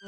Hey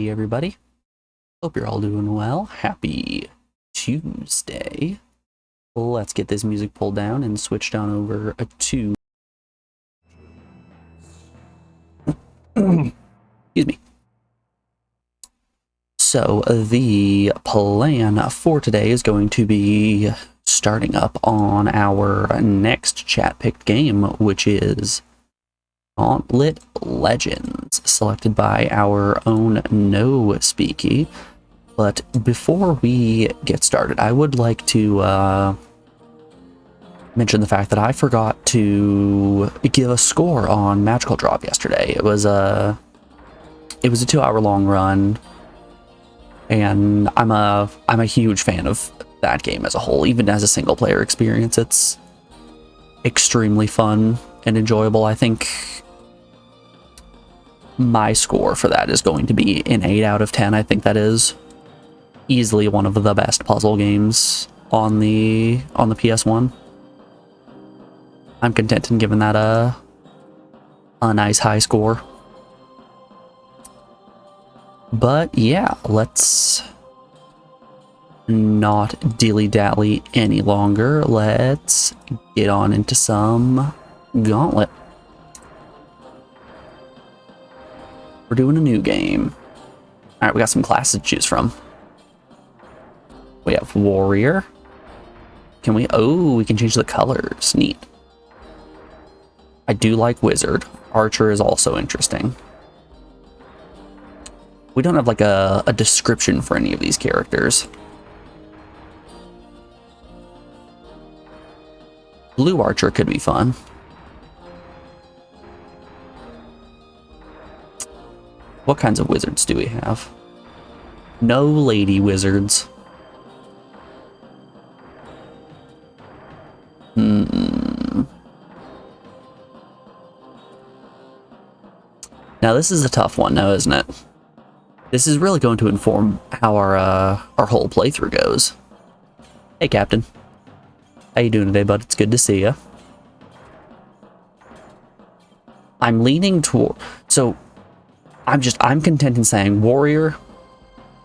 everybody, hope you're all doing well. Happy Tuesday. Let's get this music pulled down and switched on over to excuse me. So the plan for today is going to be starting up on our next chat picked game, which is Gauntlet Legends, selected by our own No Speaky. But before we get started, I would like to mention the fact that I forgot to give a score on Magical Drop yesterday. It was a 2-hour long run, and I'm a huge fan of that game as a whole. Even as a single player experience, it's extremely fun and enjoyable. I think my score for that is going to be an 8 out of 10. I think that is easily one of the best puzzle games on the ps1. I'm content in giving that a nice high score. But yeah, let's not dilly-dally any longer. Let's get on into some Gauntlet. We're doing a new game. Alright, we got some classes to choose from. We have Warrior. Can we? Oh, we can change the colors. Neat. I do like Wizard. Archer is also interesting. We don't have like a description for any of these characters. Blue Archer could be fun. What kinds of wizards do we have? No lady wizards. Now this is a tough one now, isn't it? This is really going to inform how our whole playthrough goes. Hey, Captain. How you doing today, bud? It's good to see you. I'm leaning toward... So, I'm content in saying Warrior,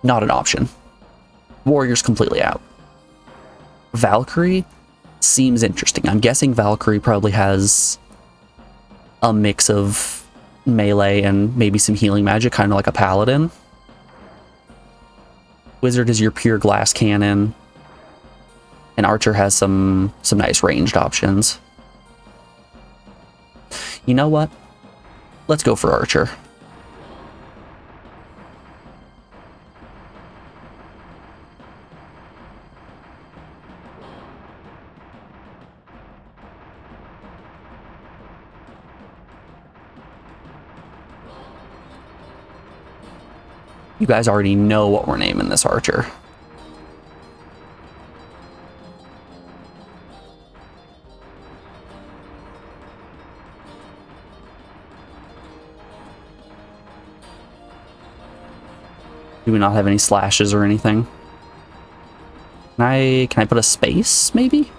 not an option. Warrior's completely out. Valkyrie seems interesting. I'm guessing Valkyrie probably has a mix of melee and maybe some healing magic, kind of like a paladin. Wizard is your pure glass cannon, and Archer has some nice ranged options. You know what? Let's go for Archer. You guys already know what we're naming this Archer. Do we not have any slashes or anything? Can I put a space, maybe?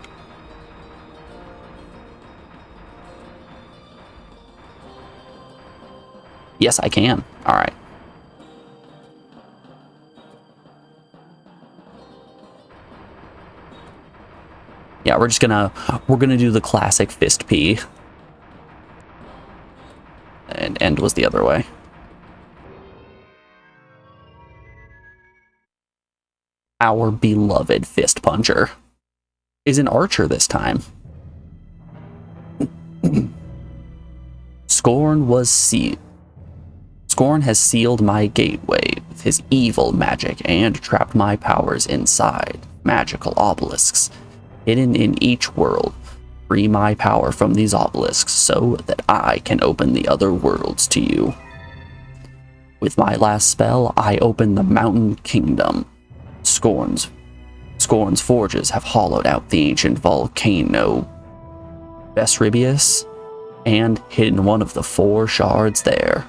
Yes, I can. All right. Yeah, we're gonna do the classic fist P. And end was the other way. our beloved fist puncher, is an archer this time. Scorn has sealed my gateway with his evil magic and trapped my powers inside magical obelisks hidden in each world. Free my power from these obelisks so that I can open the other worlds to you. With my last spell, I open the Mountain Kingdom. Scorn's forges have hollowed out the ancient volcano Vesribius and hidden one of the 4 shards there.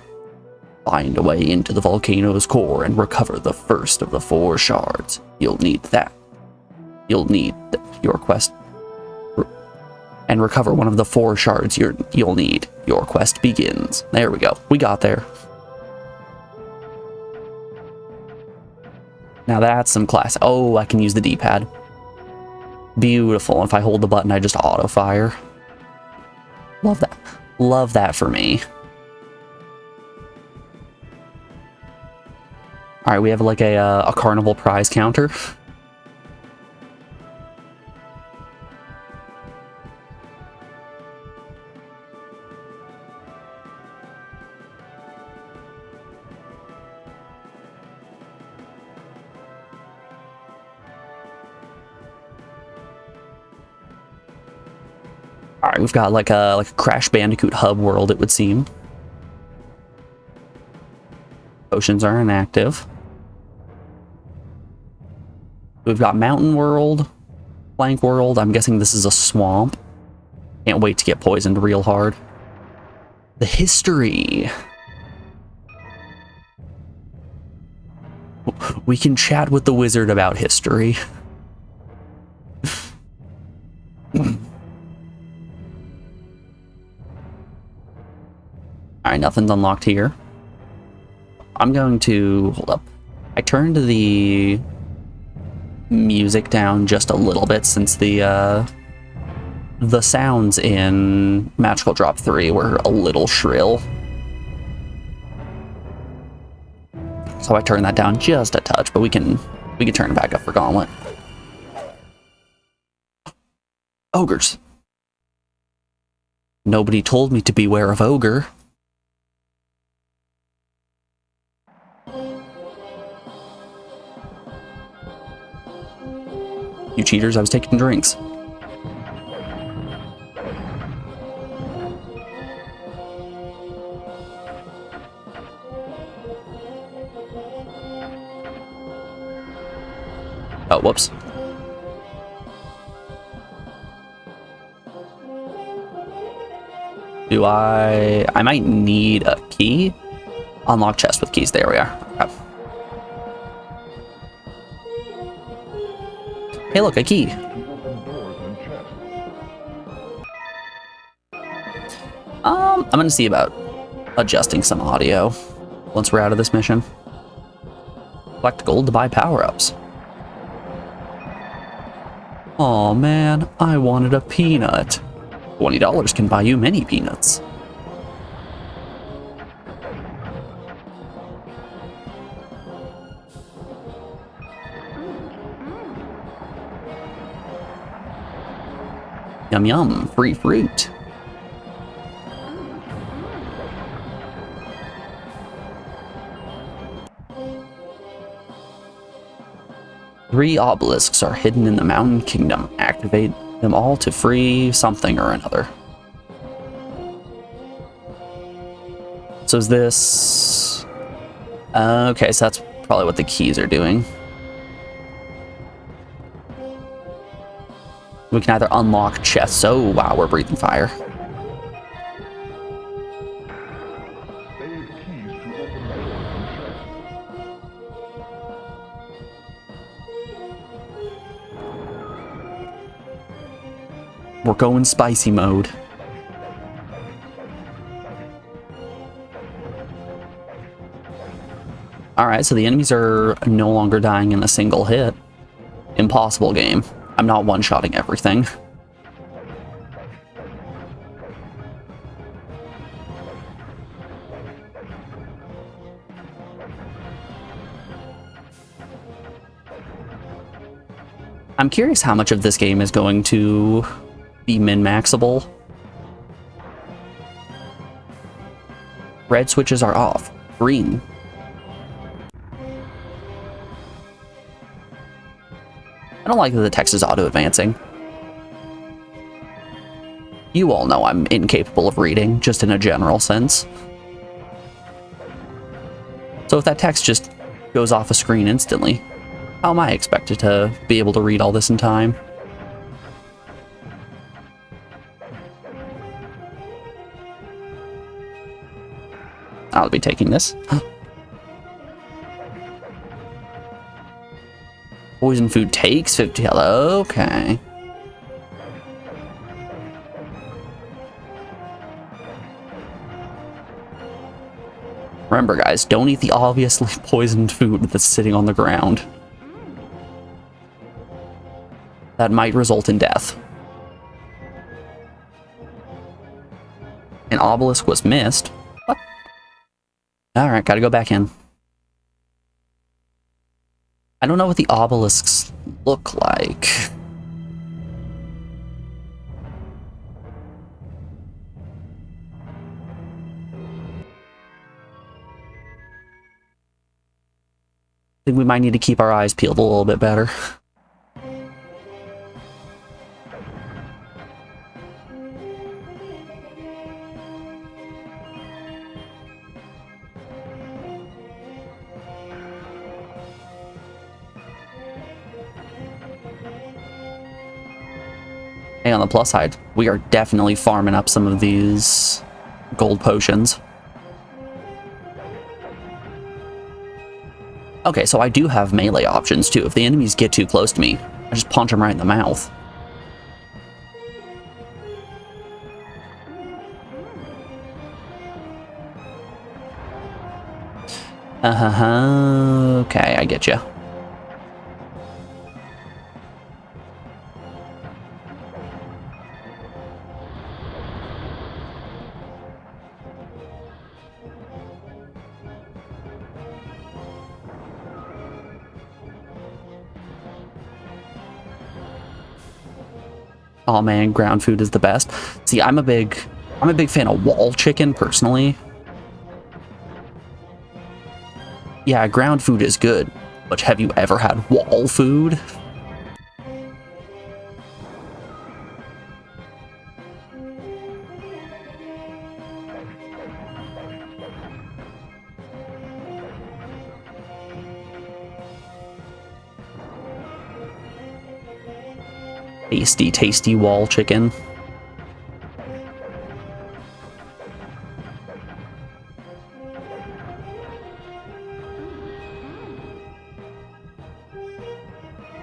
Find a way into the volcano's core and recover the first of the 4 shards. You'll need that. You'll need your quest. And recover one of the 4 shards you'll need. Your quest begins. There we go. We got there. Now that's some class. Oh, I can use the D-pad. Beautiful. If I hold the button, I just auto-fire. Love that. Love that for me. Alright, we have like a carnival prize counter. Alright, we've got like a Crash Bandicoot hub world, it would seem. Potions are inactive. We've got Mountain World, Plank World. I'm guessing this is a swamp. Can't wait to get poisoned real hard. The history. We can chat with the wizard about history. Alright, nothing's unlocked here. I'm going to... hold up. I turned the music down just a little bit since the sounds in Magical Drop 3 were a little shrill. So I turned that down just a touch, but we can turn it back up for Gauntlet. Ogres. Nobody told me to beware of ogre. You cheaters, I was taking drinks. Oh, whoops. I might need a key? Unlock chest with keys, there we are. Okay. Hey look, a key. I'm gonna see about adjusting some audio once we're out of this mission. Collect gold to buy power-ups. Aw man, I wanted a peanut. $20 can buy you many peanuts. Yum yum, free fruit. Three obelisks are hidden in the Mountain Kingdom. Activate them all to free something or another. So is this... okay, so that's probably what the keys are doing. We can either unlock chests. Oh, wow, we're breathing fire. We're going spicy mode. Alright, so the enemies are no longer dying in a single hit. Impossible game. I'm not one-shotting everything. I'm curious how much of this game is going to be min-maxable. Red switches are off. Green. I don't like that the text is auto-advancing. You all know I'm incapable of reading, just in a general sense. So if that text just goes off a screen instantly, how am I expected to be able to read all this in time? I'll be taking this. Poison food takes 50 health. Okay. Remember, guys, don't eat the obviously poisoned food that's sitting on the ground. That might result in death. An obelisk was missed. What? Alright, gotta go back in. I don't know what the obelisks look like. I think we might need to keep our eyes peeled a little bit better. Hey, on the plus side, we are definitely farming up some of these gold potions. Okay, so I do have melee options too. If the enemies get too close to me, I just punch them right in the mouth. Okay, I get you. Oh man, ground food is the best. See, I'm a big fan of wall chicken personally. Yeah, ground food is good, but have you ever had wall food? Tasty, tasty wall chicken.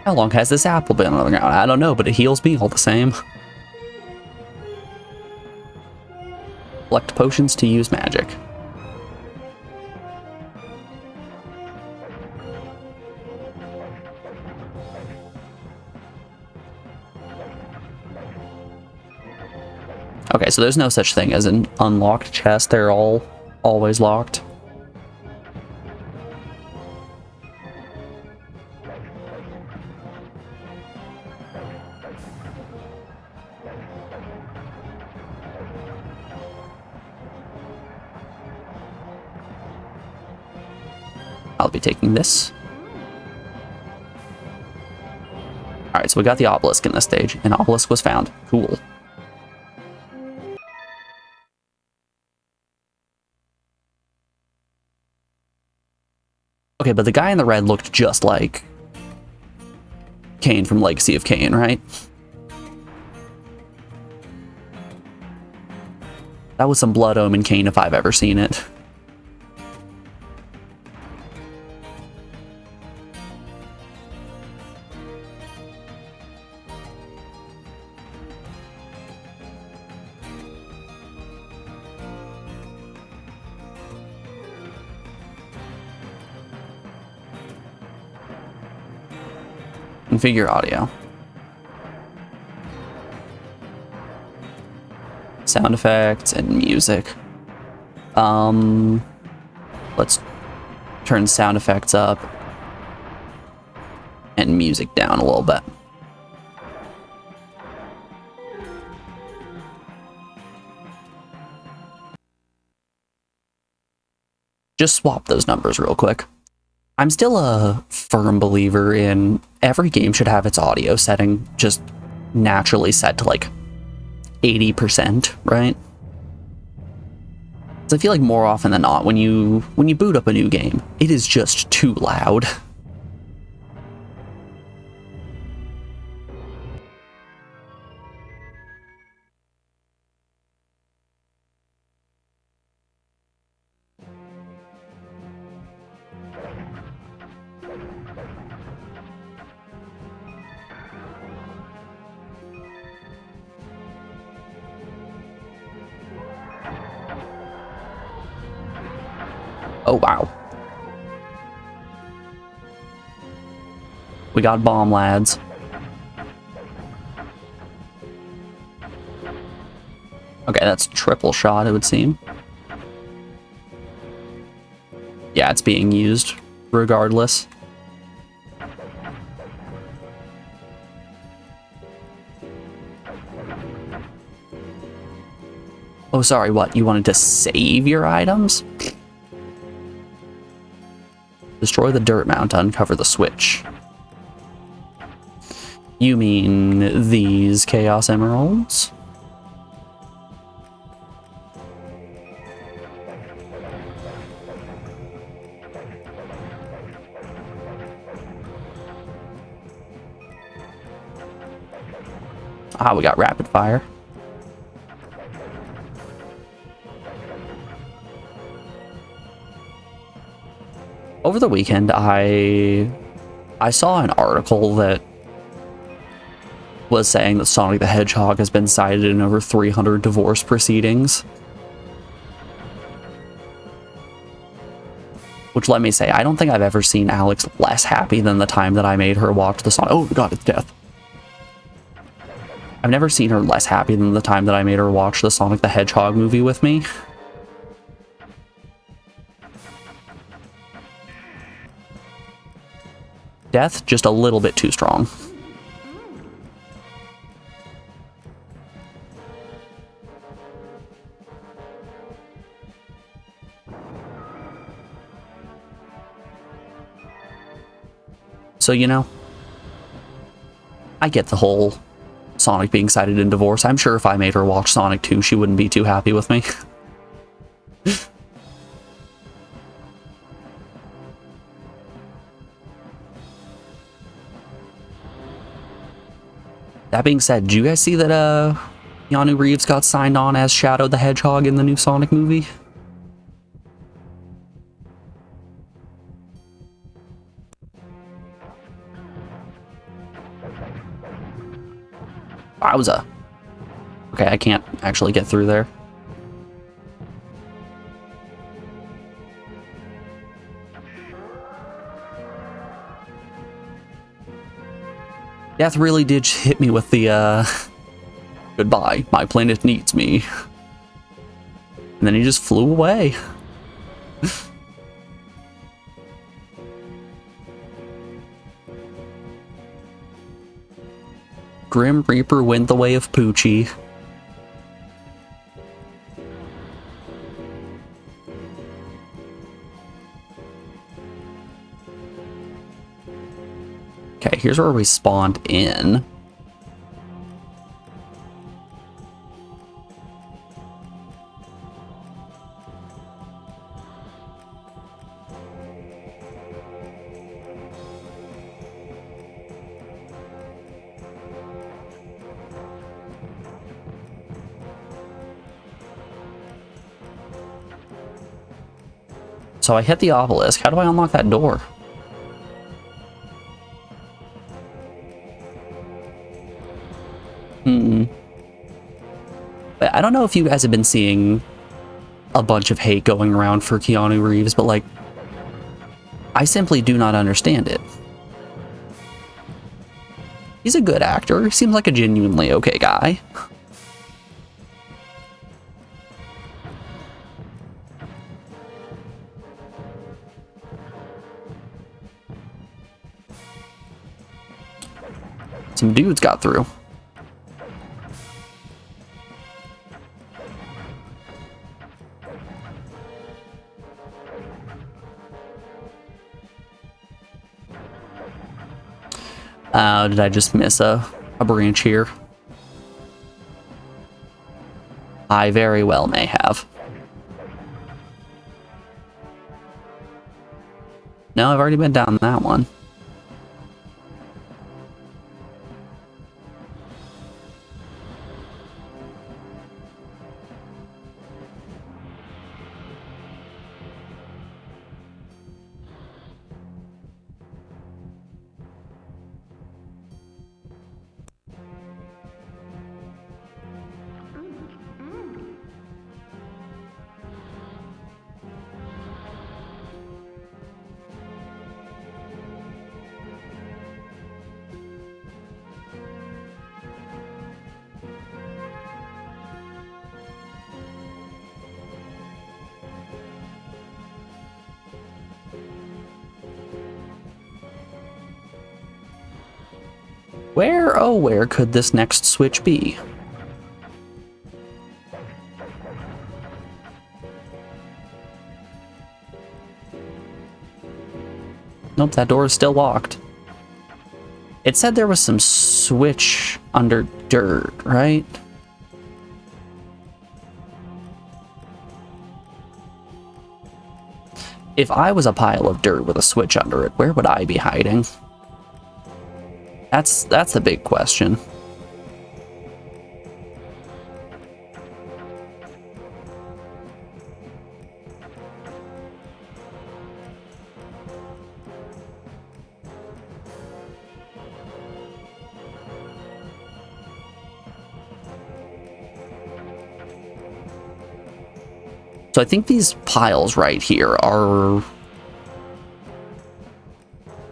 How long has this apple been on the ground? I don't know, but it heals me all the same. Collect potions to use magic. Okay, so there's no such thing as an unlocked chest. They're all always locked. I'll be taking this. Alright, so we got the obelisk in this stage. An obelisk was found. Cool. Okay, but the guy in the red looked just like Cain from Legacy of Kain, right? That was some Blood Omen Cain if I've ever seen it. Configure audio. Sound effects and music. Let's turn sound effects up and music down a little bit. just swap those numbers real quick. I'm still a firm believer in every game should have its audio setting just naturally set to like 80%, right? So I feel like more often than not, when you boot up a new game, it is just too loud. Oh, wow. We got bomb lads. Okay, that's triple shot, it would seem. Yeah, it's being used regardless. Oh, sorry, what? You wanted to save your items? Destroy the dirt mount to uncover the switch. You mean these Chaos Emeralds? Ah, we got rapid fire. Over the weekend, I saw an article that was saying that Sonic the Hedgehog has been cited in over 300 divorce proceedings. Which, let me say, I don't think I've ever seen Alex less happy than the time that I made her watch the Sonic... Oh god, it's death. I've never seen her less happy than the time that I made her watch the Sonic the Hedgehog movie with me. Death, just a little bit too strong. So, you know, I get the whole Sonic being cited in divorce. I'm sure if I made her watch Sonic 2, she wouldn't be too happy with me. That being said, do you guys see that Keanu Reeves got signed on as Shadow the Hedgehog in the new Sonic movie? Wowza. Okay, I can't actually get through there. Death really did hit me with the, goodbye, my planet needs me. And then he just flew away. Grim Reaper went the way of Poochie. Okay, here's where we spawned in. So I hit the obelisk. How do I unlock that door? But I don't know if you guys have been seeing a bunch of hate going around for Keanu Reeves, but like, I simply do not understand it. He's a good actor. He seems like a genuinely okay guy. Some dudes got through. Did I just miss a branch here? I very well may have. No, I've already been down that one. Where, oh, where could this next switch be? Nope, that door is still locked. It said there was some switch under dirt, right? If I was a pile of dirt with a switch under it, where would I be hiding? That's the big question. So I think these piles right here are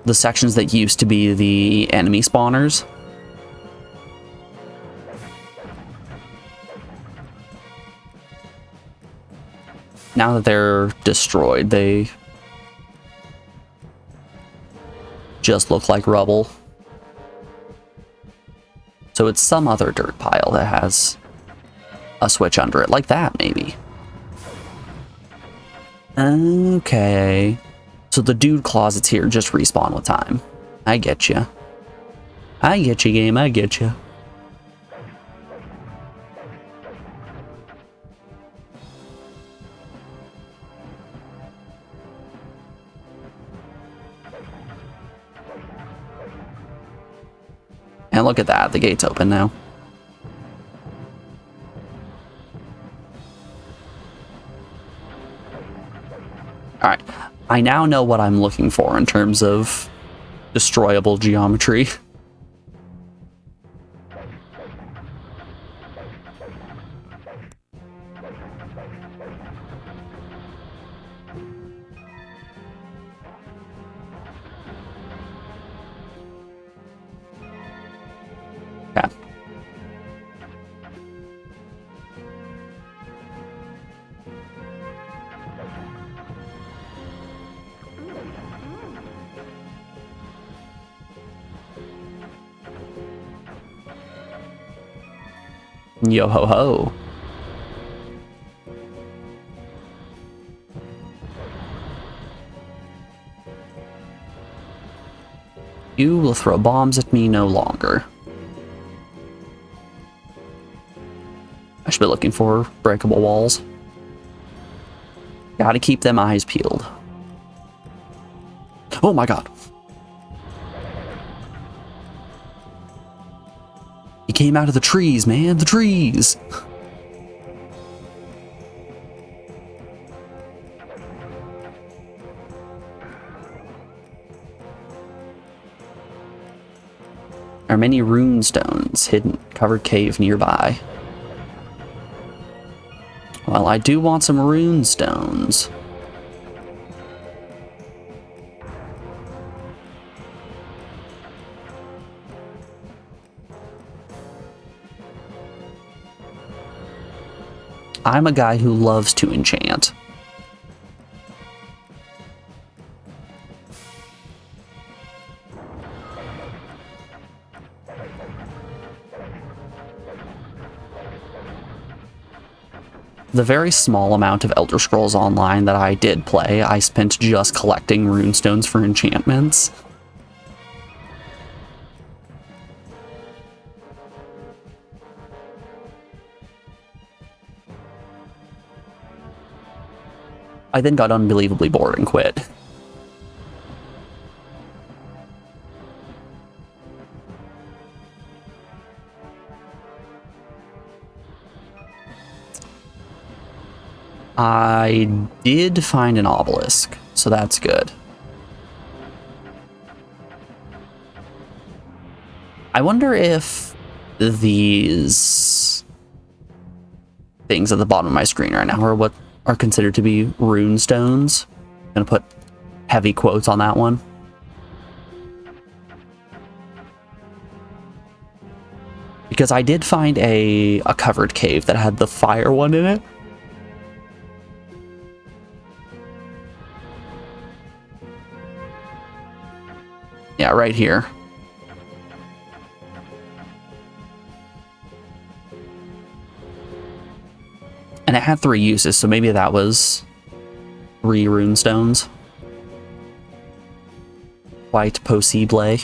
the sections that used to be the enemy spawners. Now that they're destroyed, they just look like rubble. So it's some other dirt pile that has a switch under it, like that maybe. Okay. So the dude closets here just respawn with time. I get you. I get you, game. I get you. And look at that. The gate's open now. Alright. I now know what I'm looking for in terms of destroyable geometry. Okay. Yo ho ho. You will throw bombs at me no longer. I should be looking for breakable walls. Gotta keep them eyes peeled. Oh my god. He came out of the trees, man. The trees. There are many rune stones hidden, covered cave nearby. Well, I do want some rune stones. I'm a guy who loves to enchant. The very small amount of Elder Scrolls Online that I did play, I spent just collecting runestones for enchantments. I then got unbelievably bored and quit. I did find an obelisk, so that's good. I wonder if these things at the bottom of my screen right now are what are considered to be rune stones. I'm gonna put heavy quotes on that one. Because I did find a covered cave that had the fire one in it. Yeah, right here. And it had 3 uses, so maybe that was 3 rune stones. Quite possible.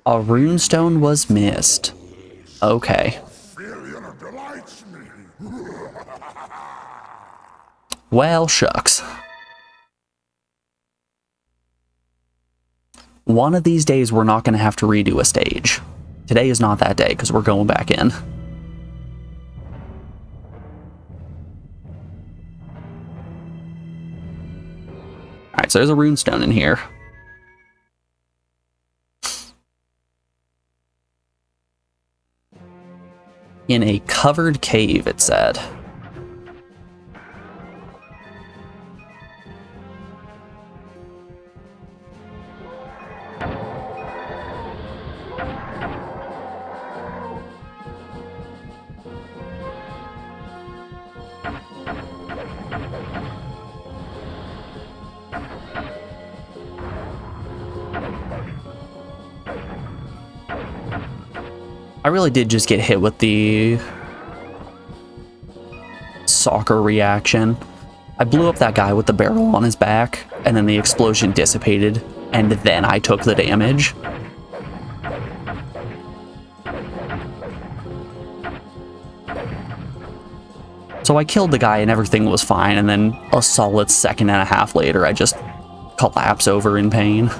A runestone was missed. Okay. Well, shucks. One of these days we're not going to have to redo a stage. Today is not that day because we're going back in. Alright, so there's a runestone in here. In a covered cave, it said. I really did just get hit with the soccer reaction. I blew up that guy with the barrel on his back, and then the explosion dissipated, and then I took the damage. So I killed the guy and everything was fine, and then a solid second and a half later, I just collapse over in pain.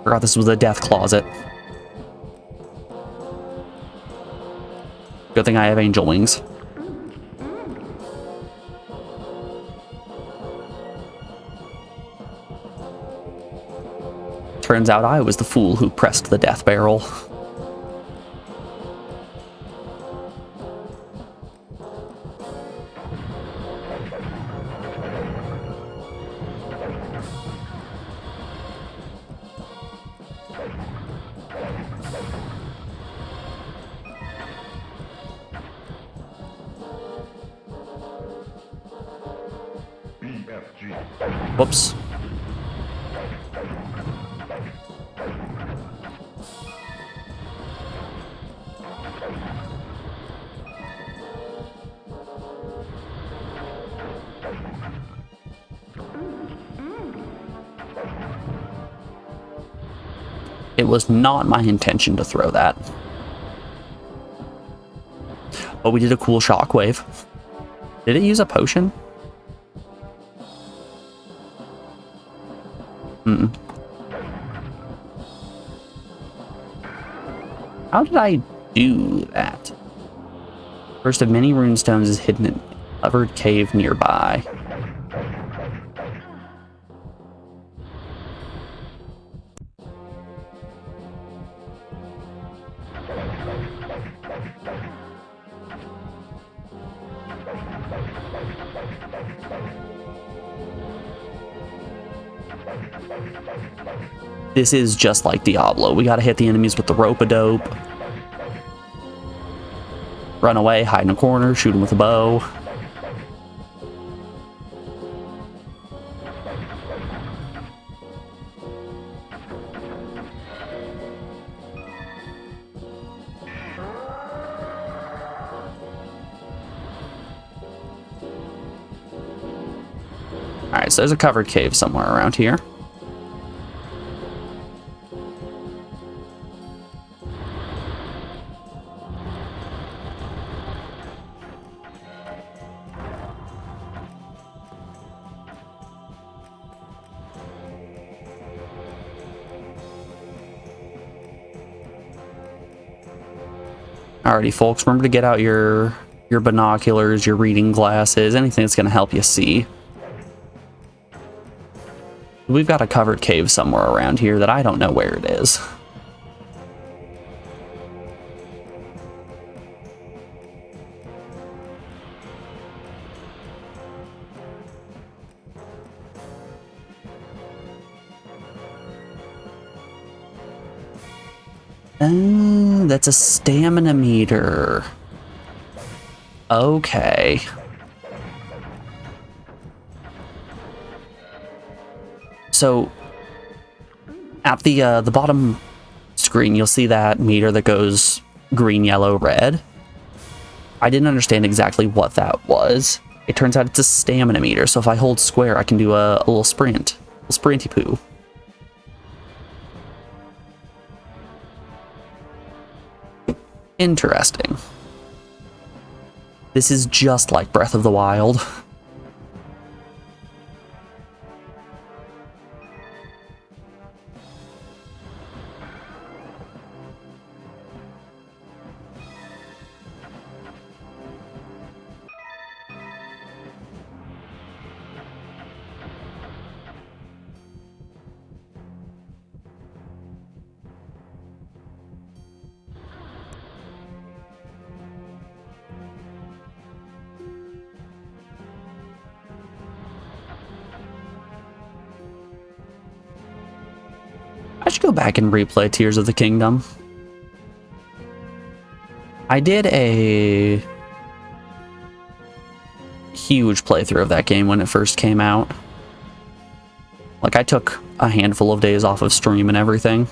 Forgot this was a death closet. Good thing I have angel wings. Turns out I was the fool who pressed the death barrel. Whoops. It was not my intention to throw that. But we did a cool shockwave. Did it use a potion? How did I do that? First of many runestones is hidden in a covered cave nearby. This is just like Diablo. We gotta hit the enemies with the rope-a-dope. Run away, hide in a corner, shoot them with a bow. Alright, so there's a covered cave somewhere around here. Alrighty, folks, remember to get out your binoculars, your reading glasses, anything that's going to help you see. We've got a covered cave somewhere around here that I don't know where it is. Oh, that's a stamina meter. Okay. So, at the bottom screen, you'll see that meter that goes green, yellow, red. I didn't understand exactly what that was. It turns out it's a stamina meter, so if I hold square, I can do a little sprint. A little sprinty poo. Interesting. This is just like Breath of the Wild. I should go back and replay Tears of the Kingdom. I did a huge playthrough of that game when it first came out. Like, I took a handful of days off of stream and everything.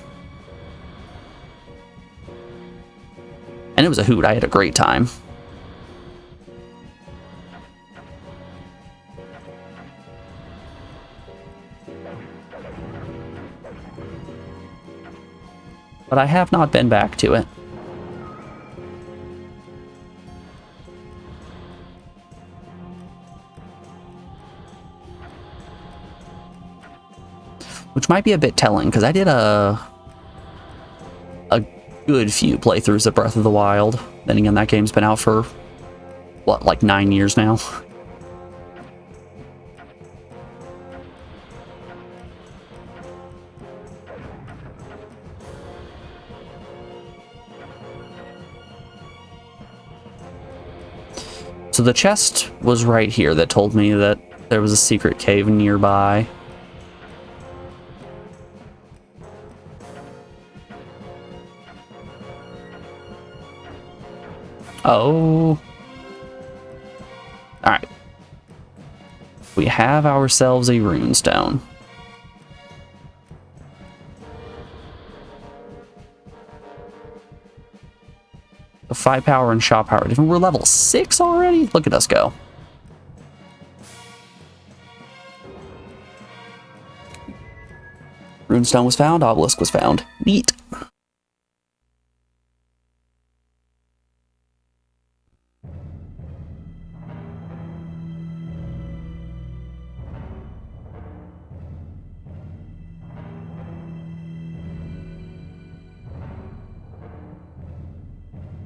And it was a hoot. I had a great time. But I have not been back to it. Which might be a bit telling, because I did a good few playthroughs of Breath of the Wild. Then again, that game's been out for, what, like 9 years now? So the chest was right here that told me that there was a secret cave nearby. Oh. Alright. We have ourselves a runestone. So 5 power and shot power different. We're level 6 already? Look at us go. Runestone was found, obelisk was found. Neat.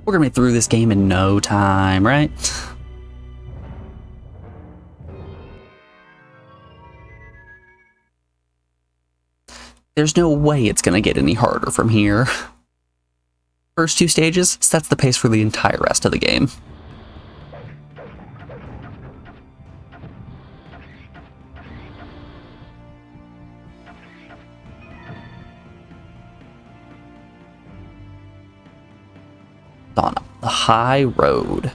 We're gonna be through this game in no time, right? There's no way it's gonna get any harder from here. First 2 stages sets the pace for the entire rest of the game. On the high road.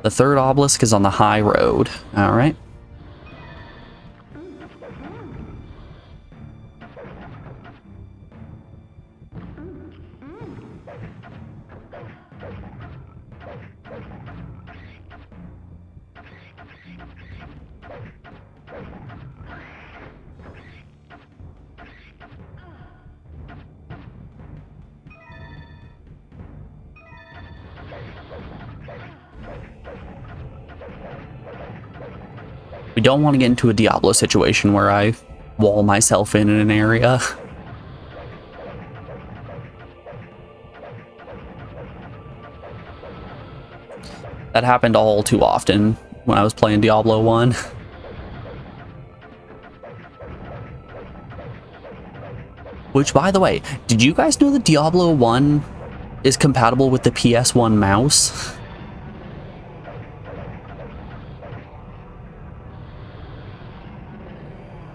The 3rd obelisk is on the high road. Alright. We don't want to get into a Diablo situation where I wall myself in an area. That happened all too often when I was playing Diablo 1. Which, by the way, did you guys know that Diablo 1 is compatible with the ps1 mouse?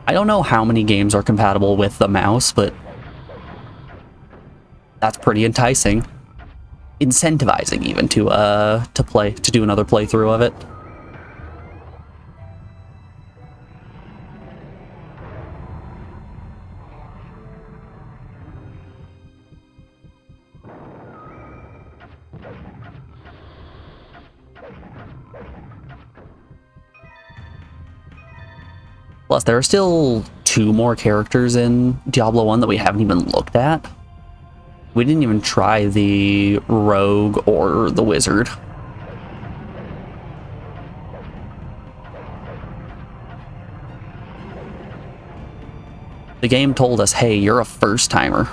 I don't know how many games are compatible with the mouse, but that's pretty enticing. Incentivizing even to do another playthrough of it. Plus, there are still 2 more characters in Diablo 1 that we haven't even looked at. We didn't even try the rogue or the wizard. The game told us, hey, you're a first-timer.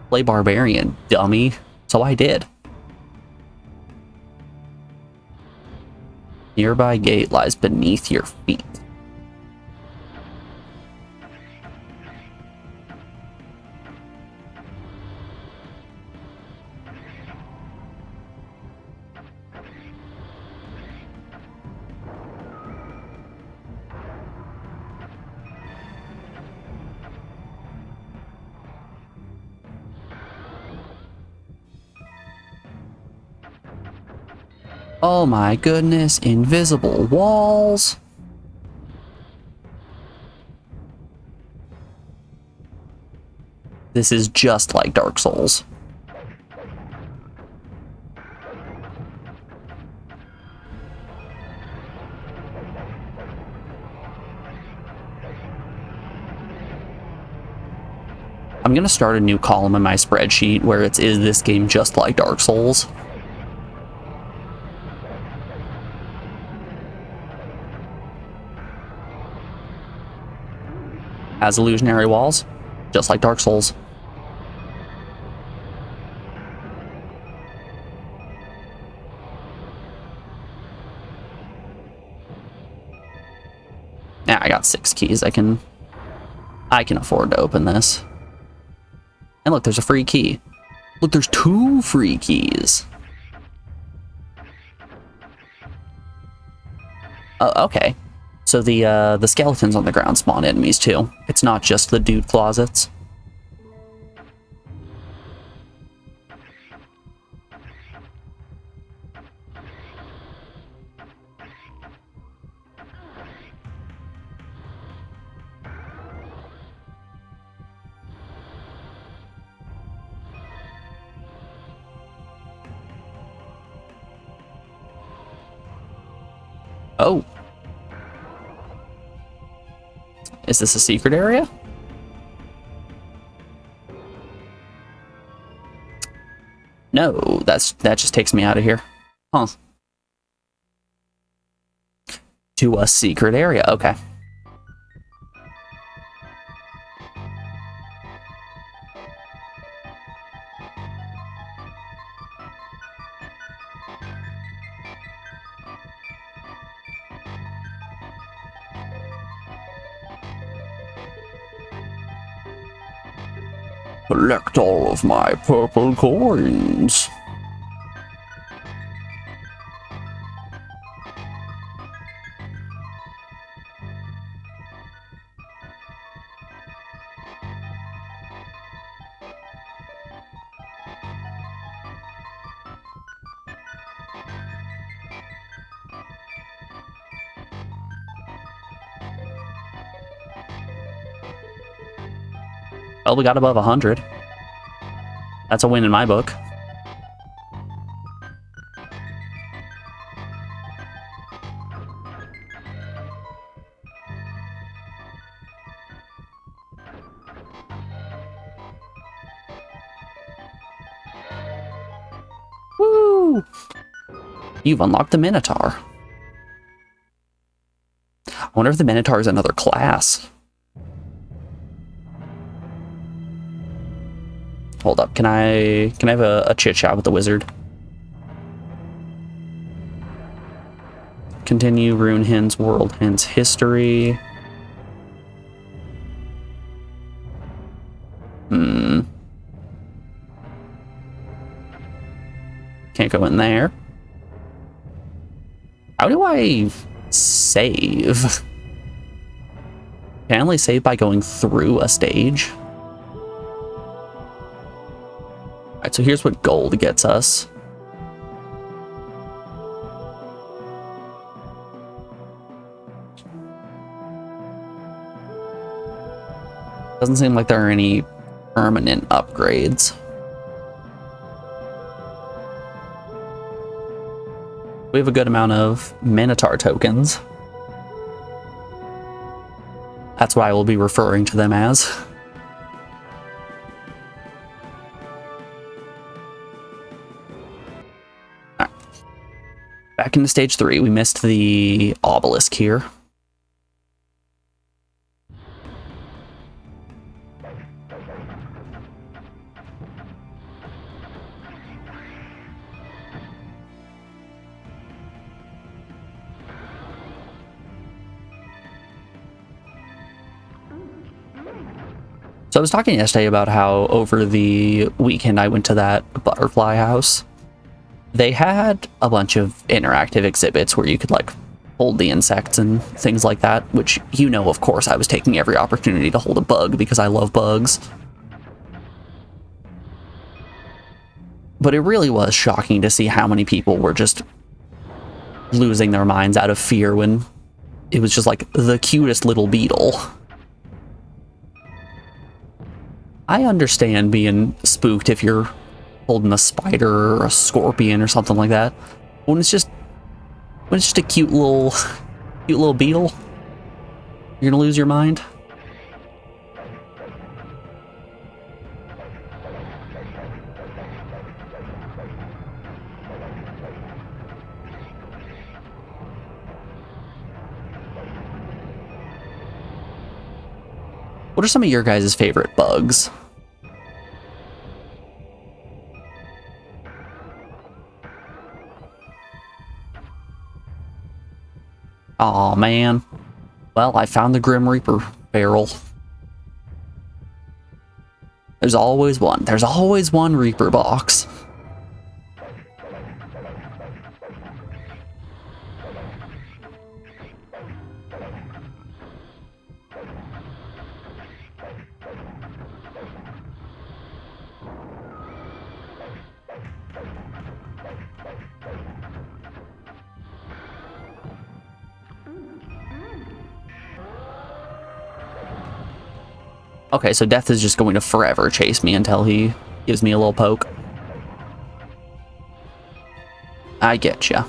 Play barbarian, dummy. So I did. Nearby gate lies beneath your feet. Oh my goodness, invisible walls. This is just like Dark Souls. I'm gonna start a new column in my spreadsheet where it's, is this game just like Dark Souls? Has illusionary walls, just like Dark Souls. Yeah, I got 6 keys. I can afford to open this. And look, there's a free key. Look, there's 2 free keys. Oh, okay. So the skeletons on the ground spawn enemies too. It's not just the dude closets. Oh. Is this a secret area? No, that just takes me out of here. Huh. To a secret area, okay. Collect all of my purple coins. Well, we got above 100. That's a win in my book. Woo! You've unlocked the Minotaur. wonder if the Minotaur is another class. Hold up, can I have a chit chat with the wizard? Continue Rune Hints, World Hints, History. Can't go in there. How do I save? Can I only save by going through a stage? Alright, so here's what gold gets us. Doesn't seem like there are any permanent upgrades. We have a good amount of Minotaur tokens. That's what I will be referring to them as. Alright. Back into stage 3, we missed the obelisk here. So I was talking yesterday about how over the weekend I went to that butterfly house. They had a bunch of interactive exhibits where you could like hold the insects and things like that, which, you know, of course I was taking every opportunity to hold a bug because I love bugs. But it really was shocking to see how many people were just losing their minds out of fear when it was just like the cutest little beetle. I understand being spooked if you're holding a spider or a scorpion or something like that. When it's just a cute little beetle, you're gonna lose your mind. What are some of your guys' favorite bugs? Aw, man. Well, I found the Grim Reaper barrel. There's always one. There's always one Reaper box. Okay, so Death is just going to forever chase me until he gives me a little poke. I getcha.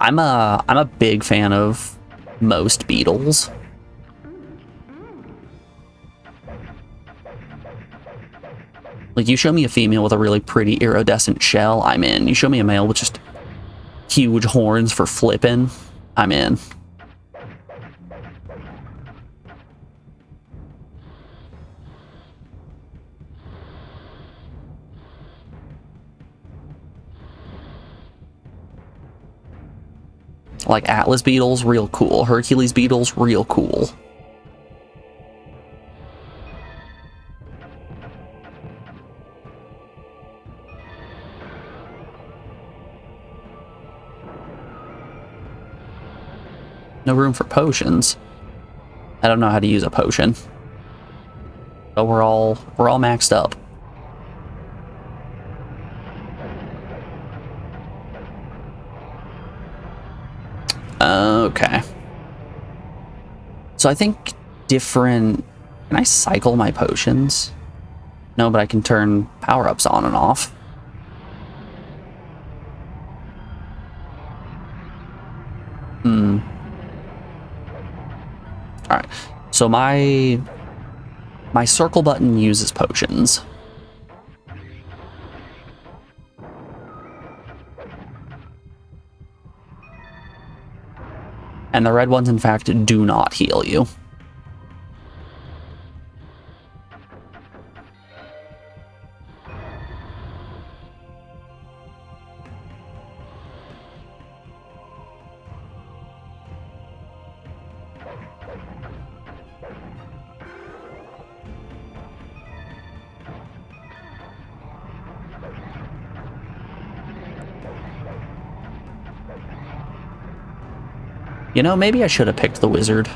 I'm a big fan of most beetles. Like, you show me a female with a really pretty iridescent shell, I'm in. You show me a male with just huge horns for flipping, I'm in. Like Atlas beetles, real cool. Hercules beetles, real cool. No room for potions. I don't know how to use a potion. So we're all maxed up. Okay. So I think different... Can I cycle my potions? No, but I can turn power-ups on and off. Alright, so my circle button uses potions. And the red ones, in fact, do not heal you. You know, maybe I should have picked the wizard.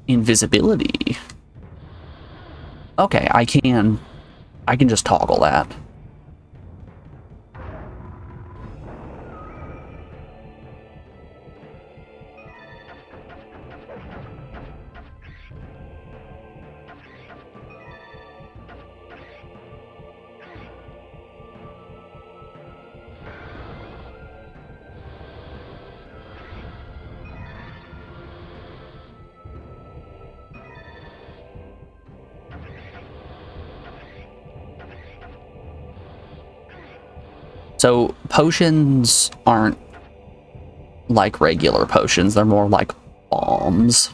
Invisibility. Okay, I can just toggle that. So potions aren't like regular potions, they're more like bombs.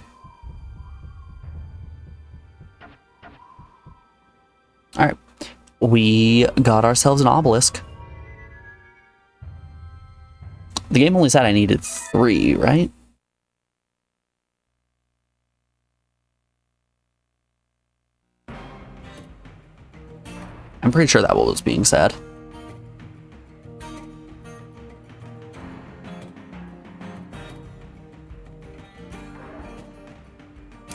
Alright, we got ourselves an obelisk. The game only said I needed 3, right? I'm pretty sure that was being said.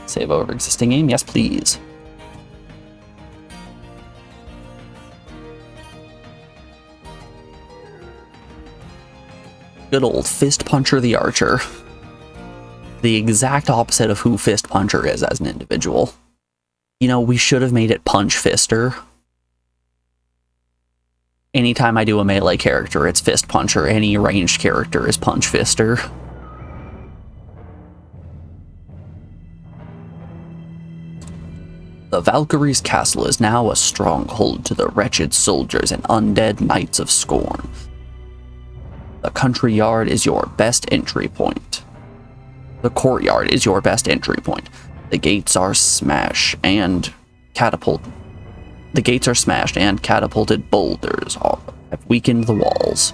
Save over existing game? Yes, please. Good old Fist Puncher the Archer. The exact opposite of who Fist Puncher is as an individual. You know, we should have made it Punch Fister. Anytime I do a melee character, it's Fist Puncher. Any ranged character is Punch Fister. The Valkyrie's castle is now a stronghold to the wretched soldiers and undead knights of scorn. The country yard is your best entry point. The courtyard is your best entry point. The gates are smashed and catapulted boulders have weakened the walls.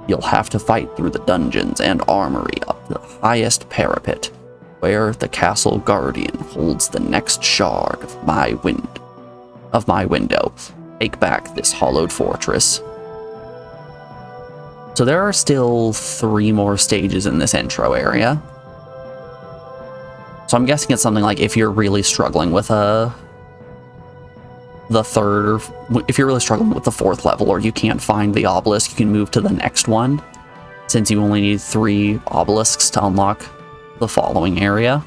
You'll have to fight through the dungeons and armory up the highest parapet, where the castle guardian holds the next shard of my window. Take back this hollowed fortress. So there are still 3 more stages in this intro area. So I'm guessing it's something like if you're really struggling with the 4th level, or you can't find the obelisk, you can move to the next one, since you only need 3 obelisks to unlock the following area.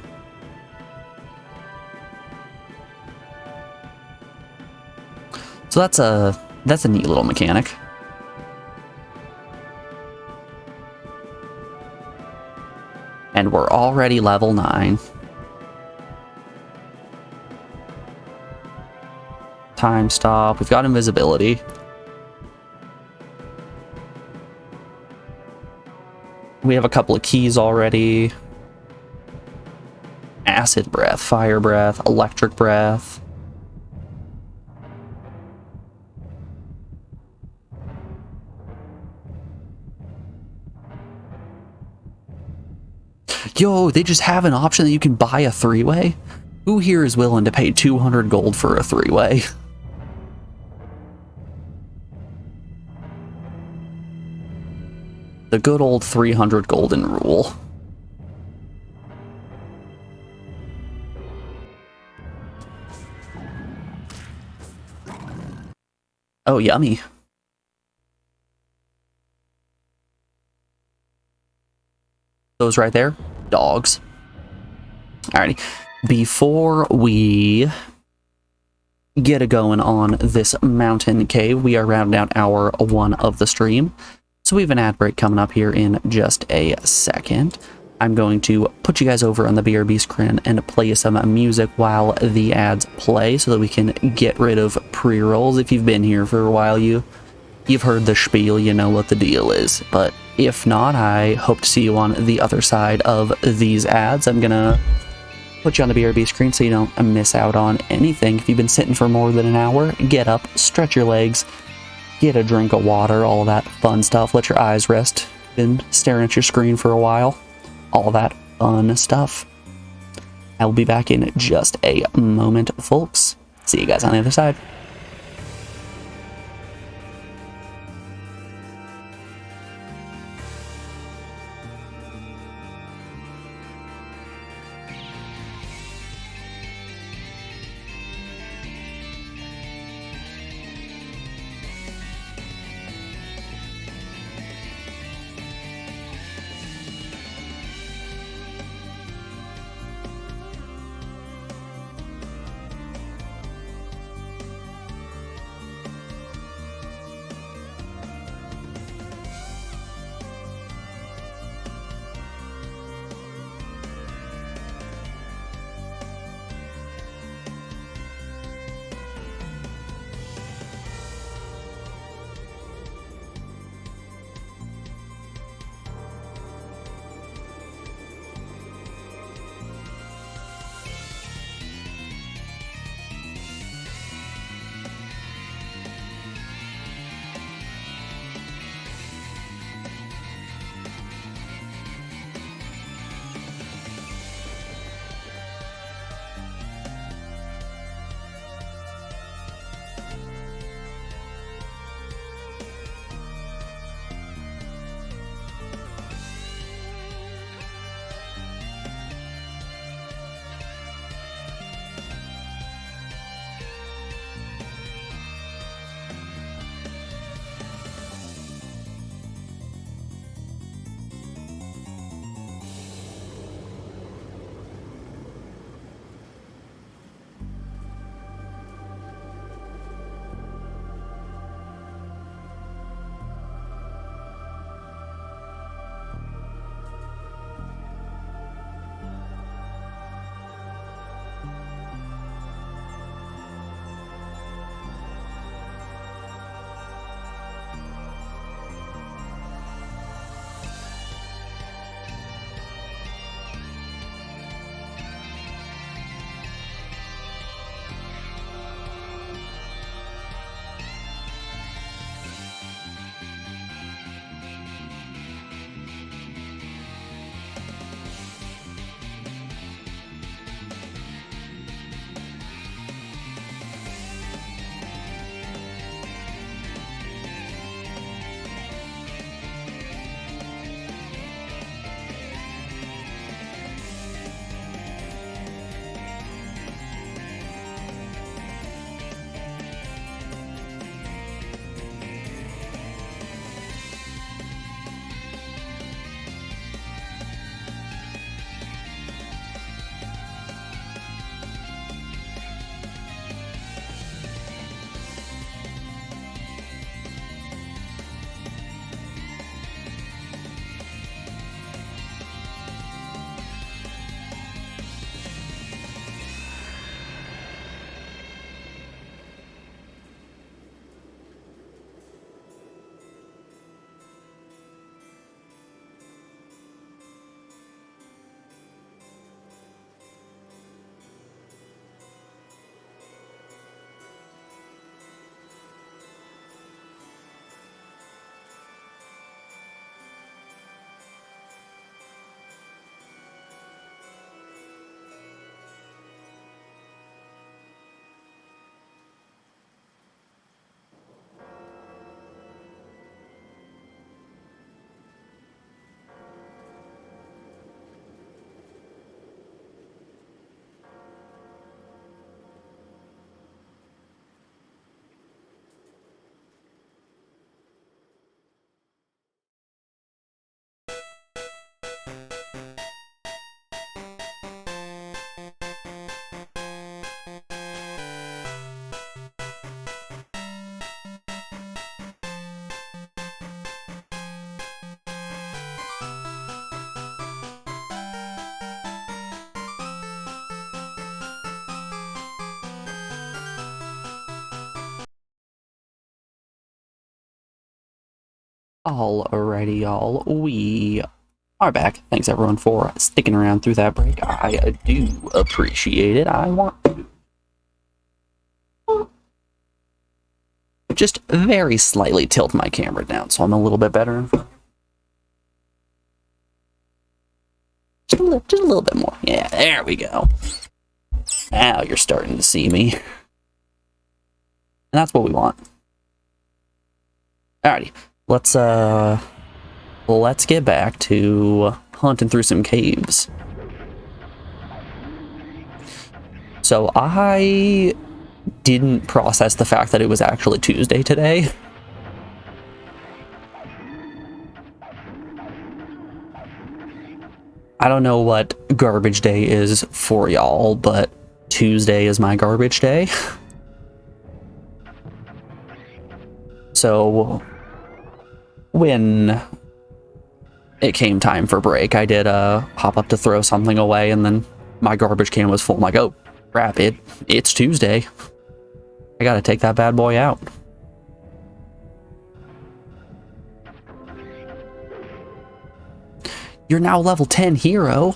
So that's a neat little mechanic. And we're already level 9. Time stop. We've got invisibility. We have a couple of keys already. Acid breath, fire breath, electric breath. Yo, they just have an option that you can buy a 3-way? Who here is willing to pay 200 gold for a three-way? The good old 300 golden rule. Oh, yummy. Those right there, dogs. Alrighty. Before we get a going on this mountain cave, we are rounding out hour 1 of the stream. So we have an ad break coming up here in just a second. I'm going to put you guys over on the BRB screen and play you some music while the ads play so that we can get rid of pre-rolls. If you've been here for a while, you've heard the spiel, you know what the deal is. But if not, I hope to see you on the other side of these ads. I'm gonna put you on the BRB screen so you don't miss out on anything. If you've been sitting for more than an hour, get up, stretch your legs, get a drink of water, all that fun stuff. Let your eyes rest. Been staring at your screen for a while. All that fun stuff. I will be back in just a moment, folks. See you guys on the other side. Alrighty, y'all. We are back. Thanks everyone for sticking around through that break. I do appreciate it. I want to just very slightly tilt my camera down so I'm a little bit better. Just a little bit more. Yeah, there we go. Now you're starting to see me. And that's what we want. Alrighty. Let's get back to hunting through some caves. So I didn't process the fact that it was actually Tuesday today. I don't know what garbage day is for y'all, but Tuesday is my garbage day. So when it came time for break, I did hop up to throw something away, and then my garbage can was full. I'm like, oh crap, it's Tuesday. I gotta take that bad boy out. You're now level 10 hero.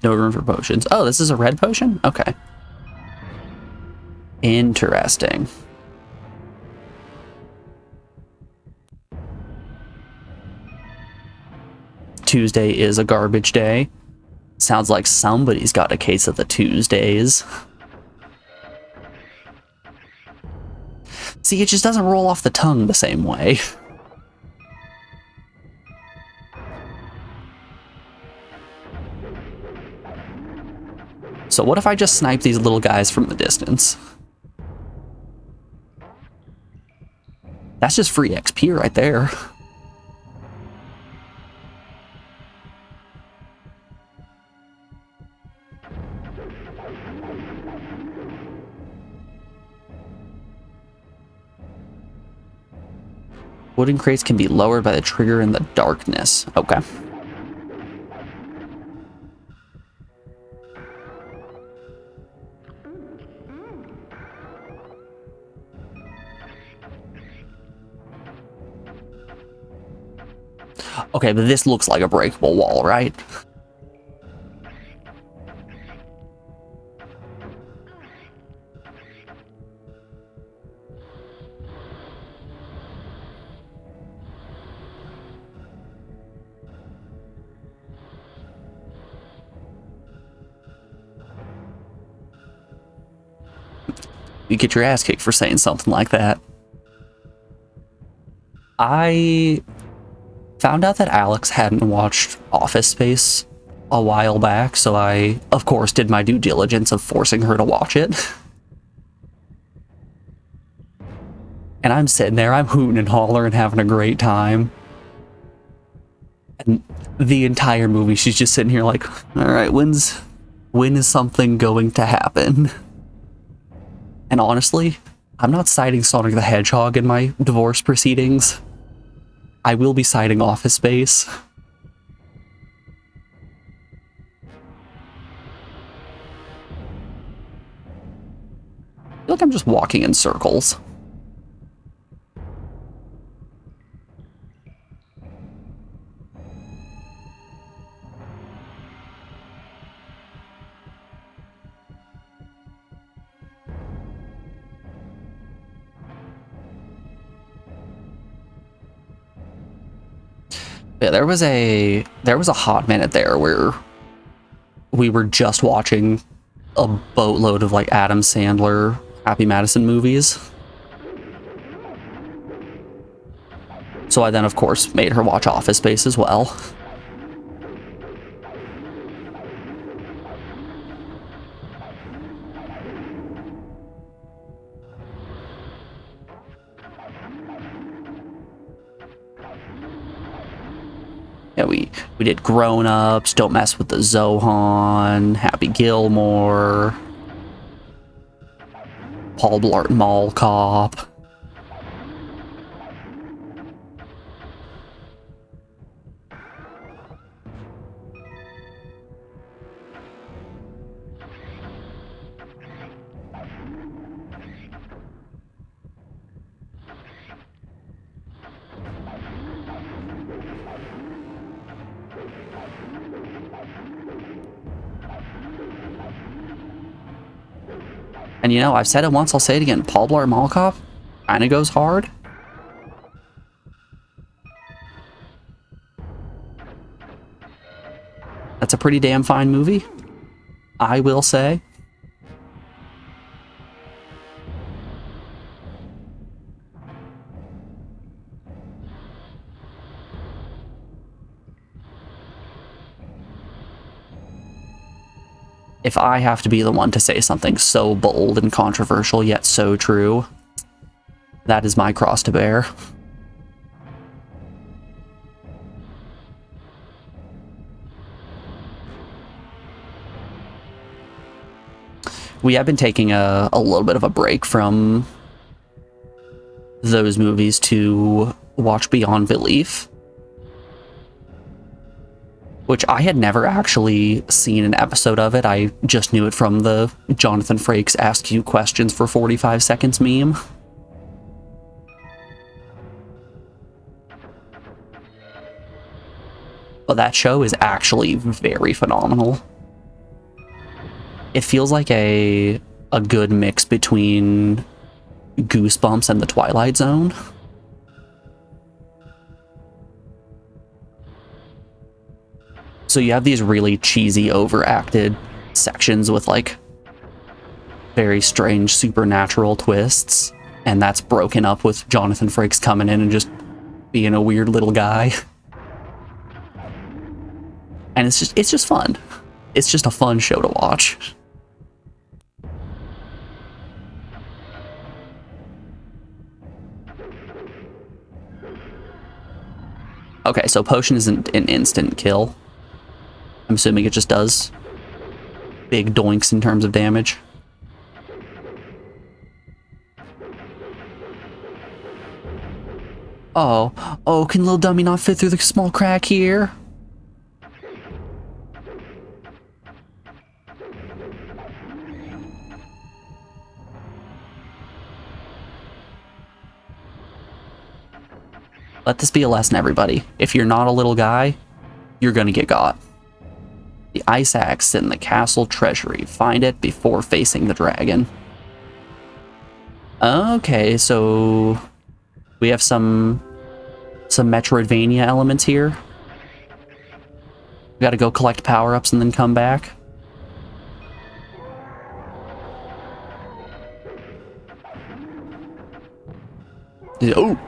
No room for potions. Oh, this is a red potion? Okay. Interesting. Tuesday is a garbage day. Sounds like somebody's got a case of the Tuesdays. See, it just doesn't roll off the tongue the same way. So what if I just snipe these little guys from the distance? That's just free XP right there. Wooden crates can be lowered by the trigger in the darkness. Okay. Okay, but this looks like a breakable wall, right? You get your ass kicked for saying something like that. I found out that Alex hadn't watched Office Space a while back, so I, of course, did my due diligence of forcing her to watch it. And I'm sitting there, I'm hooting and hollering, having a great time. And the entire movie, she's just sitting here like, alright, when is something going to happen? And honestly, I'm not citing Sonic the Hedgehog in my divorce proceedings. I will be citing Office Space. I feel like I'm just walking in circles. Yeah, there was a hot minute there where we were just watching a boatload of like Adam Sandler, Happy Madison movies. So I then, of course, made her watch Office Space as well. Yeah, we did Grown Ups, Don't Mess with the Zohan, Happy Gilmore, Paul Blart Mall Cop. And you know, I've said it once, I'll say it again. Paul Blart Mall Cop kinda goes hard. That's a pretty damn fine movie, I will say. If I have to be the one to say something so bold and controversial yet so true, that is my cross to bear. We have been taking a little bit of a break from those movies to watch Beyond Belief, which I had never actually seen an episode of it. I just knew it from the Jonathan Frakes Ask You Questions for 45 Seconds meme. But that show is actually very phenomenal. It feels like a good mix between Goosebumps and The Twilight Zone. So you have these really cheesy, overacted sections with like very strange supernatural twists, and that's broken up with Jonathan Frakes coming in and just being a weird little guy. And it's just fun. It's just a fun show to watch. Okay, so potion isn't an instant kill. I'm assuming it just does big doinks in terms of damage. Oh, can little dummy not fit through the small crack here? Let this be a lesson, everybody. If you're not a little guy, you're gonna get got. The ice axe in the castle treasury. Find it before facing the dragon. Okay, so we have some Metroidvania elements here. We gotta go collect power-ups and then come back. Oh!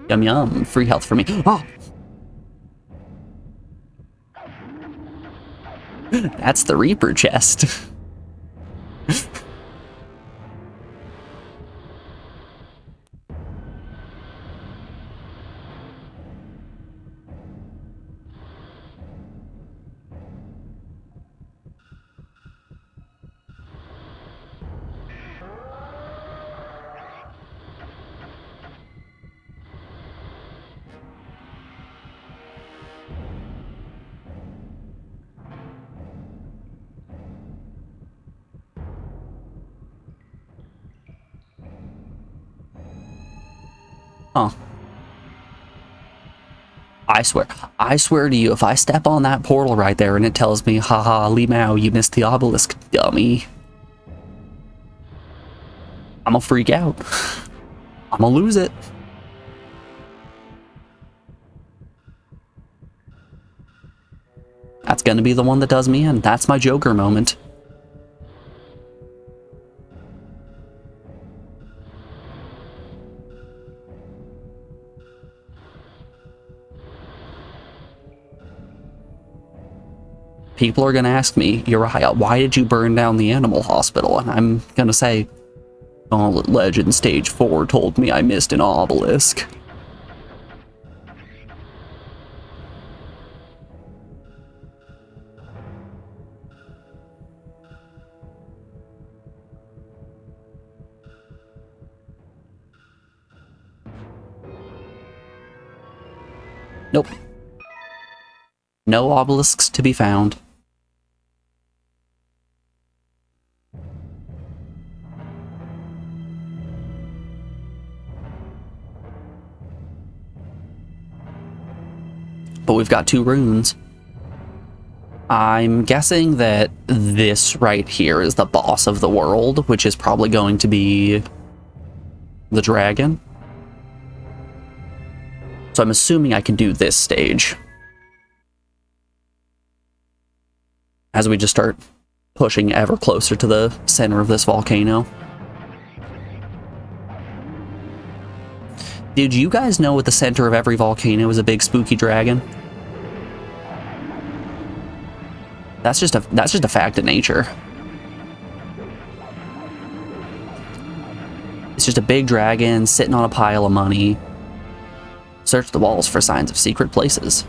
Yum yum, free health for me. Oh! That's the Reaper chest. Huh. I swear to you, if I step on that portal right there and it tells me, haha, Lee Mao, you missed the obelisk, dummy, I'm gonna freak out. I'm gonna lose it. That's gonna be the one that does me in. That's my Joker moment. People are gonna ask me, Uriah, why did you burn down the animal hospital? And I'm gonna say, Gauntlet Legend Stage 4 told me I missed an obelisk. Nope. No obelisks to be found. But we've got 2 runes. I'm guessing that this right here is the boss of the world, which is probably going to be the dragon. So I'm assuming I can do this stage. As we just start pushing ever closer to the center of this volcano. Did you guys know at the center of every volcano is a big spooky dragon? That's just a fact of nature. It's just a big dragon sitting on a pile of money. Search the walls for signs of secret places.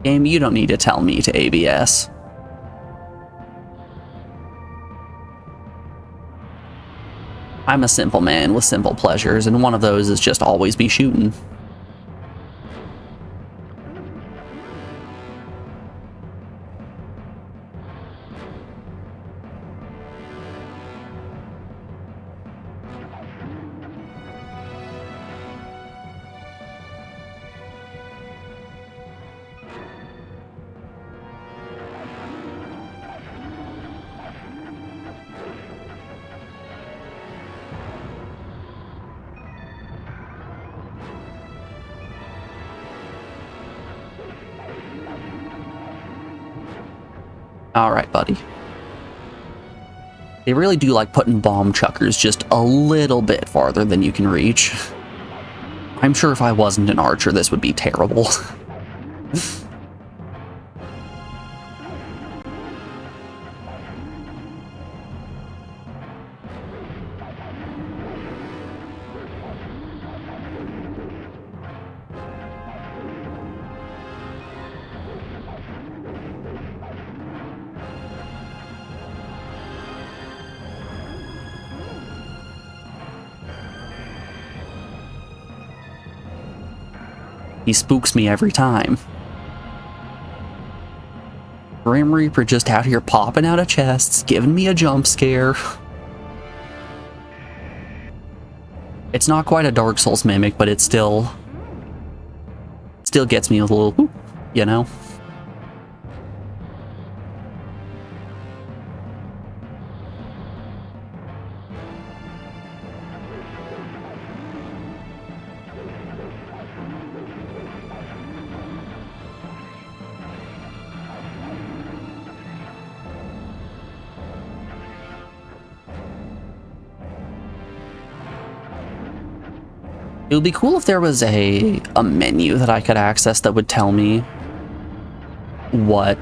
Game, you don't need to tell me to ABS. I'm a simple man with simple pleasures, and one of those is just always be shooting. Alright, buddy. They really do like putting bomb chuckers just a little bit farther than you can reach. I'm sure if I wasn't an archer, this would be terrible. He spooks me every time. Grim Reaper just out here popping out of chests, giving me a jump scare. It's not quite a Dark Souls mimic, but it still gets me a little, whoop, you know? It would be cool if there was a menu that I could access that would tell me what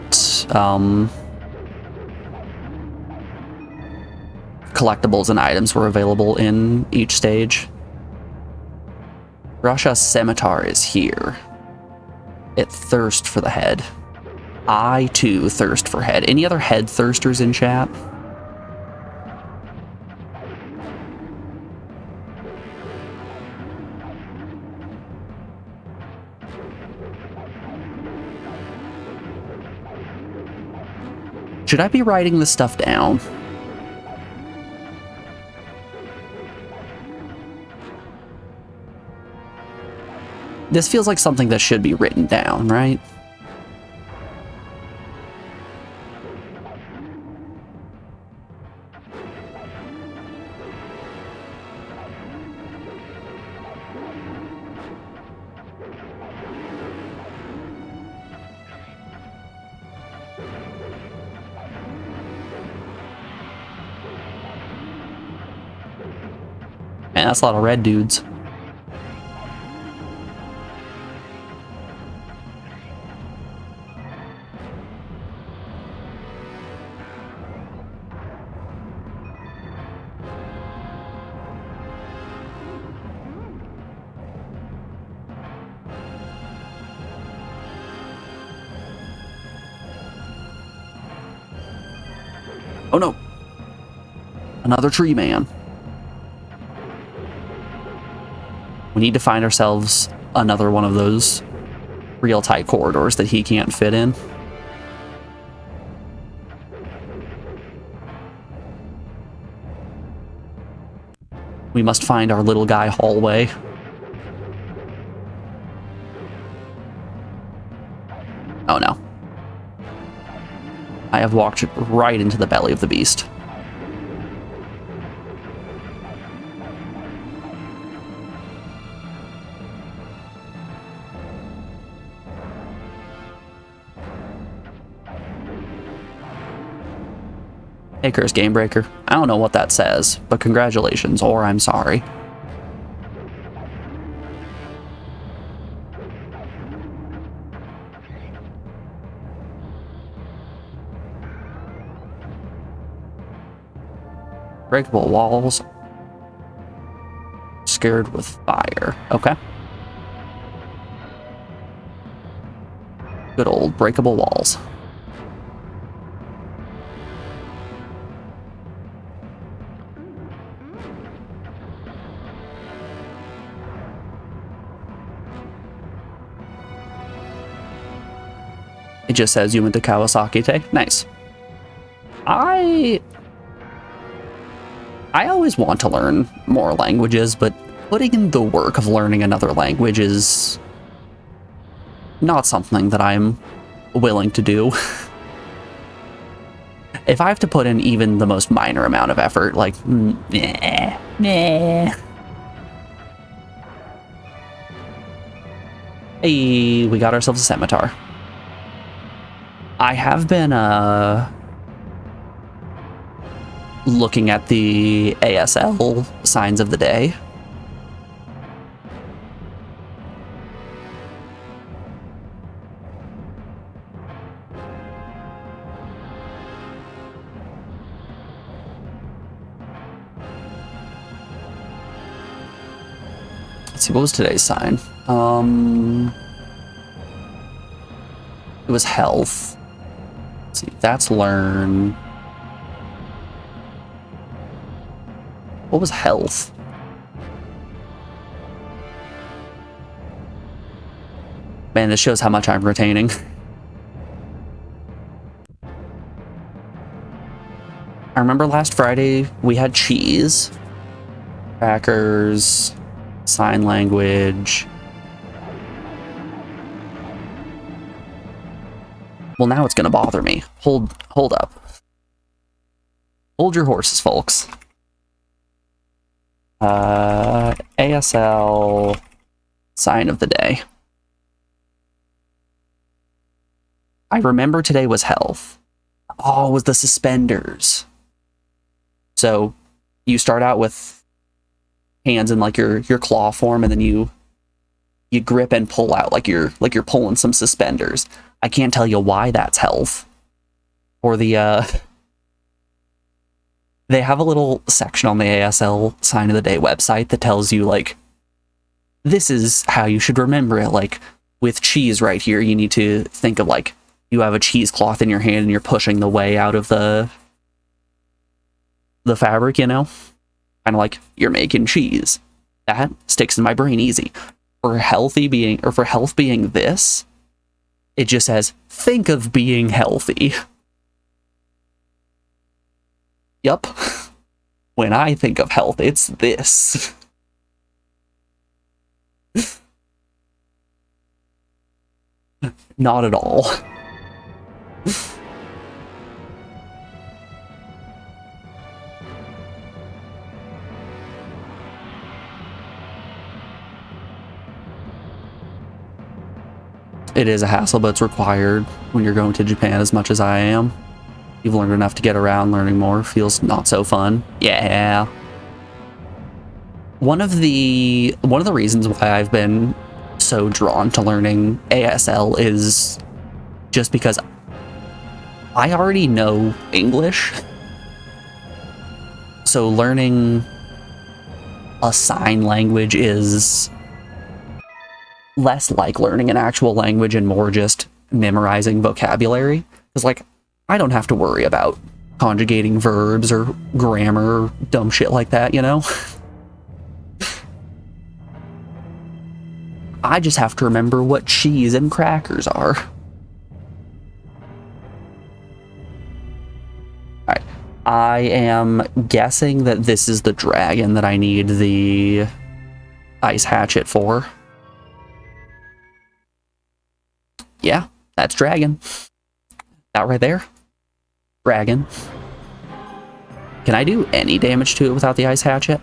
collectibles and items were available in each stage. Russia's scimitar is here. It thirsts for the head. I too thirst for head. Any other head thirsters in chat? Should I be writing this stuff down? This feels like something that should be written down, right? Man, that's a lot of red dudes. Oh no! Another tree man. We need to find ourselves another one of those real tight corridors that he can't fit in. We must find our little guy hallway. Oh no. I have walked right into the belly of the beast. Hey, Curse Game Breaker. I don't know what that says, but congratulations, or I'm sorry. Breakable walls. Scared with fire. Okay. Good old breakable walls. It just says you went to Kawasaki Tay. Nice. I always want to learn more languages, but putting in the work of learning another language is not something that I'm willing to do. If I have to put in even the most minor amount of effort, like, nah. Hey, we got ourselves a scimitar. I have been, looking at the ASL signs of the day. Let's see, what was today's sign? It was health. Let's see, that's learn. What was health? Man, this shows how much I'm retaining. I remember last Friday we had cheese, crackers, sign language. Well, now it's gonna bother me. Hold up. Hold your horses, folks. ASL sign of the day. I remember today was health. Oh, it was the suspenders. So you start out with hands in like your claw form, and then you grip and pull out like you're pulling some suspenders. I can't tell you why that's health. Or the they have a little section on the ASL sign of the day website that tells you, like, this is how you should remember it. Like, with cheese right here, you need to think of, like, you have a cheesecloth in your hand and you're pushing the whey out of the fabric, you know? Kind of like you're making cheese. That sticks in my brain easy. For health being this, it just says, think of being healthy. Yup. When I think of health, it's this. Not at all. It is a hassle, but it's required when you're going to Japan as much as I am. You've learned enough to get around, learning more feels not so fun. Yeah. One of the reasons why I've been so drawn to learning ASL is just because I already know English. So learning a sign language is less like learning an actual language and more just memorizing vocabulary. Because, like, I don't have to worry about conjugating verbs or grammar or dumb shit like that, you know? I just have to remember what cheese and crackers are. Alright. I am guessing that this is the dragon that I need the ice hatchet for. Yeah, that's dragon. That right there. Dragon. Can I do any damage to it without the ice hatchet?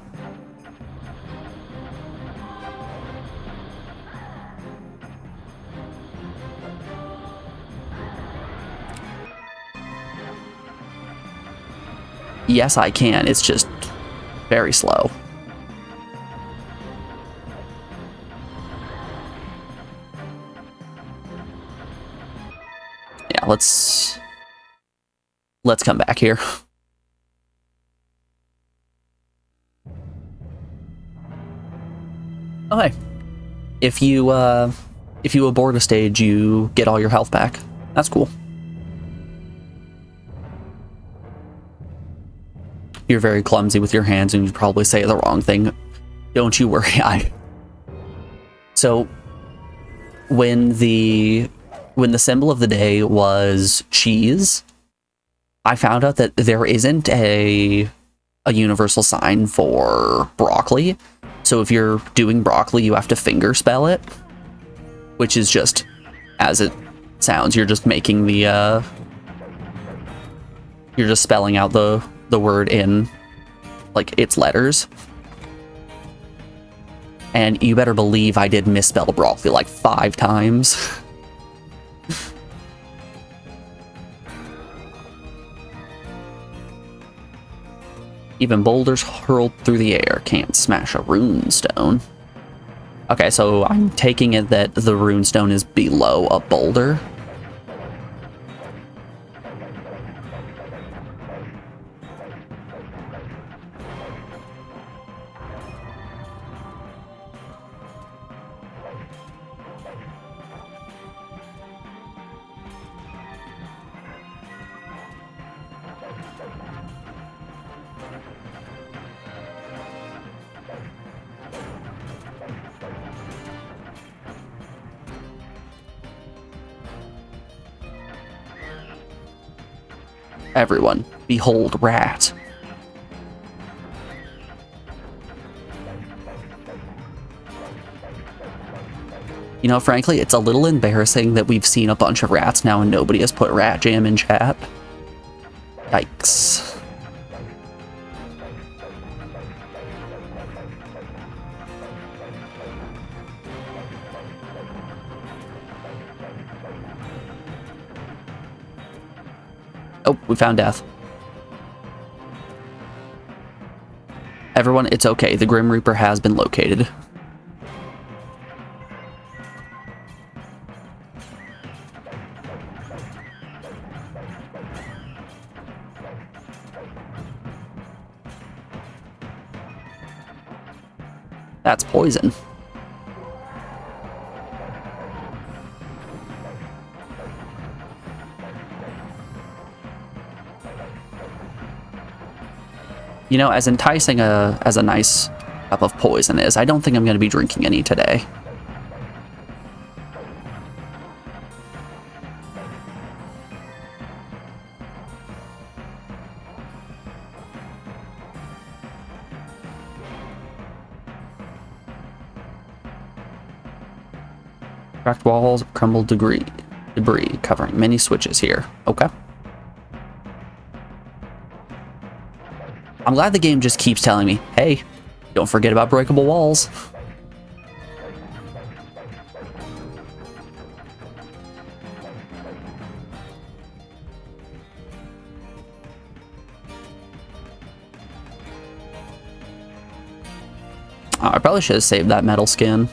Yes, I can. It's just very slow. Yeah, let's come back here. Okay. If you abort a stage, you get all your health back. That's cool. You're very clumsy with your hands and you probably say the wrong thing. Don't you worry. So when the symbol of the day was cheese, I found out that there isn't a universal sign for broccoli. So if you're doing broccoli, you have to finger spell it, which is just as it sounds. You're just making the you're just spelling out the word in like its letters. And you better believe I did misspell broccoli like 5 times. Even boulders hurled through the air can't smash a rune stone. Okay, so I'm taking it that the rune stone is below a boulder. Everyone, behold rat. You know, frankly, it's a little embarrassing that we've seen a bunch of rats now and nobody has put rat jam in chat. Yikes. Oh, we found death. Everyone, it's okay. The Grim Reaper has been located. That's poison. You know, as enticing as a nice cup of poison is, I don't think I'm going to be drinking any today. Cracked walls, crumbled debris covering many switches here. Okay. I'm glad the game just keeps telling me, hey, don't forget about breakable walls. Oh, I probably should have saved that metal skin.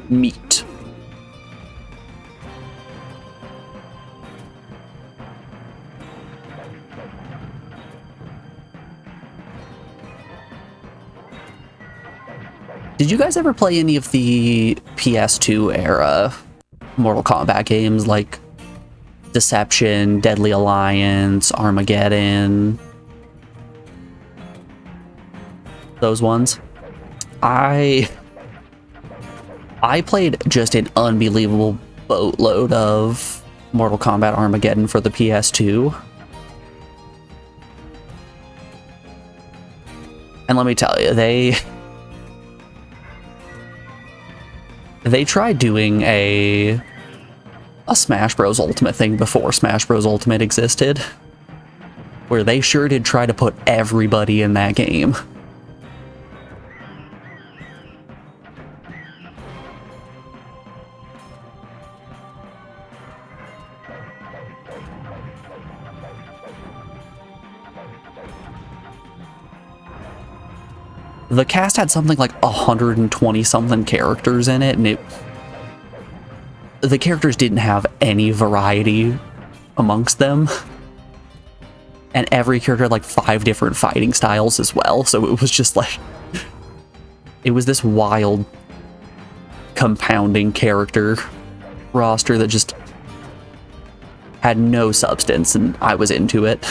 Meat. Did you guys ever play any of the PS2 era Mortal Kombat games like Deception, Deadly Alliance, Armageddon? Those ones? I played just an unbelievable boatload of Mortal Kombat Armageddon for the PS2. And let me tell you, they tried doing a Smash Bros. Ultimate thing before Smash Bros. Ultimate existed, where they sure did try to put everybody in that game. The cast had something like 120 something characters in it, and the characters didn't have any variety amongst them. And every character had like 5 different fighting styles as well, so it was just like, it was this wild compounding character roster that just had no substance, and I was into it.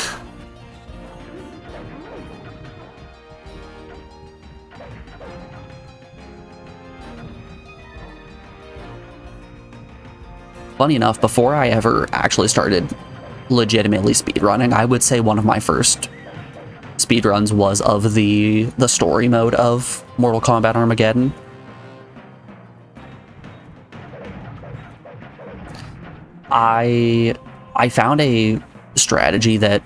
Funny enough, before I ever actually started legitimately speedrunning, I would say one of my first speedruns was of the story mode of Mortal Kombat Armageddon. I found a strategy that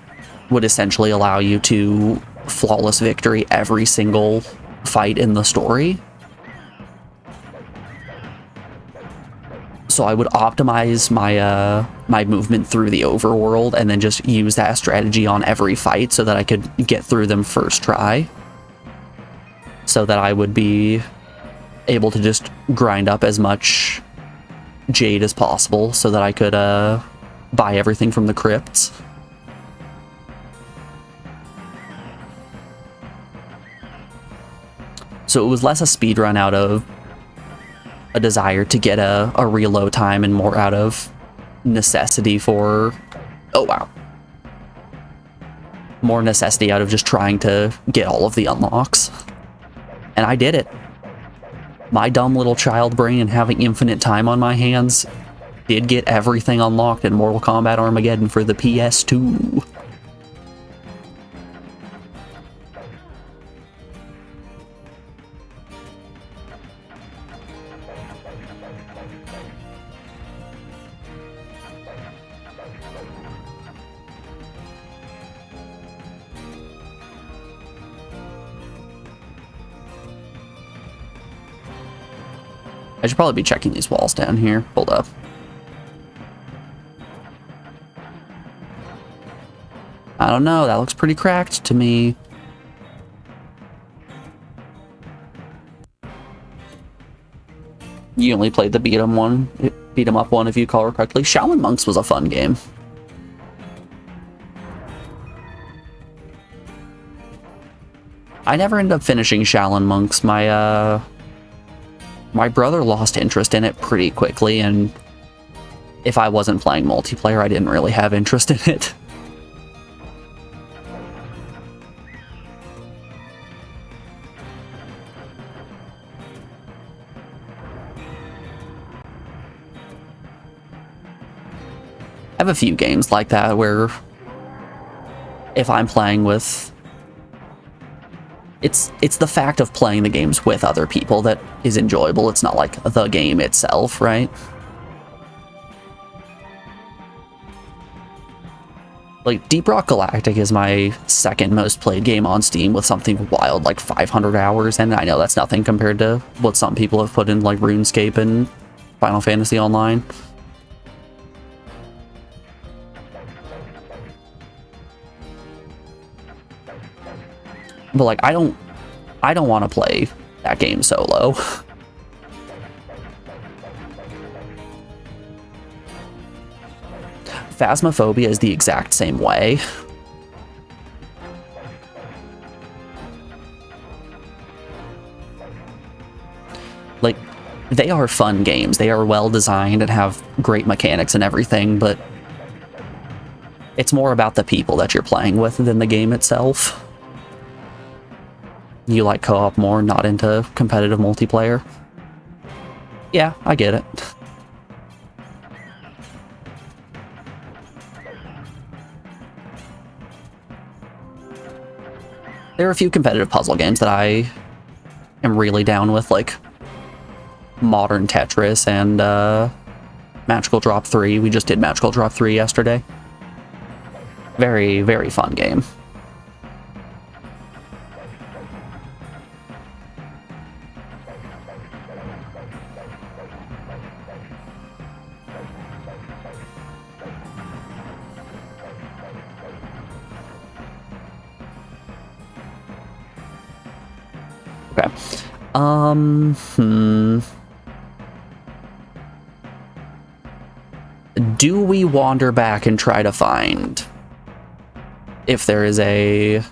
would essentially allow you to flawless victory every single fight in the story. So I would optimize my my movement through the overworld and then just use that strategy on every fight so that I could get through them first try. So that I would be able to just grind up as much jade as possible so that I could buy everything from the crypts. So it was less a speedrun out of a desire to get a reload time and more out of necessity for, oh wow, more necessity out of just trying to get all of the unlocks. And I did it. My dumb little child brain and having infinite time on my hands did get everything unlocked in Mortal Kombat Armageddon for the PS2. I should probably be checking these walls down here. Hold up. I don't know, that looks pretty cracked to me. You only played the beat 'em up one if you call it correctly. Shaolin Monks was a fun game. I never ended up finishing Shaolin Monks. My brother lost interest in it pretty quickly, and if I wasn't playing multiplayer, I didn't really have interest in it. I have a few games like that where if I'm playing with it's the fact of playing the games with other people that is enjoyable. It's not like the game itself, right? Like, Deep Rock Galactic is my second most played game on Steam with something wild like 500 hours, and I know that's nothing compared to what some people have put in like RuneScape and Final Fantasy Online. But like, I don't want to play that game solo. Phasmophobia is the exact same way. Like, they are fun games. They are well designed and have great mechanics and everything, but it's more about the people that you're playing with than the game itself. You like co-op more, not into competitive multiplayer? Yeah, I get it. There are a few competitive puzzle games that I am really down with, like Modern Tetris and Magical Drop 3. We just did Magical Drop 3 yesterday. Very, very fun game. Okay. Do we wander back and try to find if there is a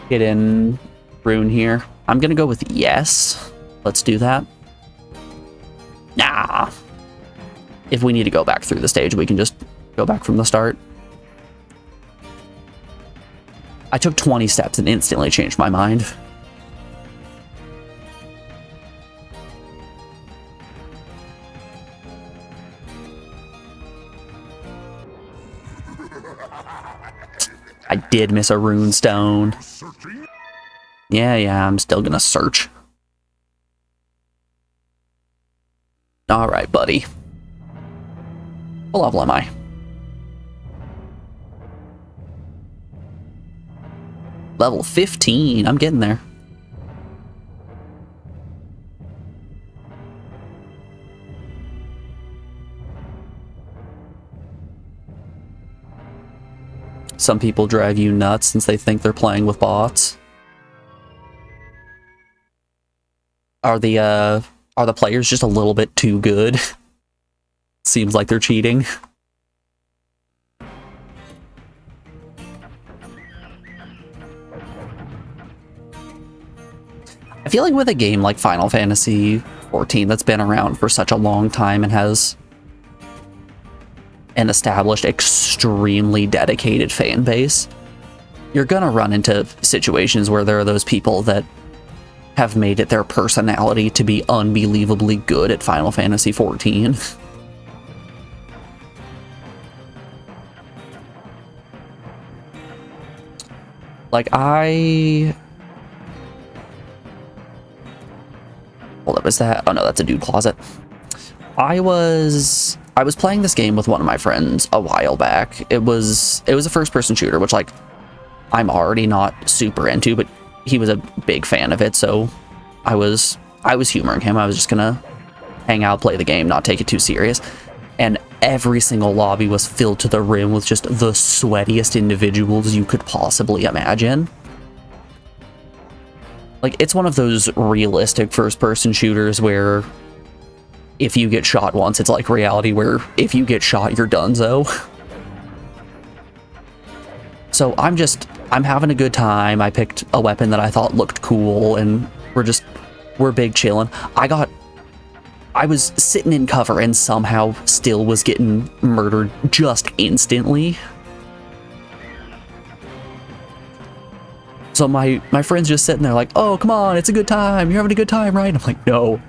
hidden rune here? I'm gonna go with yes. Let's do that. Nah. If we need to go back through the stage, we can just go back from the start. I took 20 steps and instantly changed my mind. I did miss a rune stone. Yeah, I'm still gonna search. Alright, buddy. What level am I? Level 15. I'm getting there. Some people drive you nuts since they think they're playing with bots. Are the players just a little bit too good? Seems like they're cheating. I feel like with a game like Final Fantasy XIV that's been around for such a long time and has an established, extremely dedicated fan base, you're gonna run into situations where there are those people that have made it their personality to be unbelievably good at Final Fantasy XIV. Like, hold up, is that? Oh no, that's a dude closet. I was playing this game with one of my friends a while back. It was a first-person shooter, which, like, I'm already not super into, but he was a big fan of it, so I was humoring him. I was just gonna hang out, play the game, not take it too serious. And every single lobby was filled to the rim with just the sweatiest individuals you could possibly imagine. Like, it's one of those realistic first-person shooters where if you get shot once, it's like reality, where if you get shot, you're donezo. So I'm having a good time. I picked a weapon that I thought looked cool, and we're big chilling. I was sitting in cover and somehow still was getting murdered just instantly. So my friend's just sitting there like, oh, come on, it's a good time. You're having a good time, right? I'm like, no,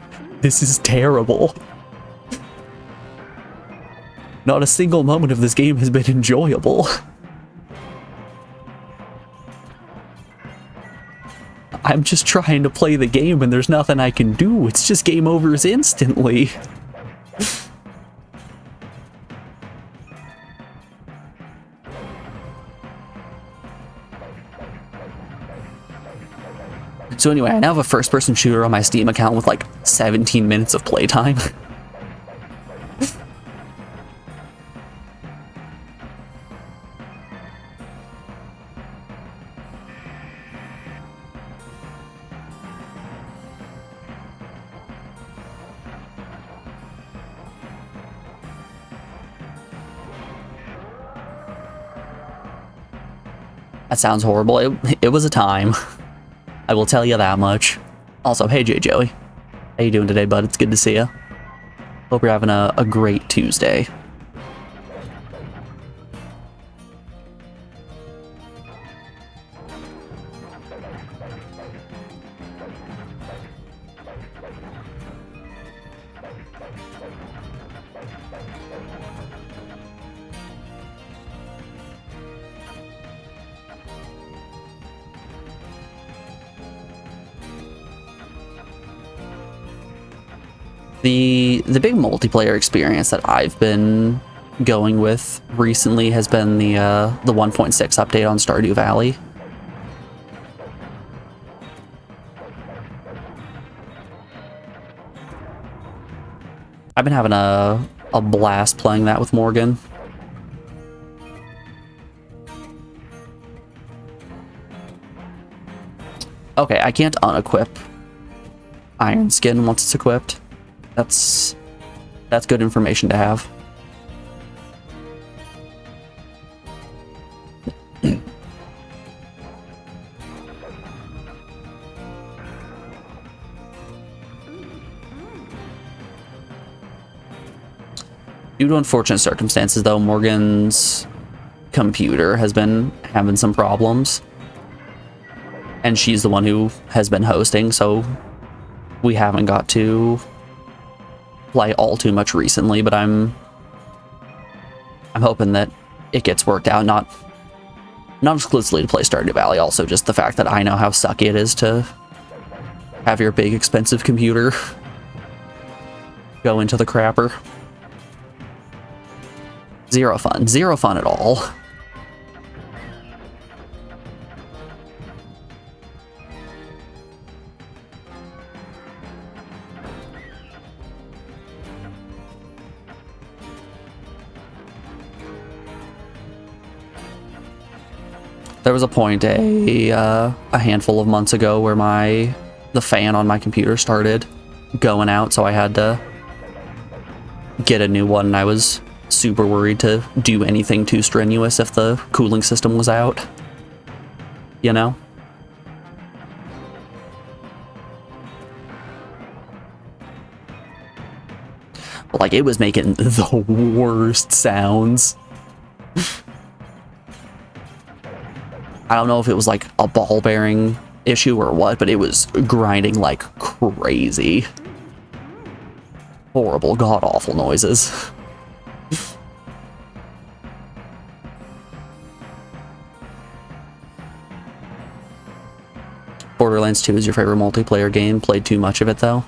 this is terrible. Not a single moment of this game has been enjoyable. I'm just trying to play the game and there's nothing I can do. It's just game overs instantly. So anyway, I now have a first-person shooter on my Steam account with like 17 minutes of playtime. That sounds horrible. It was a time. I will tell you that much. Also, hey J Joey. How you doing today, bud? It's good to see you. Hope you're having a great Tuesday. The big multiplayer experience that I've been going with recently has been the 1.6 update on Stardew Valley. I've been having a blast playing that with Morgan. Okay, I can't unequip Iron Skin once it's equipped. That's good information to have. Due to unfortunate circumstances, though, Morgan's computer has been having some problems. And she's the one who has been hosting, so we haven't got to play all too much recently, but I'm hoping that it gets worked out, not exclusively to play Stardew Valley, also just the fact that I know how sucky it is to have your big expensive computer go into the crapper. Zero fun at all. There was a point a handful of months ago where the fan on my computer started going out, so I had to get a new one, and I was super worried to do anything too strenuous if the cooling system was out. You know? But, like, it was making the worst sounds. I don't know if it was like a ball bearing issue or what, but it was grinding like crazy. Horrible, god-awful noises. Borderlands 2 is your favorite multiplayer game. Played too much of it, though.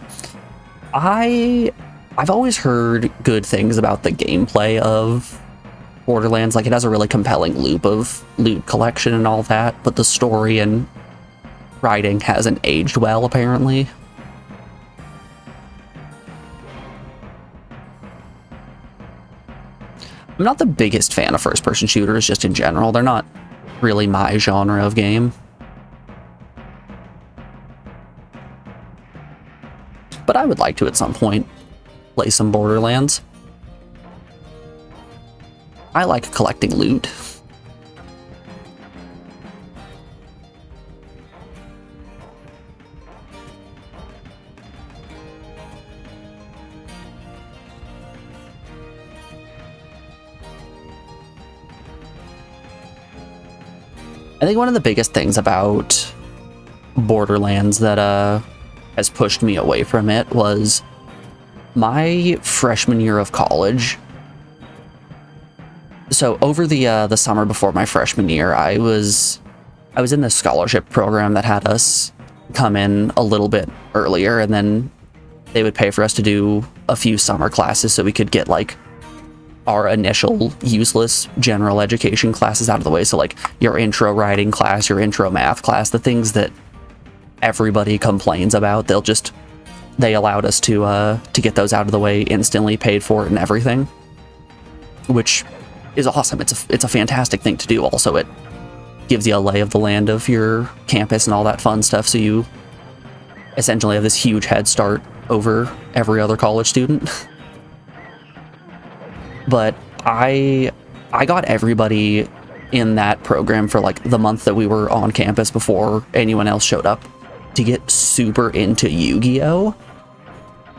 I've always heard good things about the gameplay of Borderlands. Like, it has a really compelling loop of loot collection and all that, but the story and writing hasn't aged well, apparently. I'm not the biggest fan of first-person shooters, just in general. They're not really my genre of game. But I would like to, at some point, play some Borderlands. I like collecting loot. I think one of the biggest things about Borderlands that has pushed me away from it was my freshman year of college. So over the summer before my freshman year, I was in this scholarship program that had us come in a little bit earlier, and then they would pay for us to do a few summer classes so we could get like our initial useless general education classes out of the way. So like your intro writing class, your intro math class, the things that everybody complains about, they allowed us to get those out of the way instantly, paid for it and everything, which is awesome. It's a fantastic thing to do. Also, it gives you a lay of the land of your campus and all that fun stuff, so you essentially have this huge head start over every other college student. But I got everybody in that program for like the month that we were on campus before anyone else showed up to get super into Yu-Gi-Oh!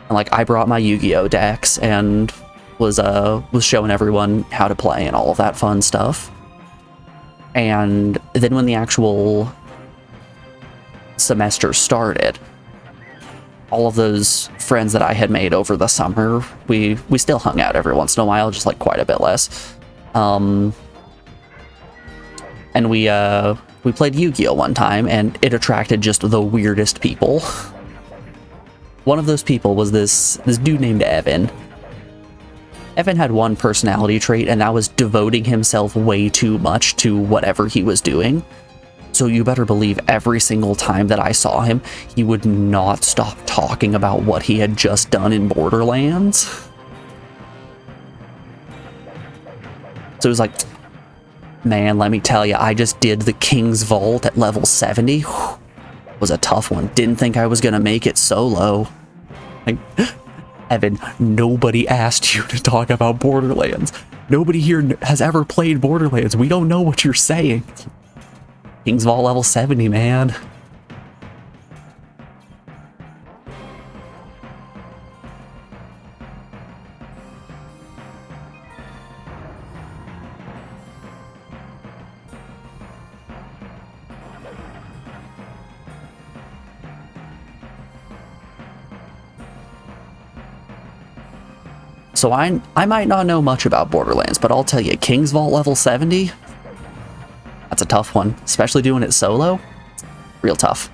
And like I brought my Yu-Gi-Oh! Decks and was showing everyone how to play and all of that fun stuff. And then when the actual semester started, all of those friends that I had made over the summer, we still hung out every once in a while, just like quite a bit less. And we played Yu-Gi-Oh! One time, and it attracted just the weirdest people. One of those people was this dude named Evan. Evan had one personality trait, and that was devoting himself way too much to whatever he was doing. So you better believe every single time that I saw him, he would not stop talking about what he had just done in Borderlands. So it was like, man, let me tell you, I just did the King's Vault at level 70. Whew, was a tough one. Didn't think I was gonna make it solo. Like, Evan, nobody asked you to talk about Borderlands. Nobody here has ever played Borderlands. We don't know what you're saying. King's Vault level 70, man. So I might not know much about Borderlands, but I'll tell you, King's Vault level 70, that's a tough one, especially doing it solo. Real tough.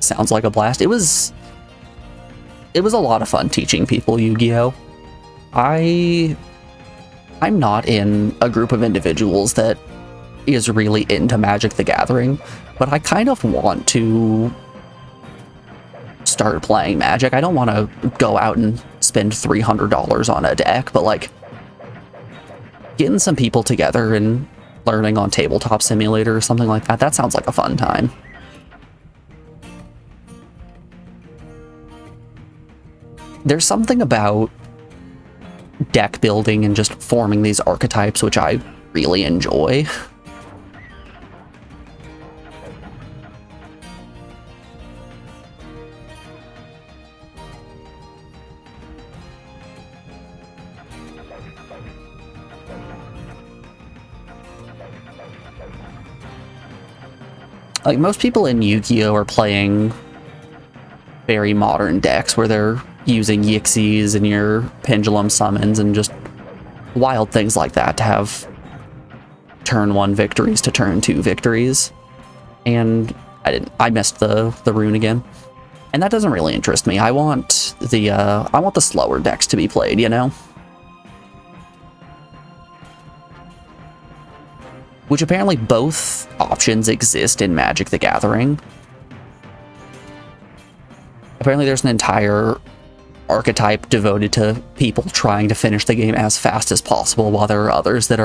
Sounds like a blast. It was a lot of fun teaching people Yu-Gi-Oh! I'm not in a group of individuals that is really into Magic the Gathering, but I kind of want to start playing Magic. I don't want to go out and spend $300 on a deck, but like getting some people together and learning on Tabletop Simulator or something like that, that sounds like a fun time. There's something about deck building and just forming these archetypes which I really enjoy. Like, most people in Yu-Gi-Oh! Are playing very modern decks where they're using Yixies and your pendulum summons and just wild things like that to have turn 1 victories to turn 2 victories. And I missed the rune again. And that doesn't really interest me. I want the slower decks to be played, you know? Which apparently both options exist in Magic the Gathering. Apparently there's an entire archetype devoted to people trying to finish the game as fast as possible, while there are others that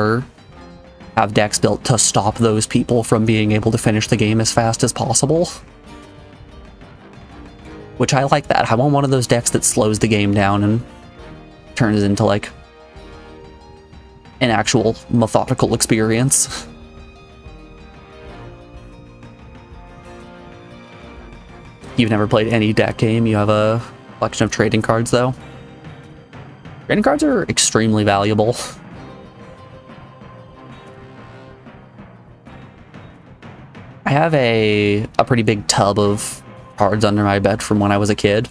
have decks built to stop those people from being able to finish the game as fast as possible. Which I like that. I want one of those decks that slows the game down and turns it into like an actual methodical experience. You've never played any deck game. You have a collection of trading cards, though. Trading cards are extremely valuable. I have a pretty big tub of cards under my bed from when I was a kid.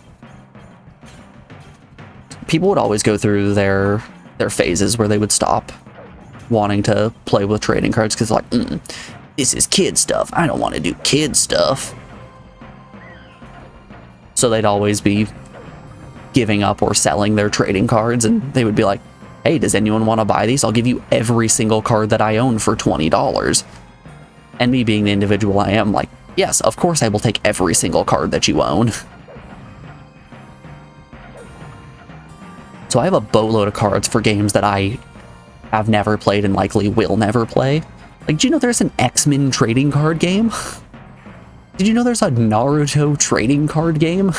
People would always go through their phases where they would stop wanting to play with trading cards because like, this is kid stuff. I don't want to do kid stuff. So they'd always be giving up or selling their trading cards, and they would be like, hey, does anyone want to buy these? I'll give you every single card that I own for $20. And me being the individual I am, like, yes, of course I will take every single card that you own. So I have a boatload of cards for games that I have never played and likely will never play. Like, do you know there's an X-Men trading card game? Did you know there's a Naruto trading card game?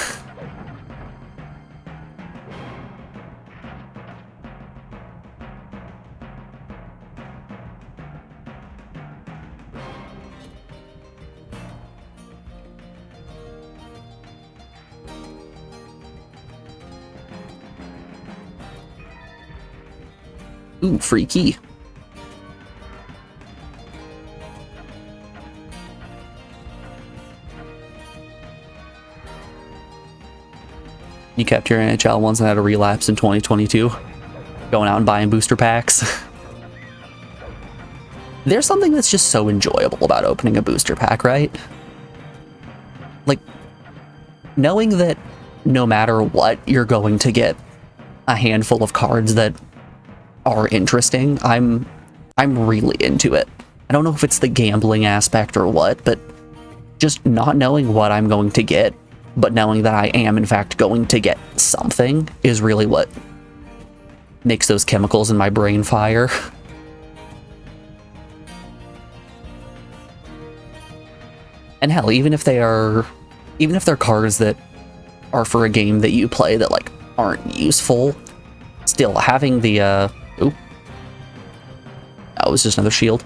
Ooh, free key. You kept your NHL ones and had a relapse in 2022. Going out and buying booster packs. There's something that's just so enjoyable about opening a booster pack, right? Like, knowing that no matter what, you're going to get a handful of cards that are interesting. I'm really into it. I don't know if it's the gambling aspect or what, but just not knowing what I'm going to get, but knowing that I am in fact going to get something is really what makes those chemicals in my brain fire. And hell, even if they're cards that are for a game that you play that like aren't useful, still having the ooh. That was just another shield.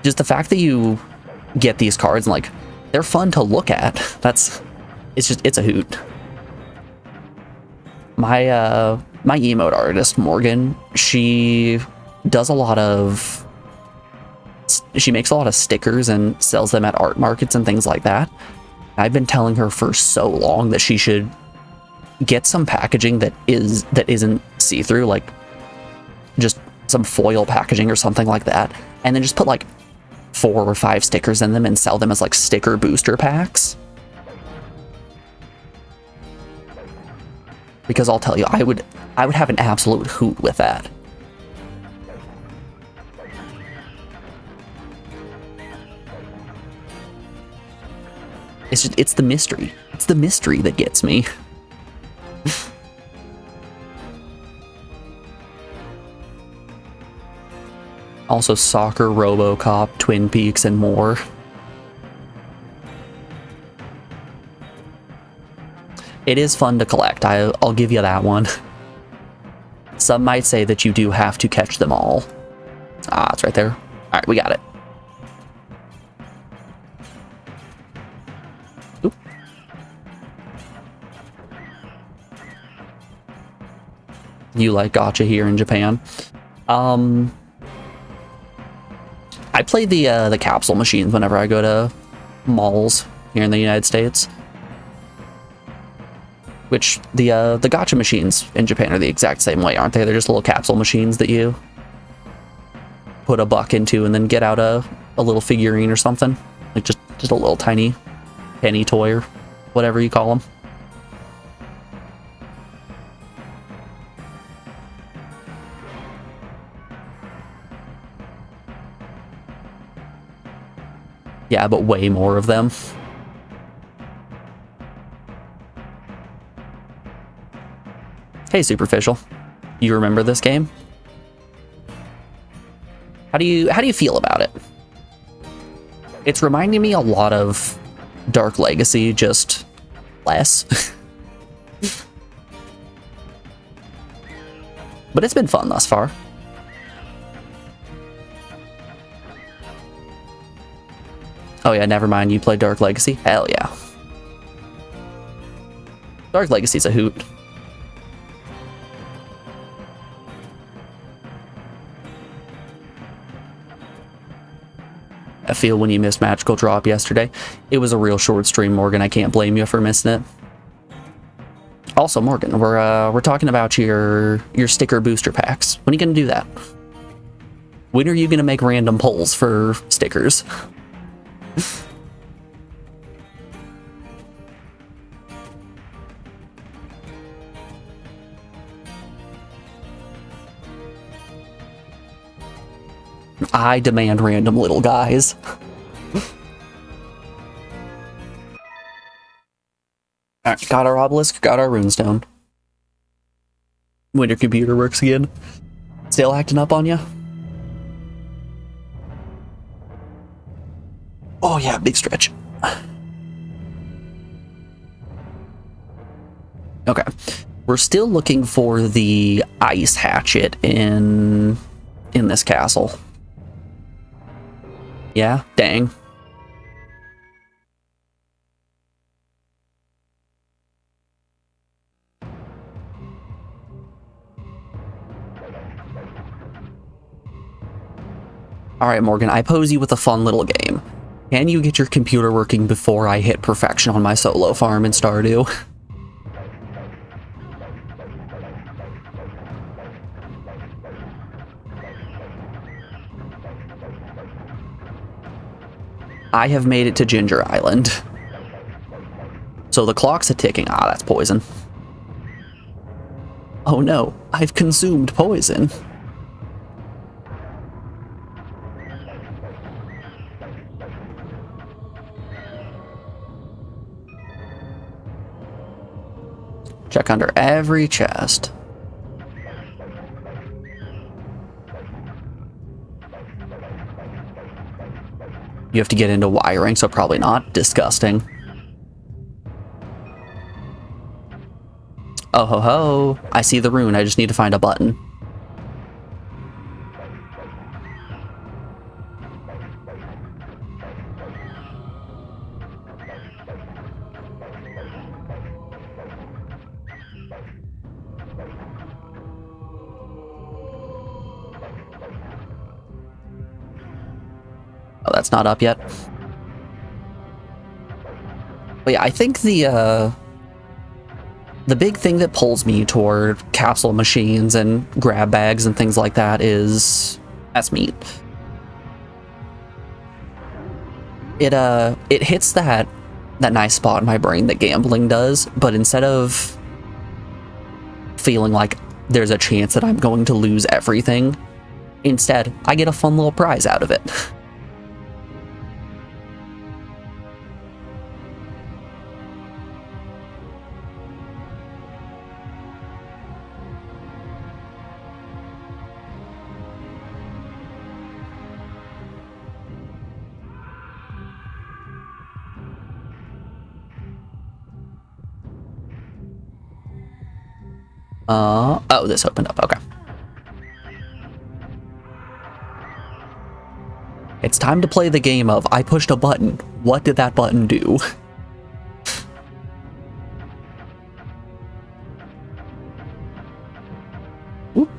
Just the fact that you get these cards and like they're fun to look at. It's a hoot. My emote artist Morgan, she makes a lot of stickers and sells them at art markets and things like that. I've been telling her for so long that she should get some packaging that isn't see-through, like just some foil packaging or something like that, and then just put like 4 or 5 stickers in them and sell them as like sticker booster packs. Because I'll tell you, I would have an absolute hoot with that. It's the mystery. It's the mystery that gets me. Also Soccer, RoboCop, Twin Peaks, and more. It is fun to collect, I'll give you that one. Some might say that you do have to catch them all. Ah, it's right there. Alright, we got it. Oop. You like gacha here in Japan? I play the capsule machines whenever I go to malls here in the United States. Which the gacha machines in Japan are the exact same way, aren't they? They're just little capsule machines that you put a buck into and then get out a little figurine or something. Like just a little tiny penny toy or whatever you call them. Yeah, but way more of them. Hey, Superficial. You remember this game? How do you feel about it? It's reminding me a lot of Dark Legacy, just less. But it's been fun thus far. Oh yeah, never mind. You play Dark Legacy? Hell yeah. Dark Legacy's a hoot. I feel when you missed Magical Drop yesterday. It was a real short stream, Morgan. I can't blame you for missing it. Also, Morgan, we're talking about your sticker booster packs. When are you gonna do that? When are you gonna make random polls for stickers? I demand random little guys. Alright, got our obelisk, got our runestone. When your computer works again. Still acting up on you? Oh yeah, big stretch. Okay. We're still looking for the ice hatchet in this castle. Yeah, dang. Alright, Morgan, I pose you with a fun little game. Can you get your computer working before I hit perfection on my solo farm in Stardew? I have made it to Ginger Island. So the clock's a-ticking. Ah, that's poison. Oh no, I've consumed poison. Check under every chest. You have to get into wiring, so probably not. Disgusting. Oh ho ho, I see the rune, I just need to find a button. Oh, that's not up yet. But yeah, I think the big thing that pulls me toward capsule machines and grab bags and things like that is that's meat. It hits that nice spot in my brain that gambling does, but instead of feeling like there's a chance that I'm going to lose everything, instead I get a fun little prize out of it. Oh, this opened up, okay. It's time to play the game of, I pushed a button, what did that button do? Oop.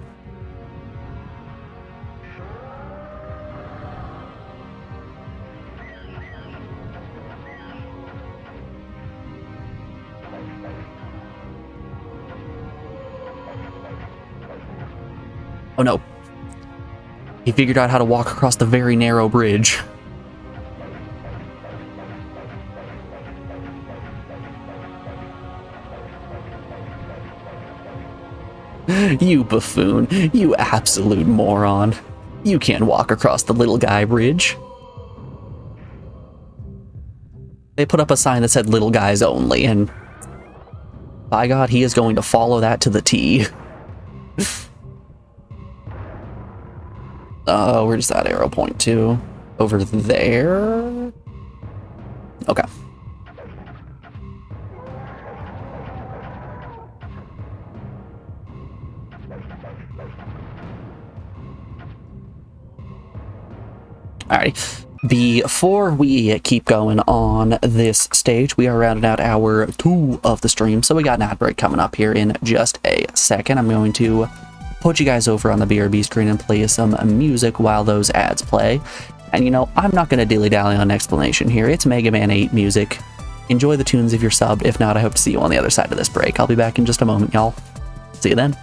Oh no. He figured out how to walk across the very narrow bridge. You buffoon. You absolute moron. You can't walk across the little guy bridge. They put up a sign that said little guys only, and by God, he is going to follow that to the T. Where does that arrow point to? Over there? Okay. Alrighty. Before we keep going on this stage, we are rounding out hour 2 of the stream, so we got an ad break coming up here in just a second. I'm going to put you guys over on the BRB screen and play some music while those ads play. And you know, I'm not going to dilly-dally on an explanation here. It's Mega Man 8 music. Enjoy the tunes if you're subbed. If not, I hope to see you on the other side of this break. I'll be back in just a moment, y'all. See you then.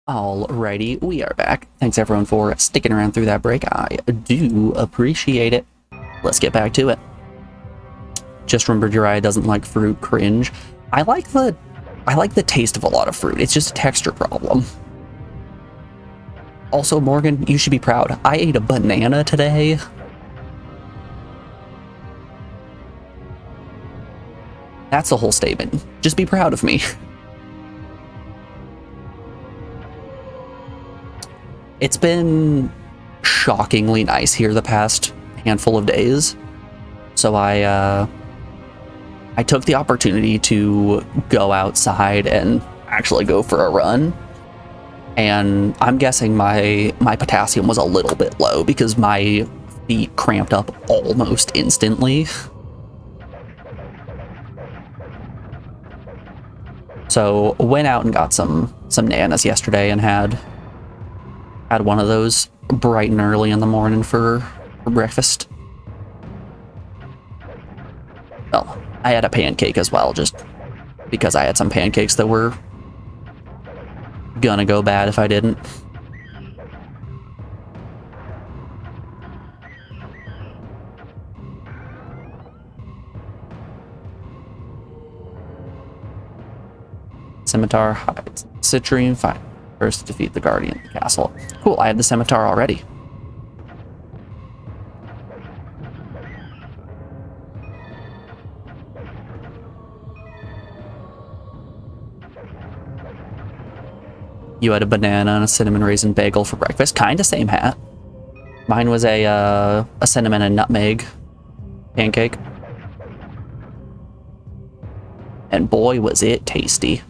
Alrighty, we are back. Thanks everyone for sticking around through that break. I do appreciate it. Let's get back to it. Just remember, Jiraiya doesn't like fruit. Cringe. I like the taste of a lot of fruit. It's just a texture problem. Also, Morgan, you should be proud. I ate a banana today. That's the whole statement. Just be proud of me. It's been shockingly nice here the past handful of days. So I took the opportunity to go outside and actually go for a run. And I'm guessing my potassium was a little bit low because my feet cramped up almost instantly. So went out and got some nanas yesterday and had one of those bright and early in the morning for breakfast. Well, I had a pancake as well, just because I had some pancakes that were gonna go bad if I didn't. Scimitar hides. Citrine fight. First to defeat the Guardian of the castle. Cool, I have the scimitar already. You had a banana and a cinnamon raisin bagel for breakfast. Kinda same hat. Mine was a cinnamon and nutmeg pancake. And boy, was it tasty.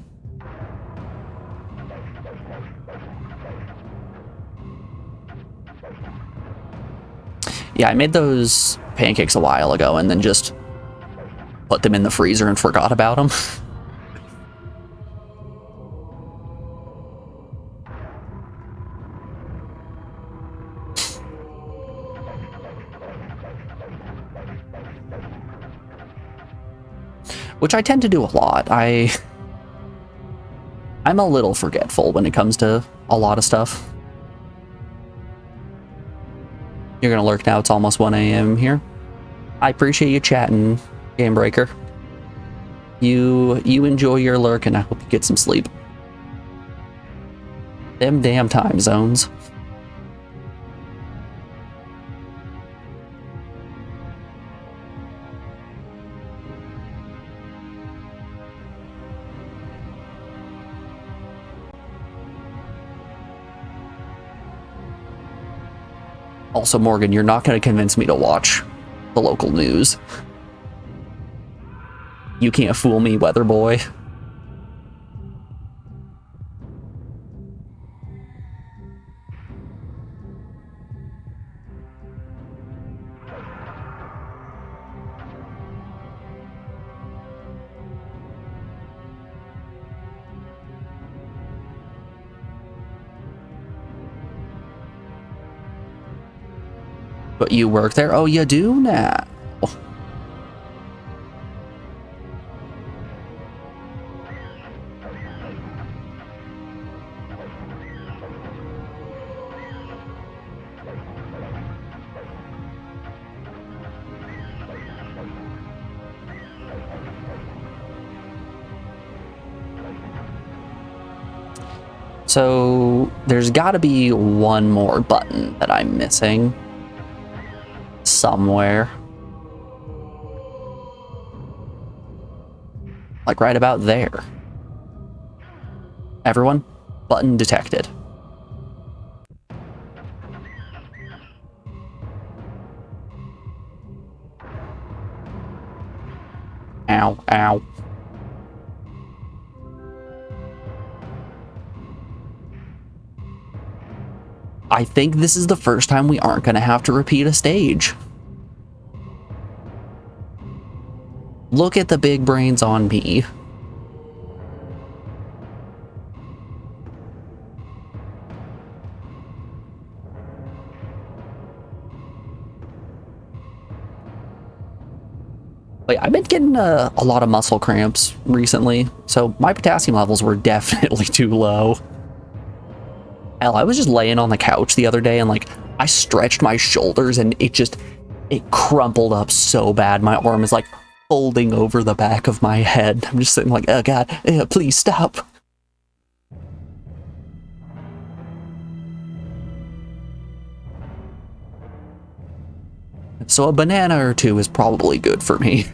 Yeah, I made those pancakes a while ago and then just put them in the freezer and forgot about them. Which I tend to do a lot. I'm a little forgetful when it comes to a lot of stuff. You're gonna lurk now, it's almost 1 a.m. here. I appreciate you chatting, Game Breaker. You enjoy your lurk and I hope you get some sleep. Them damn time zones. Also, Morgan, you're not going to convince me to watch the local news. You can't fool me, weather boy. But you work there? Oh, you do now. So there's got to be one more button that I'm missing somewhere. Like right about there. Everyone, button detected. Ow, ow. I think this is the first time we aren't going to have to repeat a stage. Look at the big brains on me. Like, I've been getting a lot of muscle cramps recently, so my potassium levels were definitely too low. Hell, I was just laying on the couch the other day and like I stretched my shoulders and it crumpled up so bad. My arm is like folding over the back of my head. I'm just sitting like, oh god, please stop. So a banana or two is probably good for me.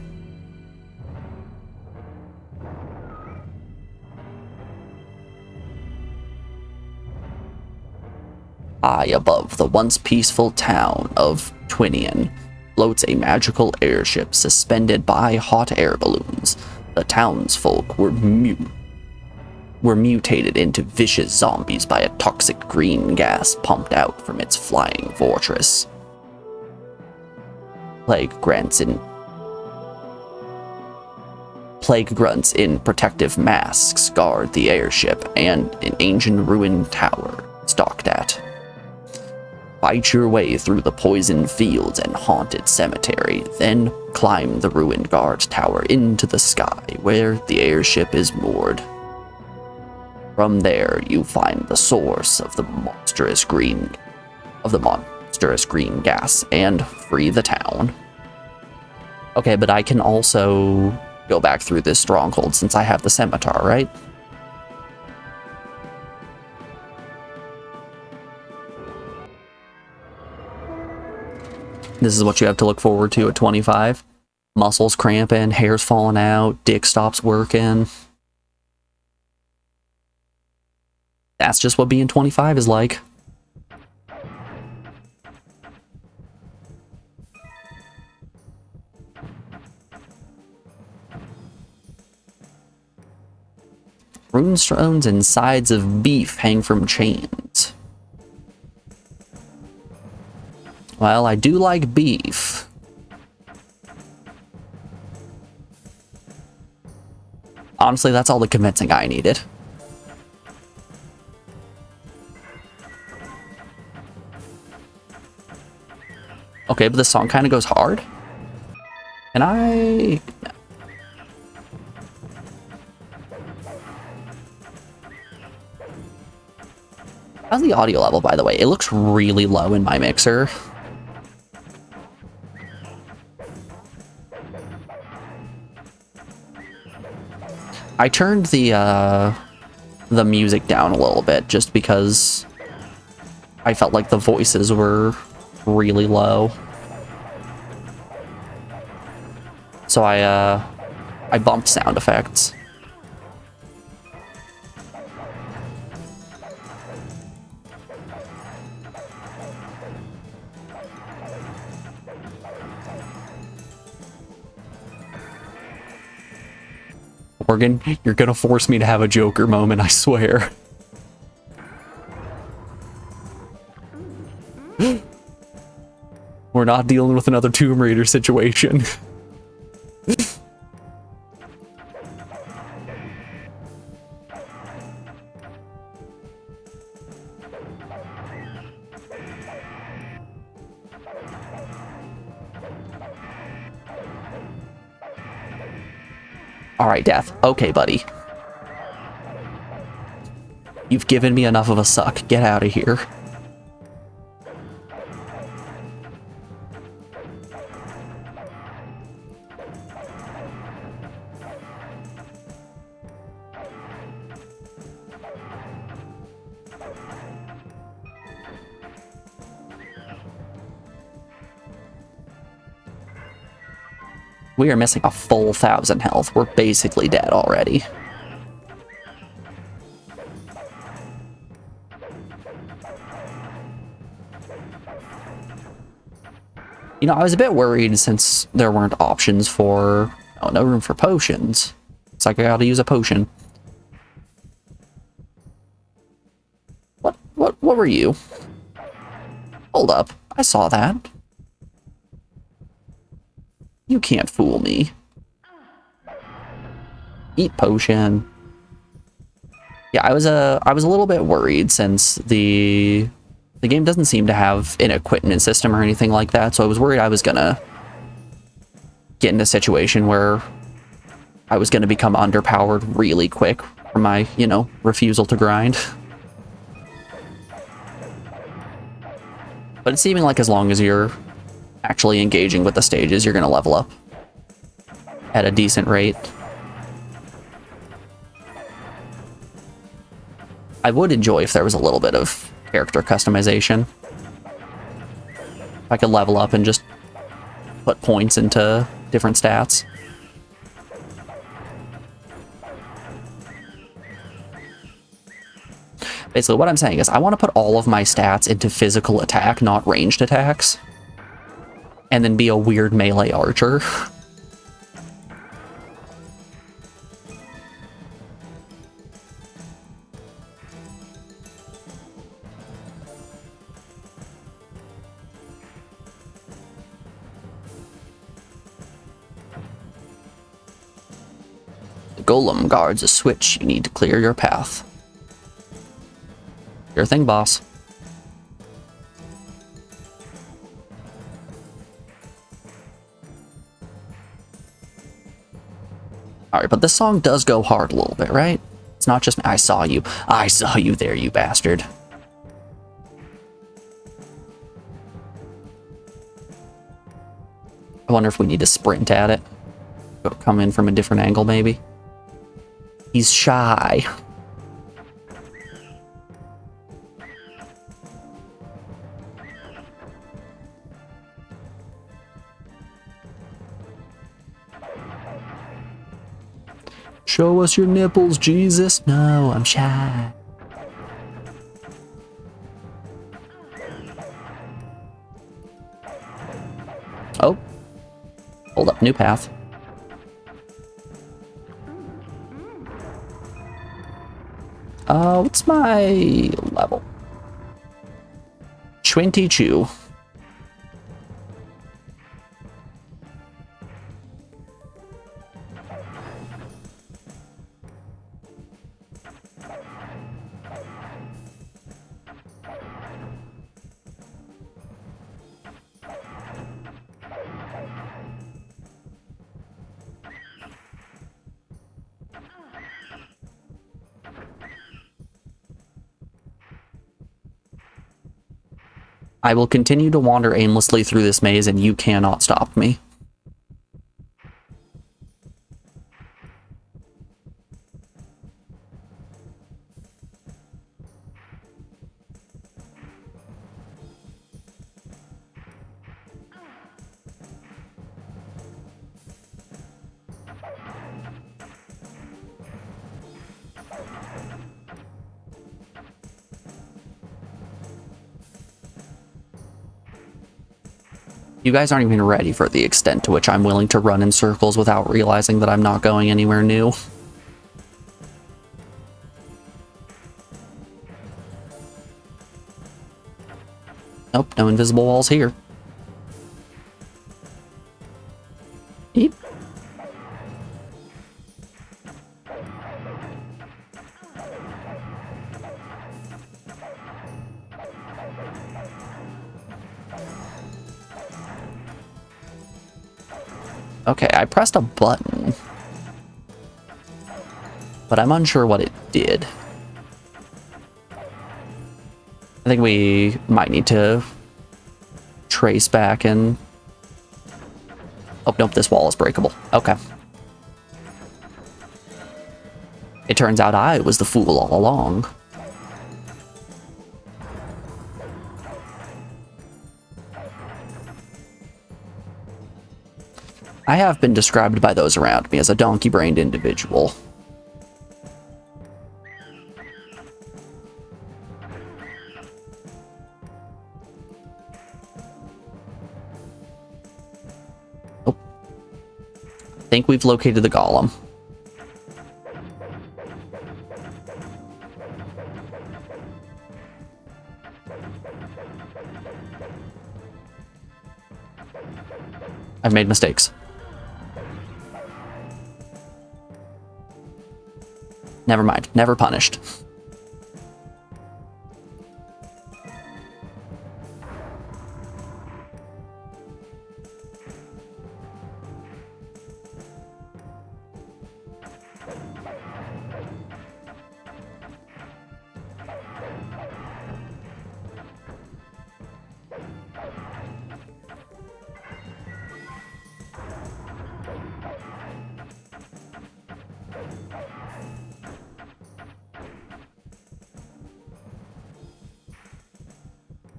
High above the once peaceful town of Twinian floats a magical airship suspended by hot air balloons. The townsfolk were mutated into vicious zombies by a toxic green gas pumped out from its flying fortress. Plague grunts in protective masks guard the airship and an ancient ruined tower it's docked at. Fight your way through the poisoned fields and haunted cemetery, then climb the ruined guard tower into the sky where the airship is moored. From there, you find the source of the monstrous green gas and free the town. Okay, but I can also go back through this stronghold since I have the scimitar, right? This is what you have to look forward to at 25. Muscles cramping, hair's falling out, dick stops working. That's just what being 25 is like. Runestones and sides of beef hang from chains. Well, I do like beef. Honestly, that's all the convincing I needed. Okay, but this song kind of goes hard. And how's the audio level, by the way? It looks really low in my mixer. I turned the music down a little bit just because I felt like the voices were really low. So I bumped sound effects. Morgan, you're gonna force me to have a Joker moment, I swear. We're not dealing with another Tomb Raider situation. Alright, Death. Okay, buddy. You've given me enough of a suck. Get out of here. We are missing a full 1,000 health. We're basically dead already. You know, I was a bit worried since there weren't options for... Oh, no room for potions. It's like I gotta use a potion. What were you? Hold up. I saw that. You can't fool me. Eat potion. Yeah, I was a little bit worried since the game doesn't seem to have an equipment system or anything like that, so I was worried I was gonna get in a situation where I was gonna become underpowered really quick from my, you know, refusal to grind. But it's seeming like as long as you're actually engaging with the stages, you're going to level up at a decent rate. I would enjoy if there was a little bit of character customization. If I could level up and just put points into different stats. Basically, what I'm saying is I want to put all of my stats into physical attack, not ranged attacks. And then be a weird melee archer. The golem guards a switch. You need to clear your path. Your thing, boss. Alright, but this song does go hard a little bit, right? It's not just, I saw you. I saw you there, you bastard. I wonder if we need to sprint at it. Come in from a different angle, maybe. He's shy. Show us your nipples, Jesus. No, I'm shy. Oh. Hold up, new path. What's my level? 22. I will continue to wander aimlessly through this maze, and you cannot stop me. You guys aren't even ready for the extent to which I'm willing to run in circles without realizing that I'm not going anywhere new. Nope, no invisible walls here. Eep. Okay, I pressed a button, but I'm unsure what it did. I think we might need to trace back and... Oh, nope, this wall is breakable. Okay. It turns out I was the fool all along. I have been described by those around me as a donkey-brained individual. Oh. I think we've located the golem. I've made mistakes. Never mind. Never punished.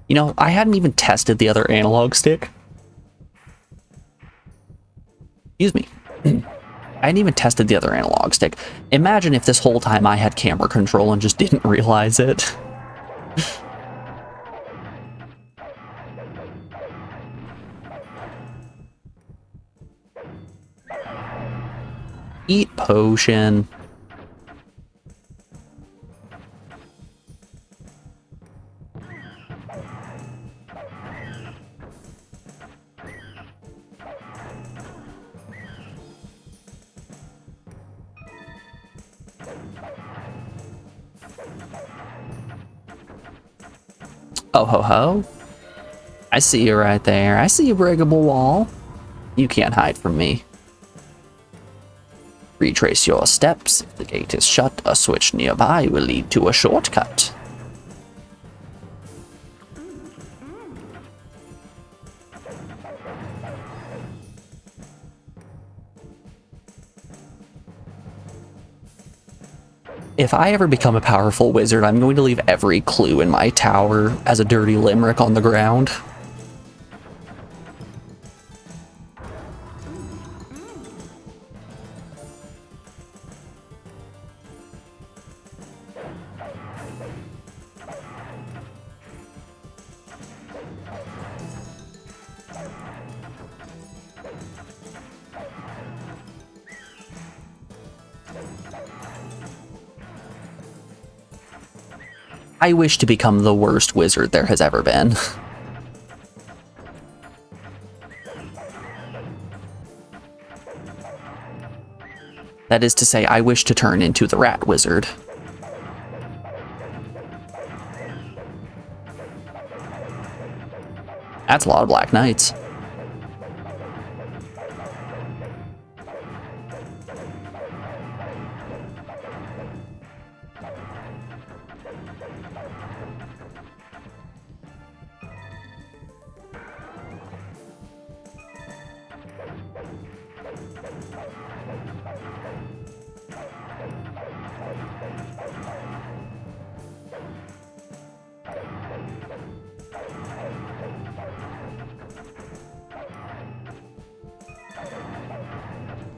You know, I hadn't even tested the other analog stick. Excuse me. I hadn't even tested the other analog stick. Imagine if this whole time I had camera control and just didn't realize it. Eat potion. Oh ho ho. I see you right there. I see a breakable wall. You can't hide from me. Retrace your steps. If the gate is shut, a switch nearby will lead to a shortcut. If I ever become a powerful wizard, I'm going to leave every clue in my tower as a dirty limerick on the ground. I wish to become the worst wizard there has ever been. That is to say, I wish to turn into the rat wizard. That's a lot of black knights.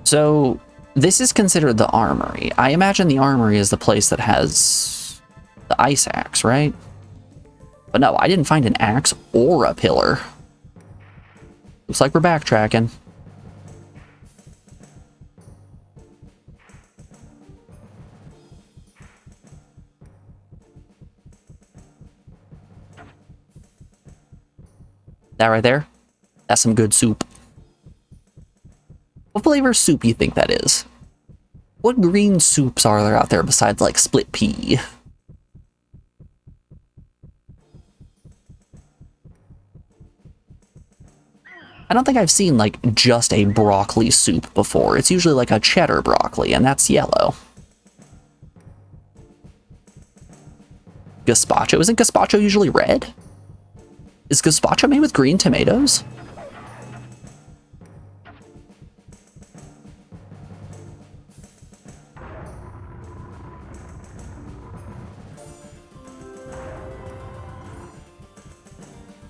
So, this is considered the armory. I imagine the armory is the place that has the ice axe, right? But no, I didn't find an axe or a pillar. Looks like we're backtracking. That right there? That's some good soup. What flavor soup you think that is? What green soups are there out there besides, like, split pea? I don't think I've seen, like, just a broccoli soup before. It's usually like a cheddar broccoli, and that's yellow. Gazpacho? Isn't gazpacho usually red? Is gazpacho made with green tomatoes?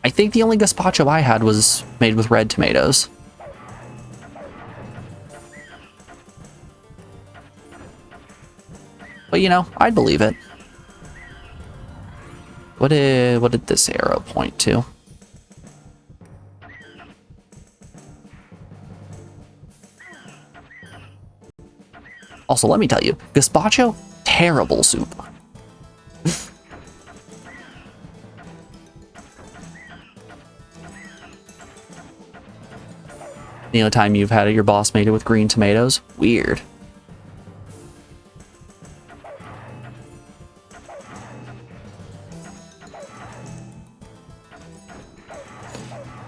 I think the only gazpacho I had was made with red tomatoes. But you know, I'd believe it. What did this arrow point to? Also, let me tell you, gazpacho, terrible soup. The only time you've had your boss made it with green tomatoes? Weird.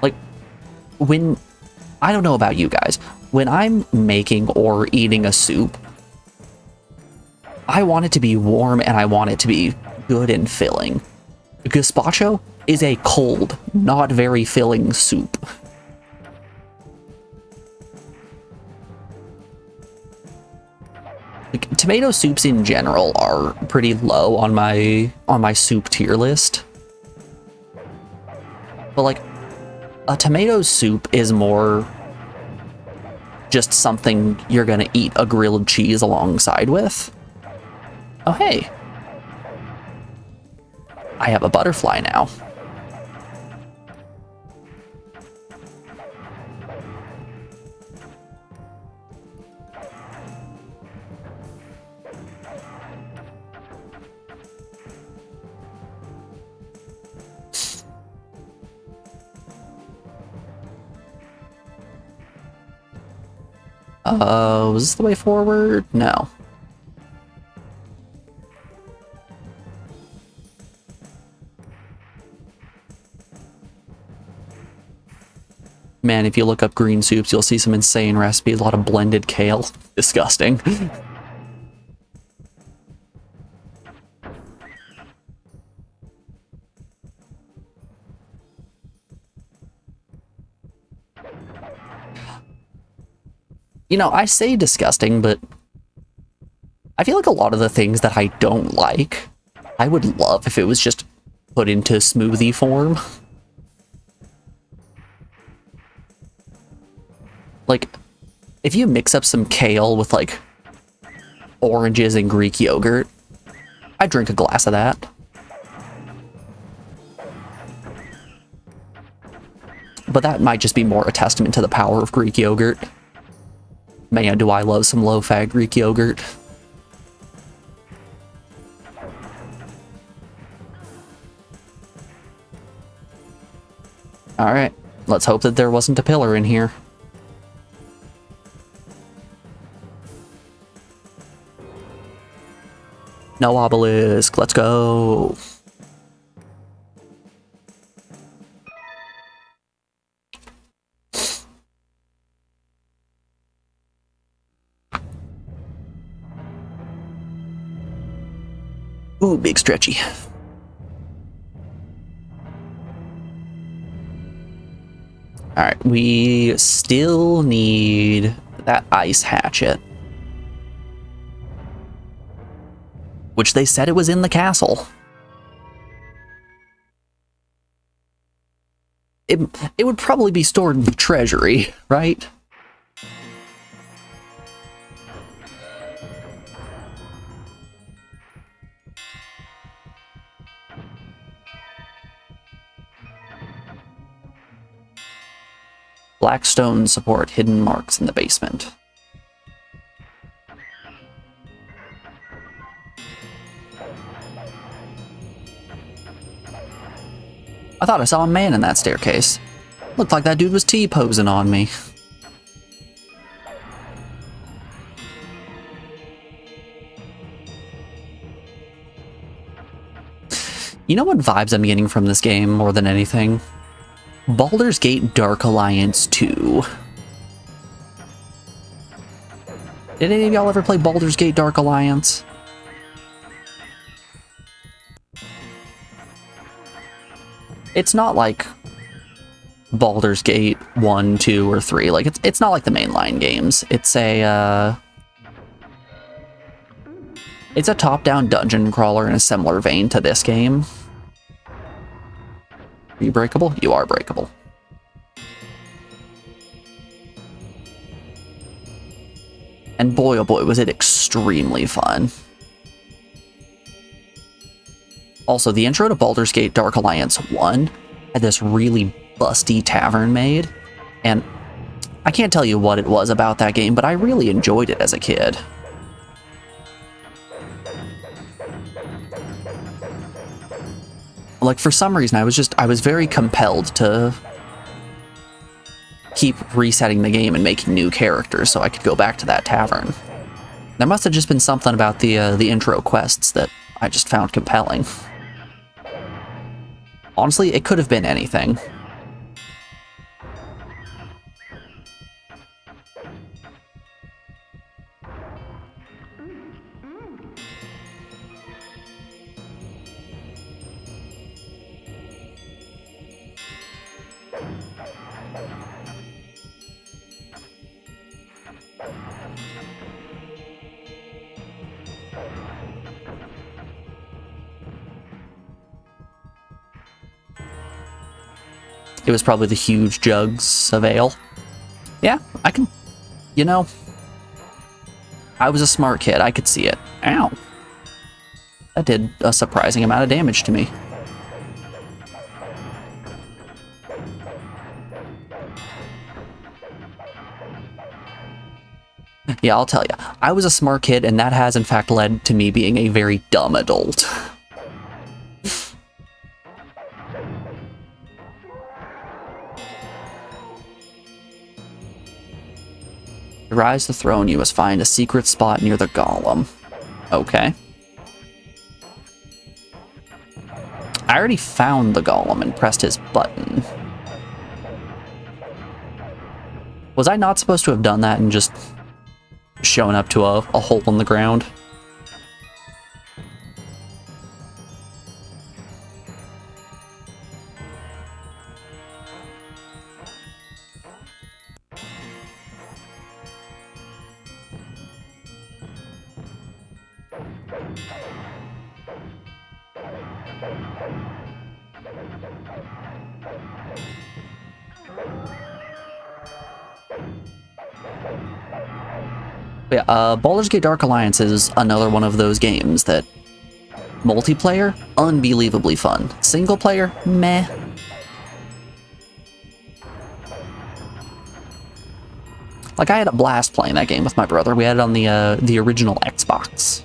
Like, when... I don't know about you guys. When I'm making or eating a soup, I want it to be warm and I want it to be good and filling. Gazpacho is a cold, not very filling soup. Like, tomato soups in general are pretty low on my soup tier list. But like, a tomato soup is more just something you're gonna eat a grilled cheese alongside with. Oh, hey. I have a butterfly now. Was this the way forward? No. Man, if you look up green soups, you'll see some insane recipes, a lot of blended kale. Disgusting. You know, I say disgusting, but I feel like a lot of the things that I don't like, I would love if it was just put into smoothie form. Like, if you mix up some kale with, like, oranges and Greek yogurt, I'd drink a glass of that. But that might just be more a testament to the power of Greek yogurt. Man, do I love some low-fat Greek yogurt. Alright, let's hope that there wasn't a pillar in here. No obelisk, let's go. Ooh, big stretchy. Alright, we still need that ice hatchet. Which they said it was in the castle. It would probably be stored in the treasury, right? Black stone support hidden marks in the basement. I thought I saw a man in that staircase. Looked like that dude was T-posing on me. You know what vibes I'm getting from this game more than anything? Baldur's Gate Dark Alliance 2. Did any of y'all ever play Baldur's Gate Dark Alliance? It's not like Baldur's Gate 1, 2, or 3. Like, it's not like the mainline games. It's a top-down dungeon crawler in a similar vein to this game. Are you breakable? You are breakable. And boy, oh boy, was it extremely fun. Also, the intro to Baldur's Gate Dark Alliance 1 had this really busty tavern made, and I can't tell you what it was about that game, but I really enjoyed it as a kid. Like, for some reason, I was very compelled to keep resetting the game and making new characters so I could go back to that tavern. There must have just been something about the intro quests that I just found compelling. Honestly, it could have been anything. It was probably the huge jugs of ale. Yeah, I can... You know, I was a smart kid. I could see it. Ow. That did a surprising amount of damage to me. Yeah, I'll tell you. I was a smart kid, and that has in fact led to me being a very dumb adult. To rise the throne, you must find a secret spot near the golem. Okay. I already found the golem and pressed his button. Was I not supposed to have done that and just shown up to a hole in the ground? Yeah, Baldur's Gate Dark Alliance is another one of those games that multiplayer, unbelievably fun. Single player, meh. Like, I had a blast playing that game with my brother. We had it on the original Xbox.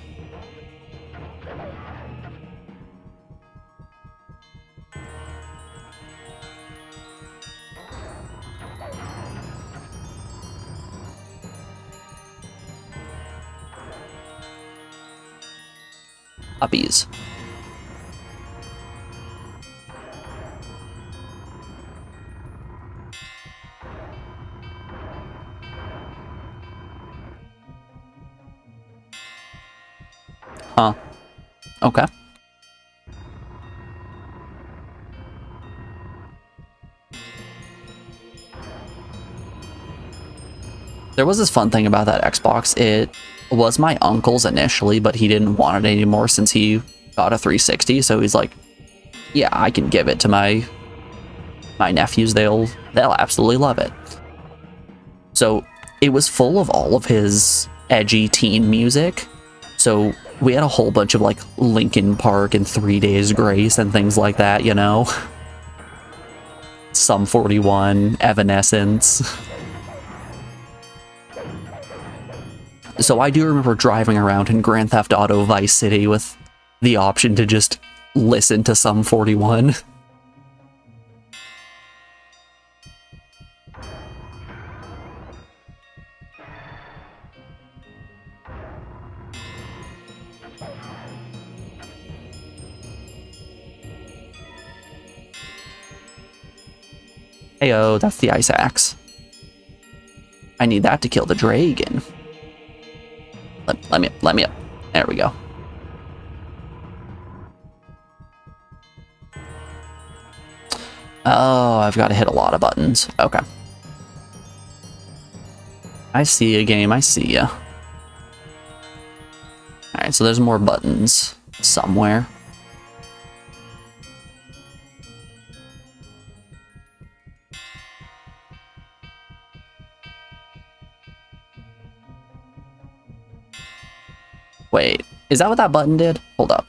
Puppies. Huh. Okay. There was this fun thing about that Xbox. It was my uncle's initially, but he didn't want it anymore since he got a 360, so he's like, yeah, I can give it to my nephews. They'll absolutely love it. So it was full of all of his edgy teen music. So we had a whole bunch of like Linkin Park and 3 Days Grace and things like that, you know? Sum 41, Evanescence. So I do remember driving around in Grand Theft Auto Vice City with the option to just listen to Sum 41. Heyo, that's the ice axe. I need that to kill the dragon. Let me up. There we go. Oh, I've got to hit a lot of buttons. Okay. I see you, game. I see ya. Alright, so there's more buttons somewhere. Wait, is that what that button did? Hold up.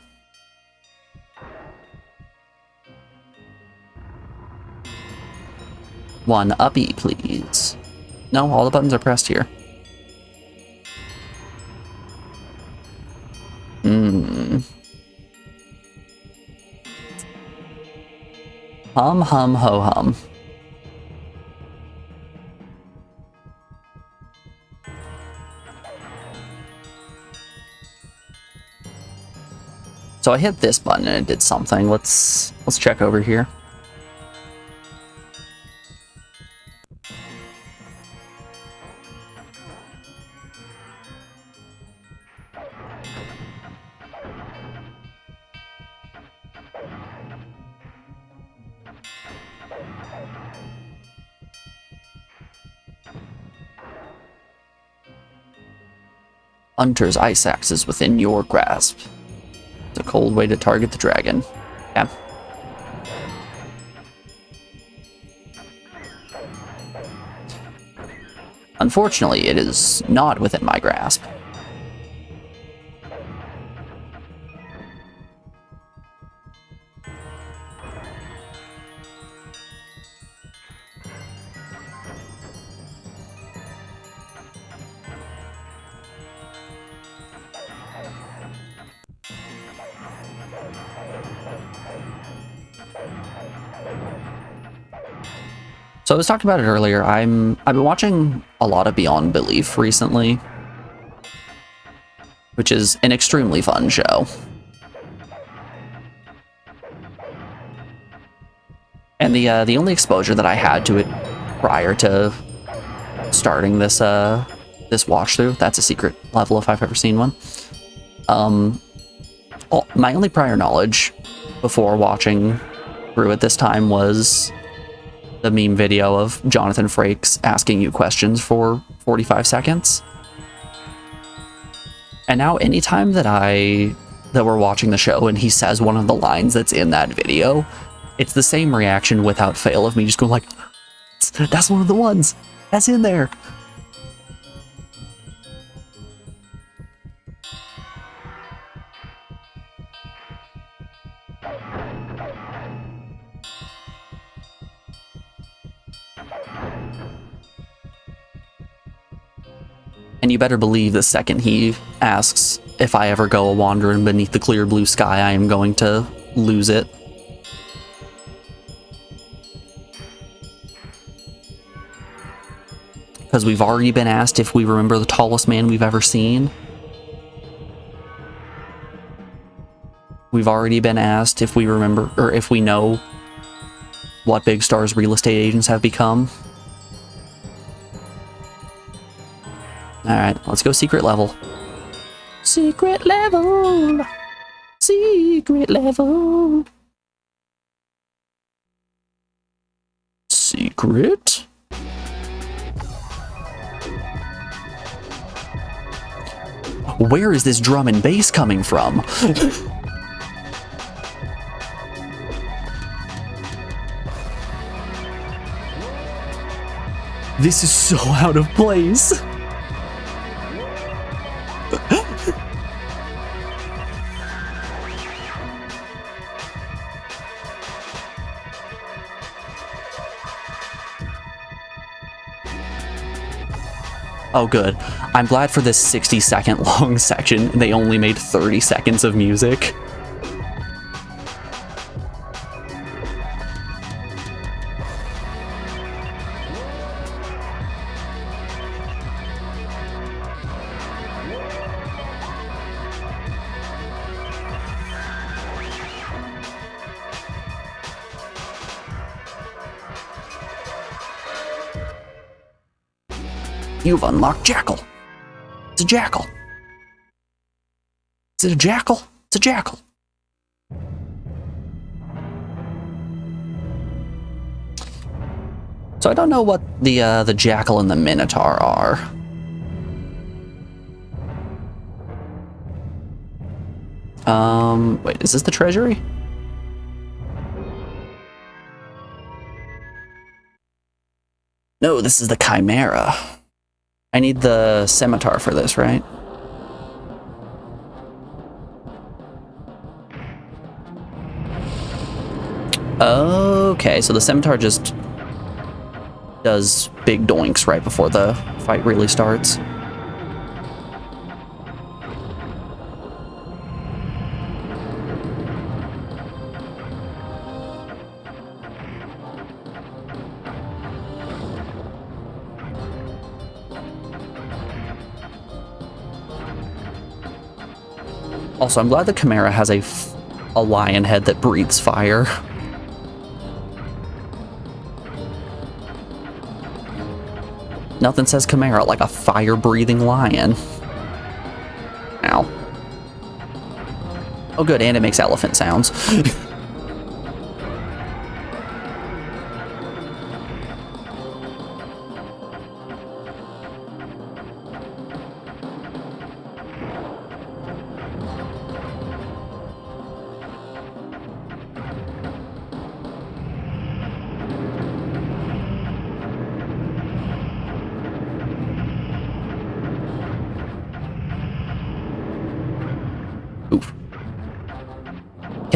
One uppy, please. No, all the buttons are pressed here. Hum, hum, ho, hum. So I hit this button and it did something. Let's check over here. Hunter's ice axe is within your grasp. It's a cold way to target the dragon. Yeah. Unfortunately, it is not within my grasp. So I was talking about it earlier. I've been watching a lot of Beyond Belief recently, which is an extremely fun show. And the only exposure that I had to it prior to starting this this watch through, that's a secret level if I've ever seen one. My only prior knowledge before watching through it this time was the meme video of Jonathan Frakes asking you questions for 45 seconds. And now anytime that we're watching the show and he says one of the lines that's in that video, it's the same reaction without fail of me just going like, that's one of the ones, that's in there. And you better believe the second he asks if I ever go a-wandering beneath the clear blue sky, I am going to lose it. Because we've already been asked if we remember the tallest man we've ever seen. We've already been asked if we remember, or if we know what Big Star's real estate agents have become. Alright, let's go secret level. Secret level! Secret level! Secret? Where is this drum and bass coming from? This is so out of place. Oh, good. I'm glad for this 60-second long section, they only made 30 seconds of music. You've unlocked Jackal. It's a jackal. Is it a jackal? It's a jackal. So I don't know what the jackal and the minotaur are. Wait, is this the treasury? No, this is the chimera. I need the scimitar for this, right? Okay, so the scimitar just does big doinks right before the fight really starts. Also, I'm glad the Chimera has a lion head that breathes fire. Nothing says Chimera like a fire-breathing lion. Ow. Oh good, and it makes elephant sounds.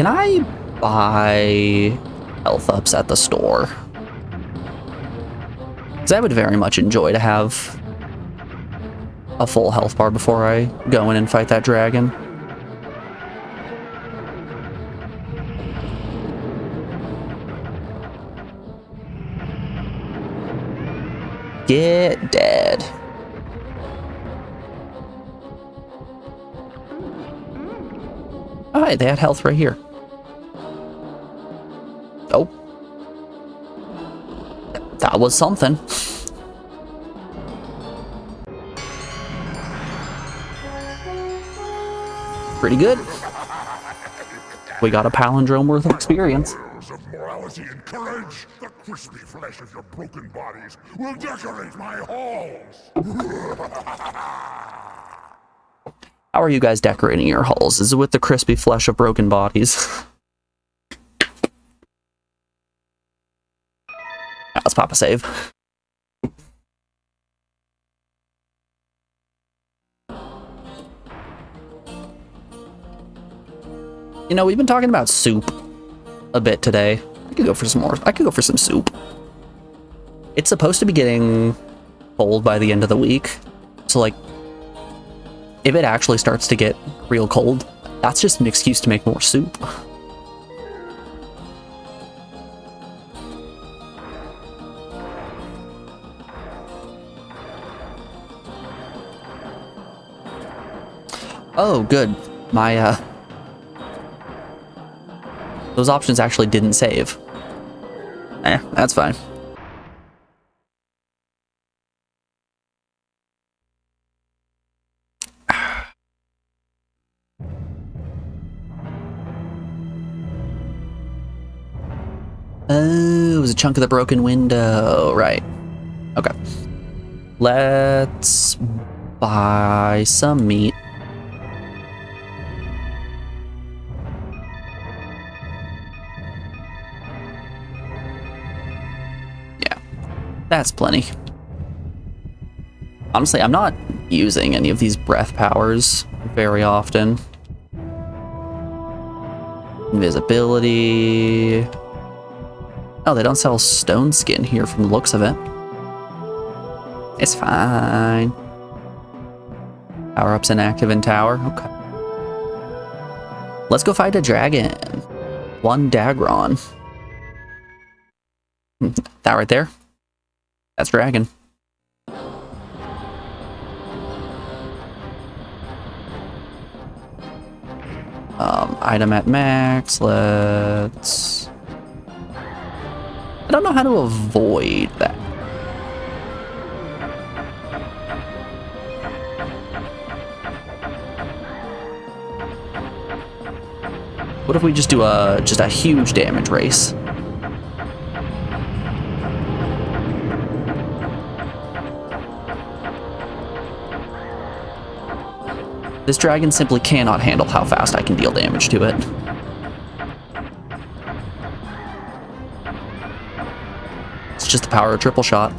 Can I buy health ups at the store? Because I would very much enjoy to have a full health bar before I go in and fight that dragon. Get dead. Alright, they had health right here. Oh. That was something. Pretty good. We got a palindrome worth of experience. Of morality and courage, the crispy flesh of your broken bodies will decorate my halls. How are you guys decorating your halls? Is it with the crispy flesh of broken bodies? Let's pop a save. You know, we've been talking about soup a bit today. I could go for some more. I could go for some soup. It's supposed to be getting cold by the end of the week. So, like, if it actually starts to get real cold, that's just an excuse to make more soup. Oh, good. My, those options actually didn't save. That's fine. Oh, it was a chunk of the broken window. Right. Okay. Let's buy some meat. That's plenty. Honestly, I'm not using any of these breath powers very often. Invisibility. Oh, they don't sell stone skin here from the looks of it. It's fine. Power-ups inactive in tower. Okay. Let's go fight a dragon. One Dagron. That right there. That's dragon. Item at max. Let's... I don't know how to avoid that. What if we just do just a huge damage race? This dragon simply cannot handle how fast I can deal damage to it. It's just the power of triple shot.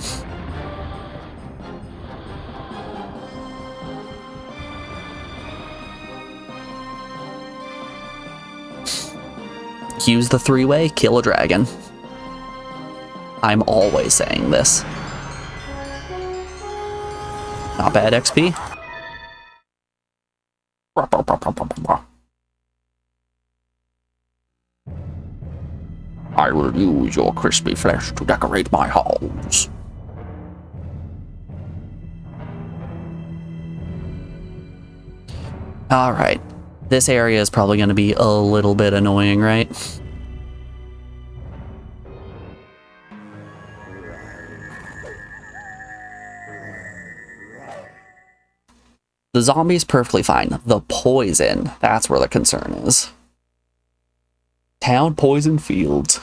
Use the three-way, kill a dragon. I'm always saying this. Not bad XP. I will use your crispy flesh to decorate my halls. Alright. This area is probably going to be a little bit annoying, right? The zombie's perfectly fine. The poison, that's where the concern is. Town poison fields.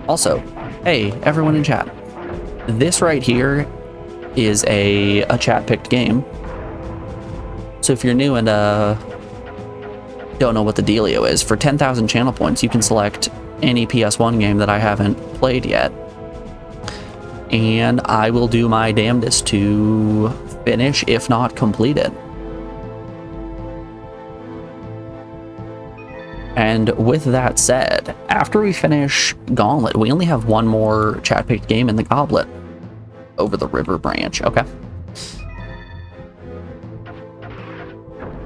Also, hey, everyone in chat. This right here is a chat-picked game. So if you're new and don't know what the dealio is, for 10,000 channel points, you can select any PS1 game that I haven't played yet. And I will do my damnedest to finish, if not complete it. And with that said, after we finish Gauntlet, we only have one more chat-picked game in the Goblet. Over the river branch, okay.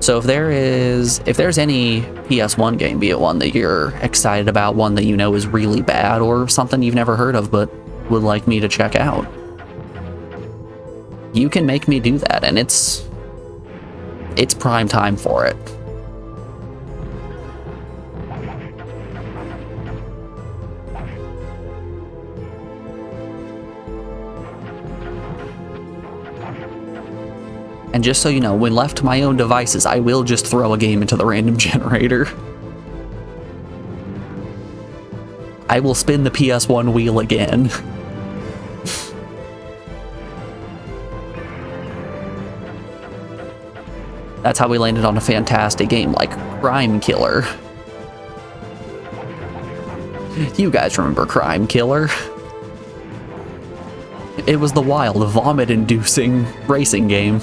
So if there's any PS1 game, be it one that you're excited about, one that you know is really bad, or something you've never heard of but would like me to check out, you can make me do that, and it's prime time for it. And just so you know, when left to my own devices, I will just throw a game into the random generator. I will spin the PS1 wheel again. That's how we landed on a fantastic game like Crime Killer. You guys remember Crime Killer? It was the wild, vomit-inducing racing game.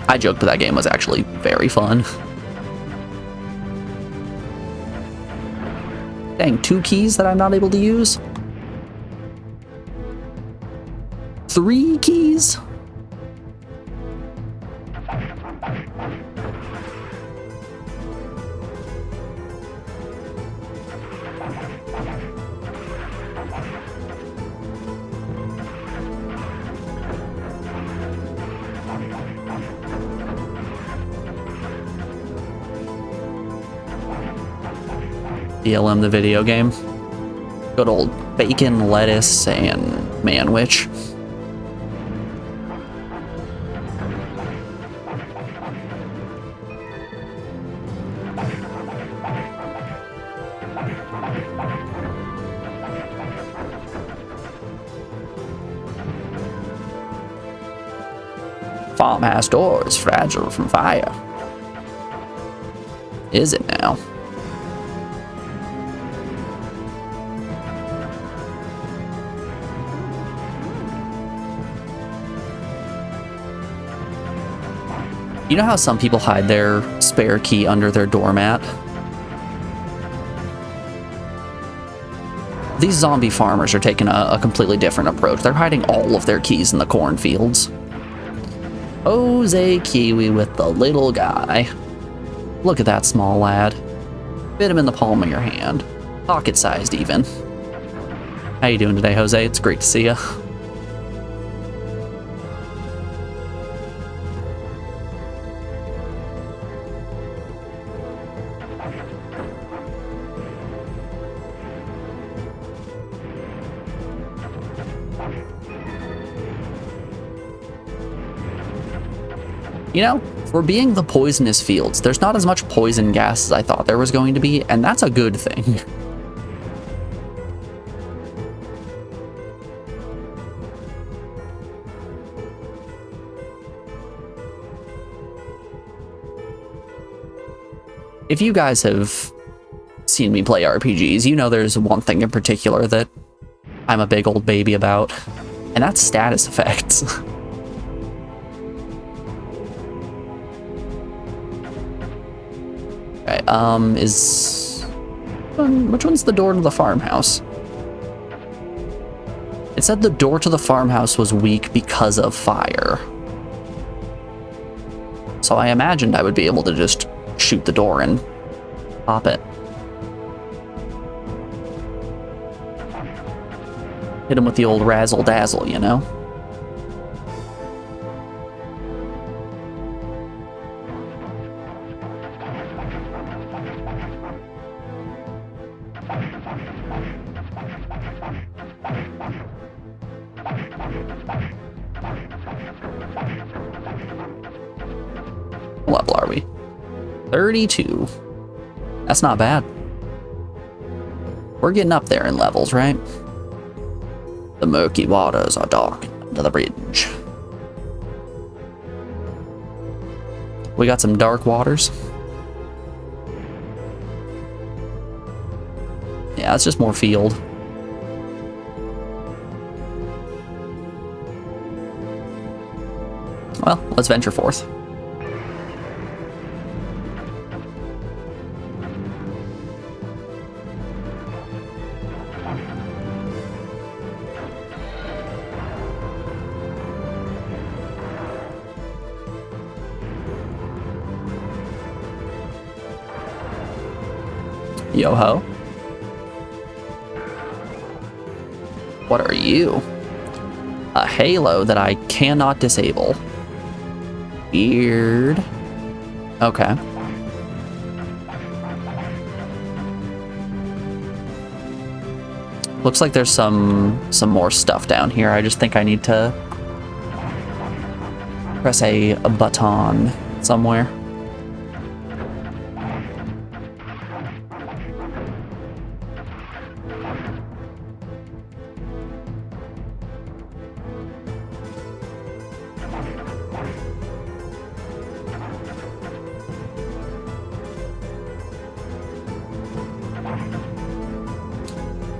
I joked, but that game was actually very fun. Dang, 2 keys that I'm not able to use? 3 keys? BLM the video game. Good old bacon, lettuce, and manwich. Farmhouse door is fragile from fire. Is it now? You know how some people hide their spare key under their doormat? These zombie farmers are taking a completely different approach. They're hiding all of their keys in the cornfields. Jose Kiwi with the little guy. Look at that small lad. Fit him in the palm of your hand. Pocket-sized even. How you doing today, Jose? It's great to see you. You know, for being the poisonous fields, there's not as much poison gas as I thought there was going to be, and that's a good thing. If you guys have seen me play RPGs, you know there's one thing in particular that I'm a big old baby about, and that's status effects. Okay, which one's the door to the farmhouse? It said the door to the farmhouse was weak because of fire. So I imagined I would be able to just shoot the door and pop it. Hit him with the old razzle-dazzle, you know? What level are we? 32. That's not bad. We're getting up there in levels, right? The murky waters are dark. to the bridge. We got some dark waters. Yeah, it's just more field. Well, let's venture forth. Yo-ho. What are you? A halo that I cannot disable. Weird. Okay. Looks like there's some more stuff down here. I just think I need to press a button somewhere.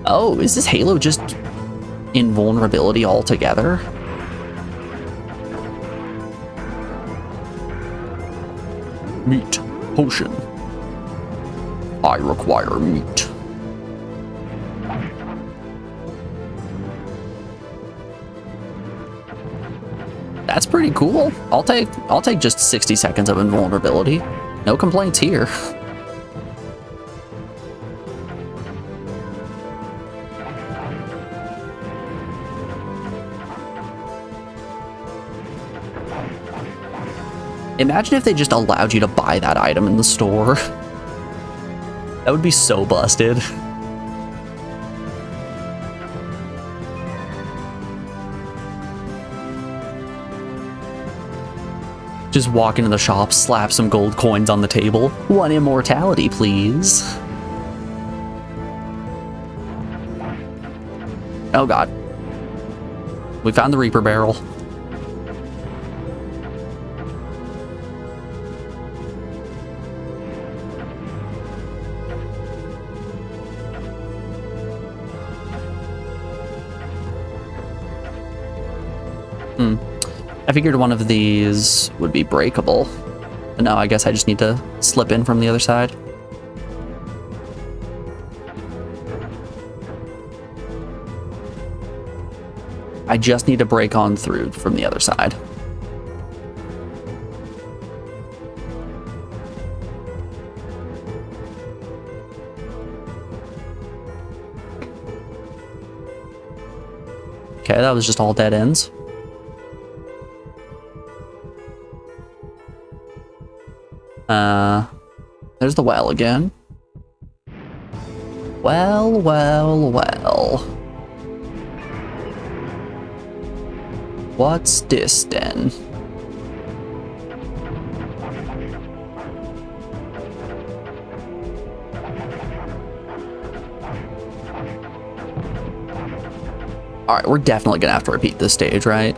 Oh, is this Halo just invulnerability altogether? Meat. Potion. I require meat. That's pretty cool. I'll take just 60 seconds of invulnerability. No complaints here. Imagine if they just allowed you to buy that item in the store. That would be so busted. Just walk into the shop, slap some gold coins on the table. 1 immortality, please. Oh god. We found the Reaper barrel. I figured one of these would be breakable. But no, I guess I just need to slip in from the other side. I just need to break on through from the other side. Okay, that was just all dead ends. There's the well again. Well, well, well. What's this then? Alright, we're definitely gonna have to repeat this stage, right?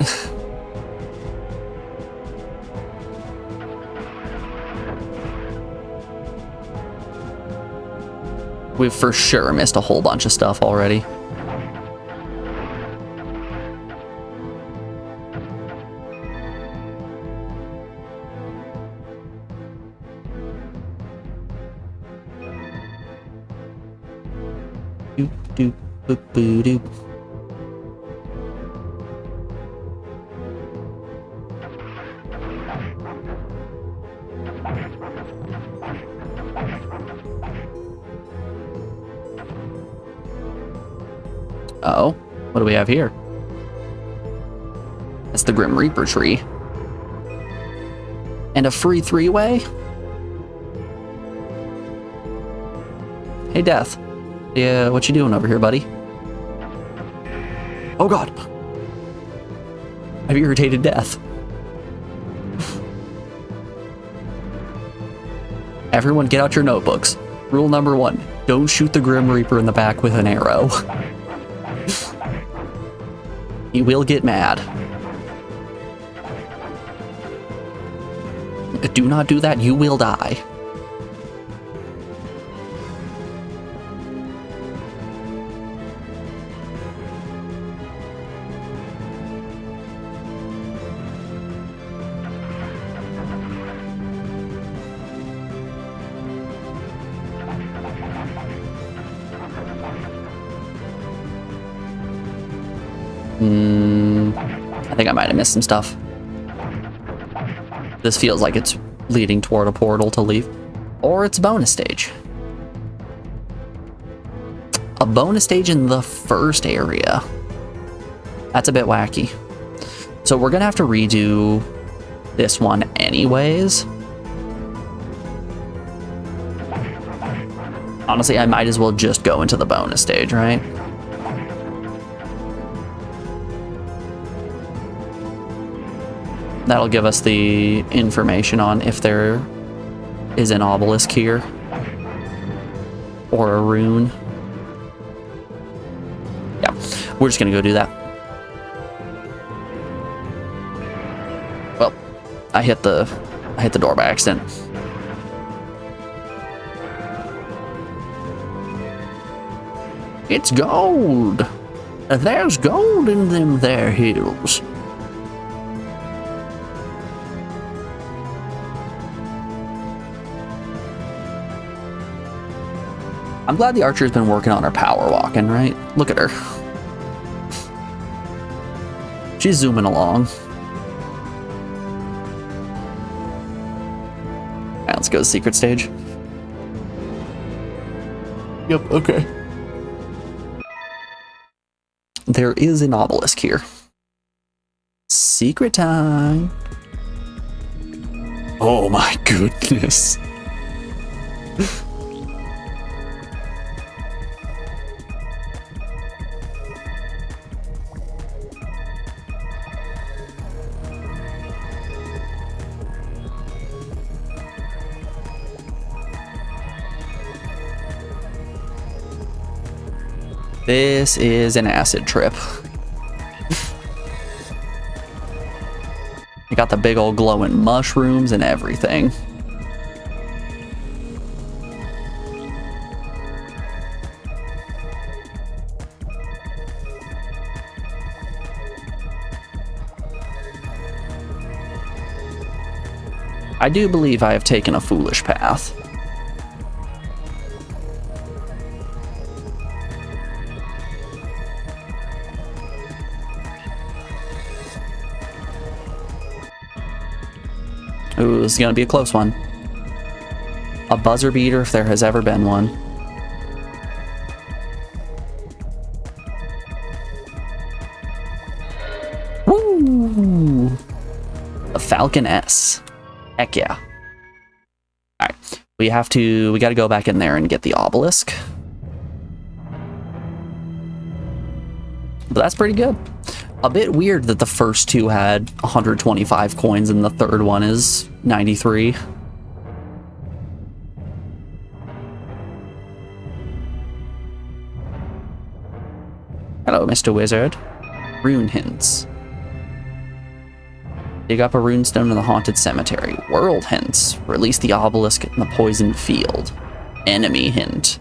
We've for sure missed a whole bunch of stuff already. Doop doop boop boo doop. Uh-oh, what do we have here? That's the Grim Reaper tree. And a free 3-way? Hey, Death. Yeah, what you doing over here, buddy? Oh god! I've irritated Death. Everyone get out your notebooks. Rule number 1, don't shoot the Grim Reaper in the back with an arrow. He will get mad. Do not do that, you will die. I think I might have missed some stuff. This feels like it's leading toward a portal to leave. Or it's a bonus stage. A bonus stage in the first area. That's a bit wacky. So we're gonna have to redo this one anyways. Honestly, I might as well just go into the bonus stage, right? That'll give us the information on if there is an obelisk here. Or a rune. Yeah, we're just gonna go do that. Well, I hit the door by accident. It's gold! There's gold in them there hills. I'm glad the archer's been working on her power walking, right? Look at her. She's zooming along. Alright, let's go to the secret stage. Yep, okay. There is an obelisk here. Secret time. Oh my goodness. This is an acid trip. You got the big old glowing mushrooms and everything. I do believe I have taken a foolish path. Ooh, this is gonna be a close one. A buzzer beater if there has ever been one. Woo! A Falcon S. Heck yeah. Alright, we gotta go back in there and get the obelisk. But that's pretty good. A bit weird that the first two had 125 coins and the third one is 93. Hello, Mr. Wizard. Rune hints. Dig up a runestone in the haunted cemetery. World hints. Release the obelisk in the poisoned field. Enemy hint.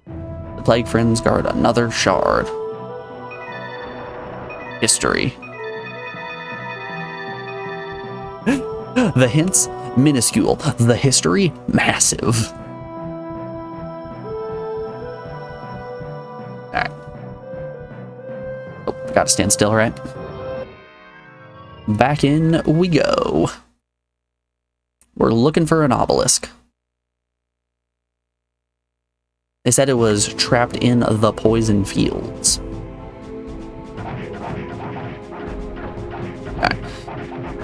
The plague friends guard another shard. History. The hints, minuscule. The history, massive. Alright. Oh, gotta stand still, right? Back in we go. We're looking for an obelisk. They said it was trapped in the poison fields.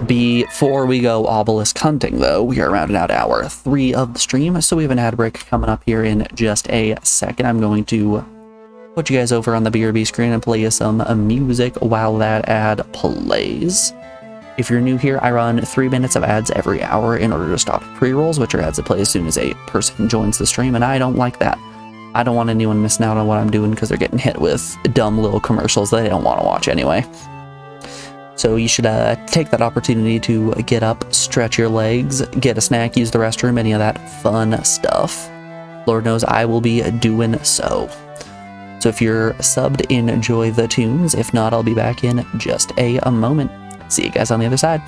Before we go obelisk hunting, though, we are rounding out hour 3 of the stream, so we have an ad break coming up here in just a second. I'm going to put you guys over on the BRB screen and play you some music while that ad plays. If you're new here, I run 3 minutes of ads every hour in order to stop pre-rolls, which are ads that play as soon as a person joins the stream, and I don't like that. I don't want anyone missing out on what I'm doing because they're getting hit with dumb little commercials that they don't want to watch anyway. So you should take that opportunity to get up, stretch your legs, get a snack, use the restroom, any of that fun stuff. Lord knows I will be doing so. So if you're subbed, enjoy the tunes. If not, I'll be back in just a moment. See you guys on the other side.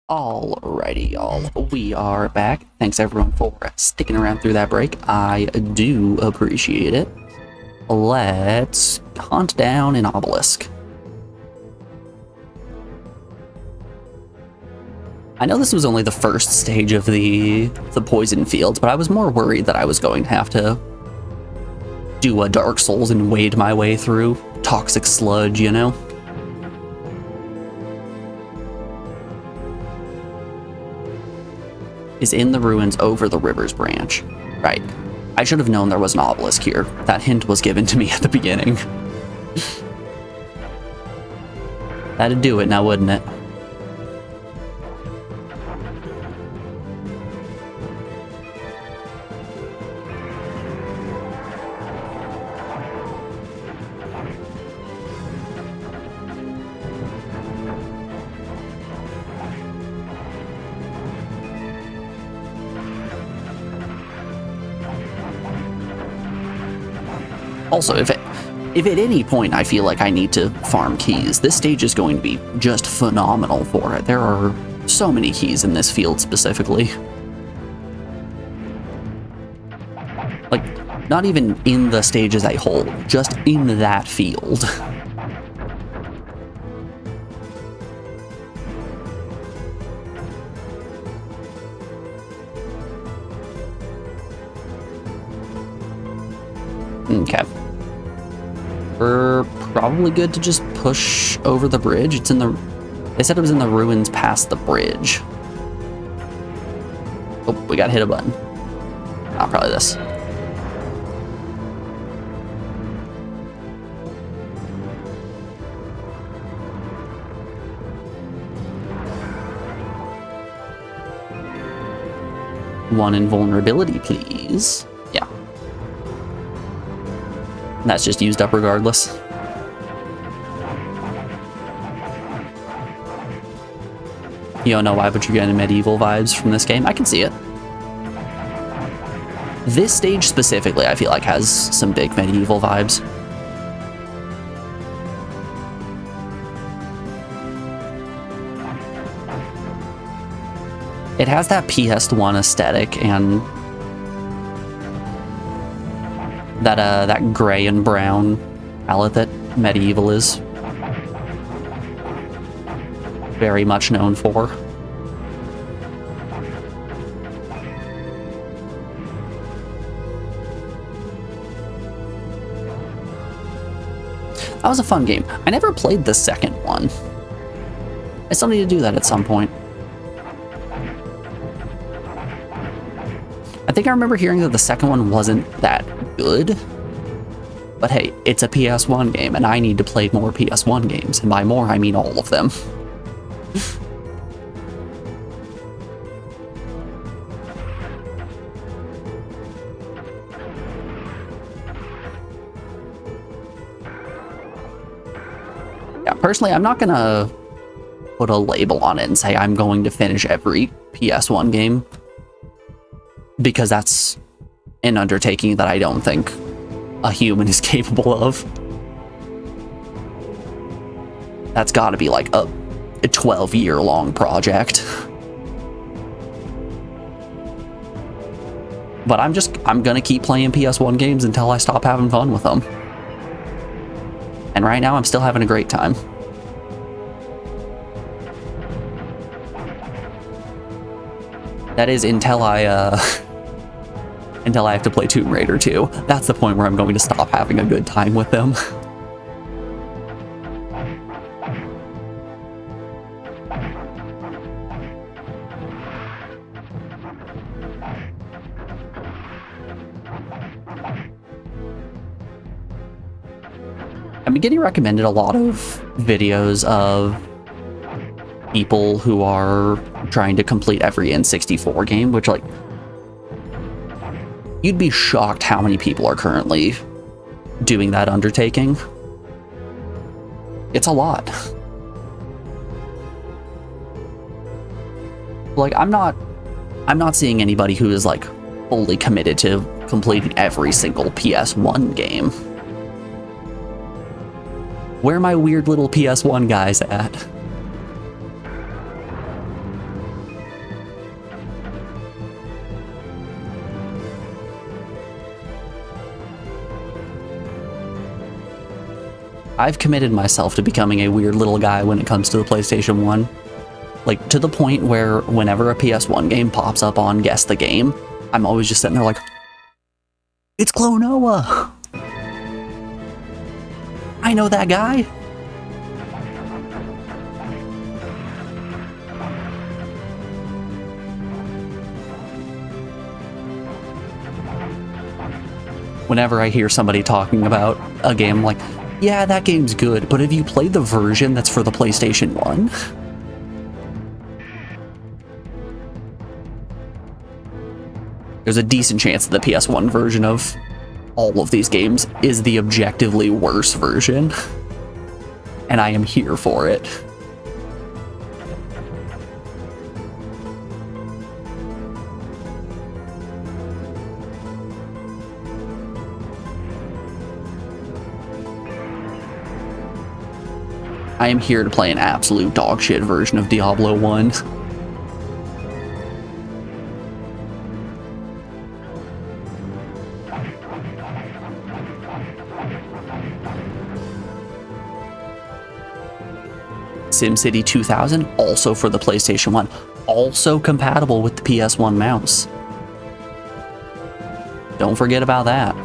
Alrighty, y'all. We are back. Thanks everyone for sticking around through that break. I do appreciate it. Let's hunt down an obelisk. I know this was only the first stage of the poison fields, but I was more worried that I was going to have to do a Dark Souls and wade my way through toxic sludge, you know? Is in the ruins over the river's branch. Right. I should have known there was an obelisk here. That hint was given to me at the beginning. That'd do it now, wouldn't it? Also, if at any point I feel like I need to farm keys, this stage is going to be just phenomenal for it. There are so many keys in this field specifically. Like, not even in the stage as a whole, just in that field. Okay. We're probably good to just push over the bridge. It's in the... They said it was in the ruins past the bridge. Oh, we got to hit a button. Ah, probably this. One invulnerability, please. Yeah. That's just used up regardless. You don't know why, but you're getting medieval vibes from this game. I can see it. This stage specifically, I feel like, has some big medieval vibes. It has that ps1 aesthetic and that gray and brown palette that medieval is very much known for. That was a fun game. I never played the second one. I still need to do that at some point. I think I remember hearing that the second one wasn't that good. But hey, it's a PS1 game, and I need to play more PS1 games. And by more, I mean all of them. Yeah, personally, I'm not gonna put a label on it and say I'm going to finish every PS1 game, because that's an undertaking that I don't think a human is capable of. That's got to be like a 12-year-long project. But I'm gonna keep playing PS1 games until I stop having fun with them. And right now I'm still having a great time. That is until I have to play Tomb Raider 2. That's the point where I'm going to stop having a good time with them. I've been getting recommended a lot of videos of people who are trying to complete every N64 game, which, like, you'd be shocked how many people are currently doing that undertaking. It's a lot. Like, I'm not seeing anybody who is, like, fully committed to completing every single PS1 game. Where are my weird little PS1 guys at? I've committed myself to becoming a weird little guy when it comes to the PlayStation 1. Like, to the point where whenever a PS1 game pops up on Guess the Game, I'm always just sitting there like, it's Clonoa! I know that guy. Whenever I hear somebody talking about a game, I'm like, yeah, that game's good, but have you played the version that's for the PlayStation 1? There's a decent chance that the PS1 version of all of these games is the objectively worse version. And I am here for it. I am here to play an absolute dogshit version of Diablo 1. SimCity 2000, also for the PlayStation 1, also compatible with the PS1 mouse. Don't forget about that.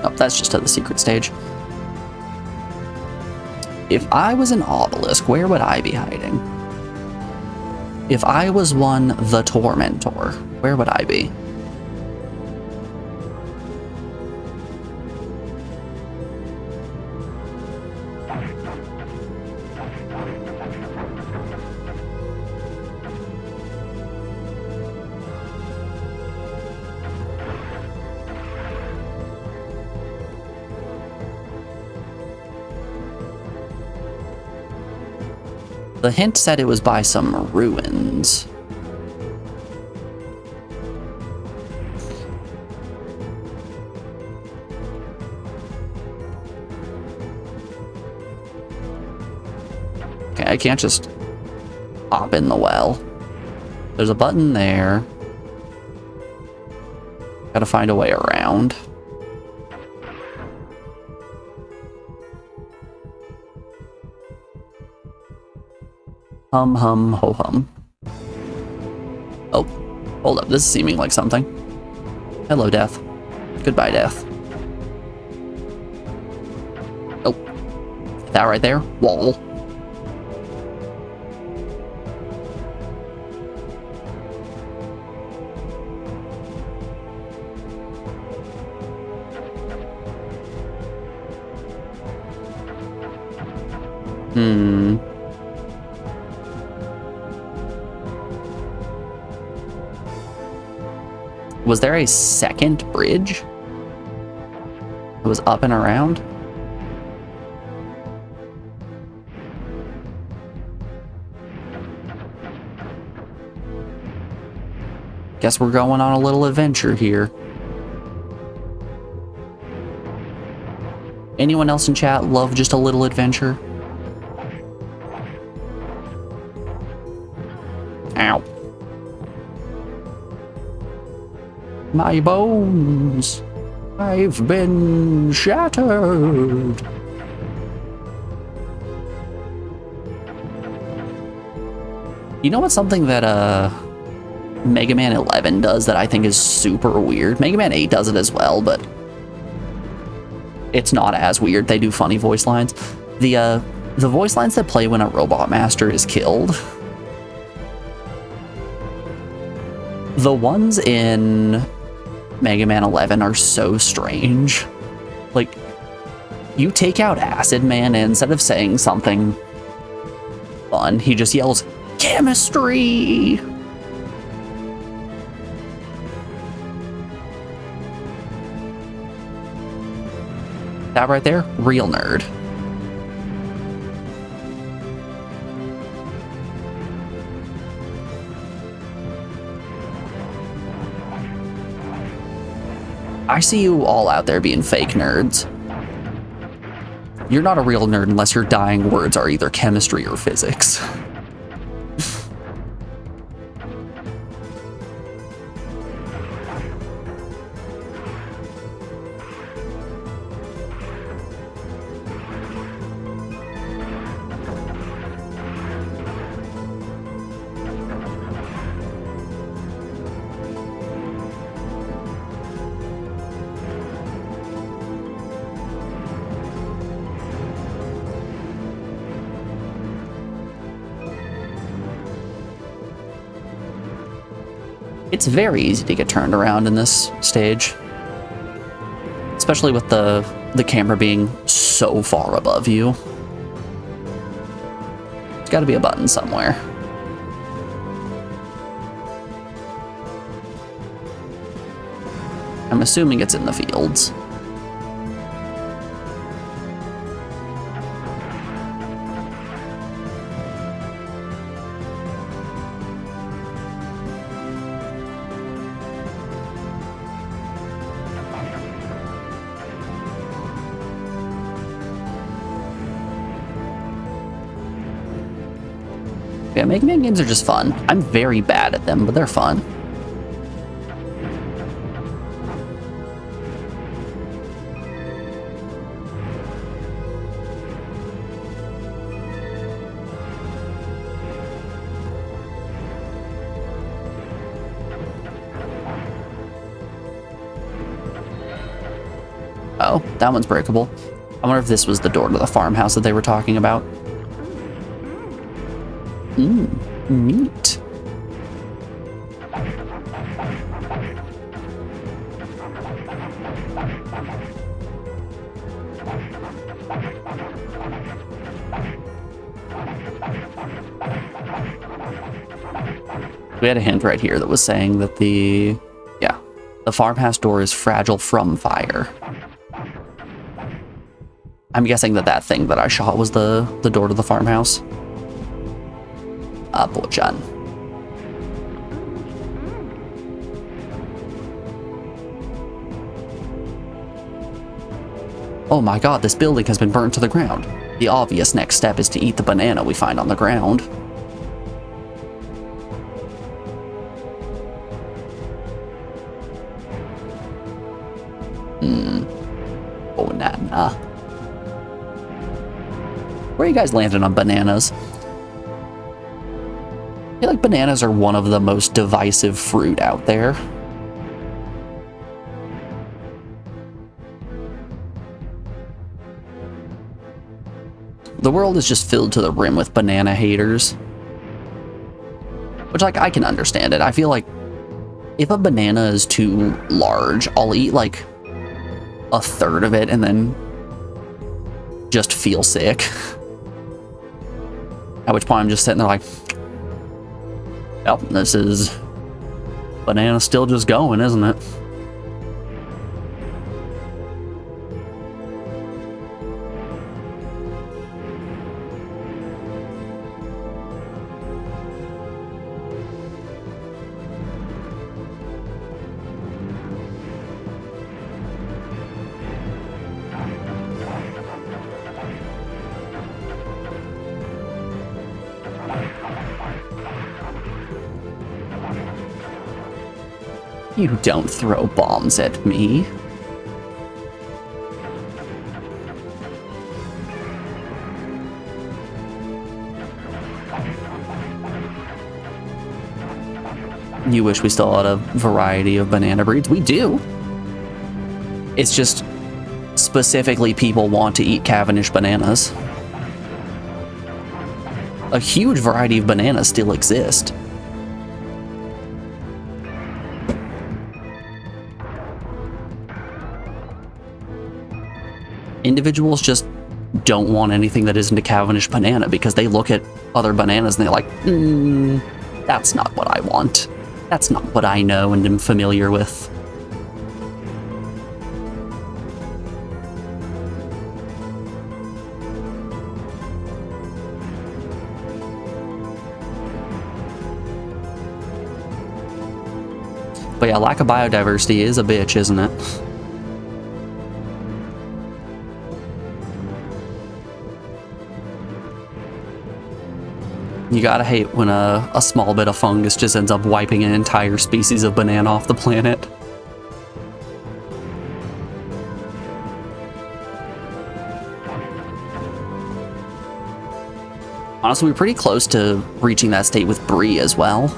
Oh, that's just to the secret stage. If I was an obelisk, where would I be hiding? If I was one, the Tormentor, where would I be? The hint said it was by some ruins. Okay, I can't just hop in the well. There's a button there. Gotta find a way around. Hum, hum, ho, hum. Oh, hold up. This is seeming like something. Hello, death. Goodbye, death. Oh, that right there? Wall. Was there a second bridge? It was up and around? Guess we're going on a little adventure here. Anyone else in chat love just a little adventure? Ow. My bones, I've been shattered. You know what's something that Mega Man 11 does that I think is super weird? Mega Man 8 does it as well, but it's not as weird. They do funny voice lines. The voice lines that play when a Robot Master is killed, the ones in Mega Man 11 are so strange. Like, you take out Acid Man, and instead of saying something fun, he just yells, "Chemistry!" That right there, real nerd. I see you all out there being fake nerds. You're not a real nerd unless your dying words are either chemistry or physics. It's very easy to get turned around in this stage. Especially with the camera being so far above you. There's got to be a button somewhere. I'm assuming it's in the fields. Yeah, Mega Man games are just fun. I'm very bad at them, but they're fun. Oh, that one's breakable. I wonder if this was the door to the farmhouse that they were talking about. Neat. We had a hint right here that was saying that the farmhouse door is fragile from fire. I'm guessing that thing that I shot was the door to the farmhouse. Bojan. Oh my god, this building has been burnt to the ground. The obvious next step is to eat the banana we find on the ground. Banana. Where are you guys landing on bananas? I feel like bananas are one of the most divisive fruit out there. The world is just filled to the rim with banana haters. Which, like, I can understand it. I feel like if a banana is too large, I'll eat, like, a third of it and then just feel sick. At which point I'm just sitting there like, yep, this is banana still just going, isn't it? You don't throw bombs at me. You wish we still had a variety of banana breeds? We do. It's just specifically people want to eat Cavendish bananas. A huge variety of bananas still exist. Individuals just don't want anything that isn't a Cavendish banana because they look at other bananas and they're like, that's not what I want. That's not what I know and am familiar with. But yeah, lack of biodiversity is a bitch, isn't it? You gotta hate when a small bit of fungus just ends up wiping an entire species of banana off the planet. Honestly, we're pretty close to reaching that state with Brie as well.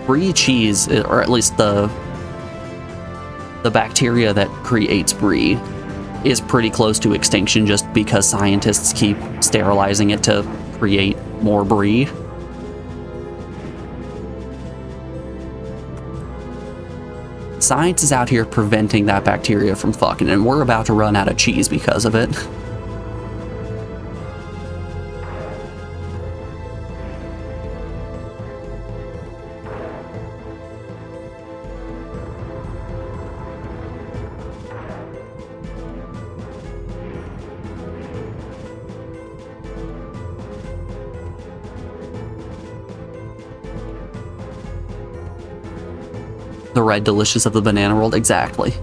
Brie cheese, or at least the the bacteria that creates brie is pretty close to extinction just because scientists keep sterilizing it to create more brie. Science is out here preventing that bacteria from fucking, and we're about to run out of cheese because of it. The red delicious of the banana world, exactly.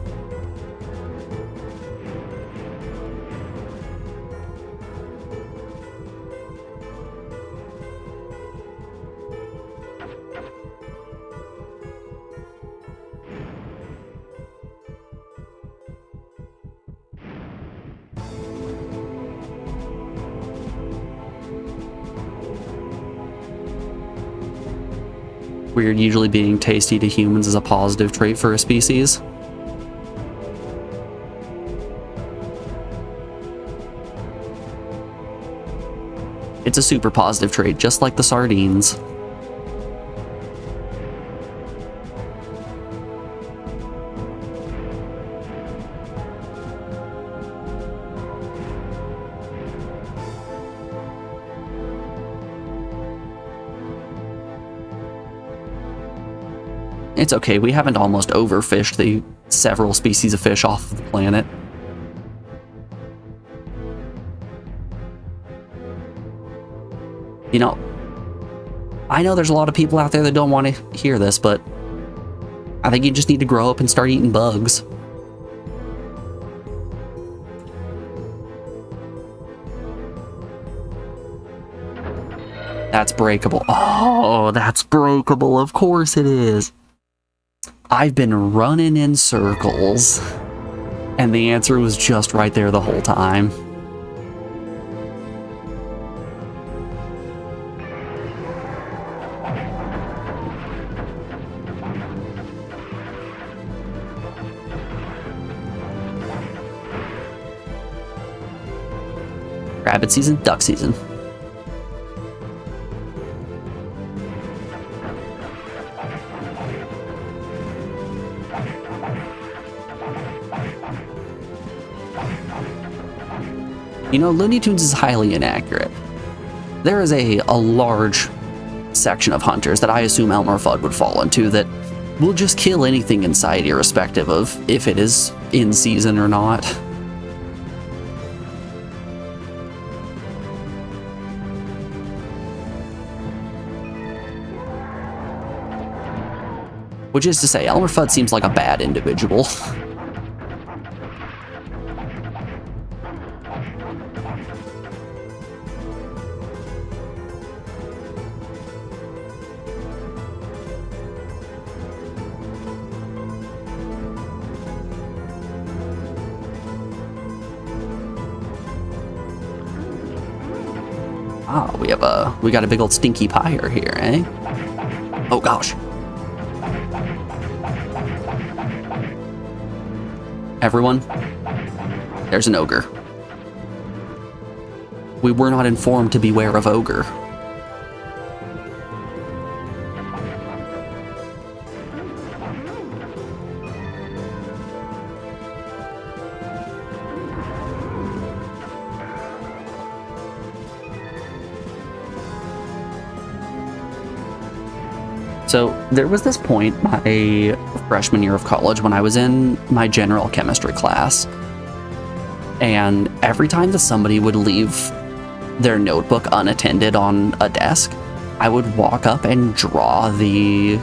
Weird, usually being tasty to humans is a positive trait for a species. It's a super positive trait, just like the sardines. It's okay, we haven't almost overfished the several species of fish off of the planet. You know, I know there's a lot of people out there that don't want to hear this, but I think you just need to grow up and start eating bugs. That's breakable. Oh, that's breakable. Of course it is. I've been running in circles, and the answer was just right there the whole time. Rabbit season, duck season. You know, Looney Tunes is highly inaccurate. There is a large section of hunters that I assume Elmer Fudd would fall into that will just kill anything in sight, irrespective of if it is in season or not. Which is to say, Elmer Fudd seems like a bad individual. We got a big old stinky pyre here, eh? Oh gosh. Everyone, there's an ogre. We were not informed to beware of ogre. So there was this point my freshman year of college when I was in my general chemistry class, and every time that somebody would leave their notebook unattended on a desk, I would walk up and draw the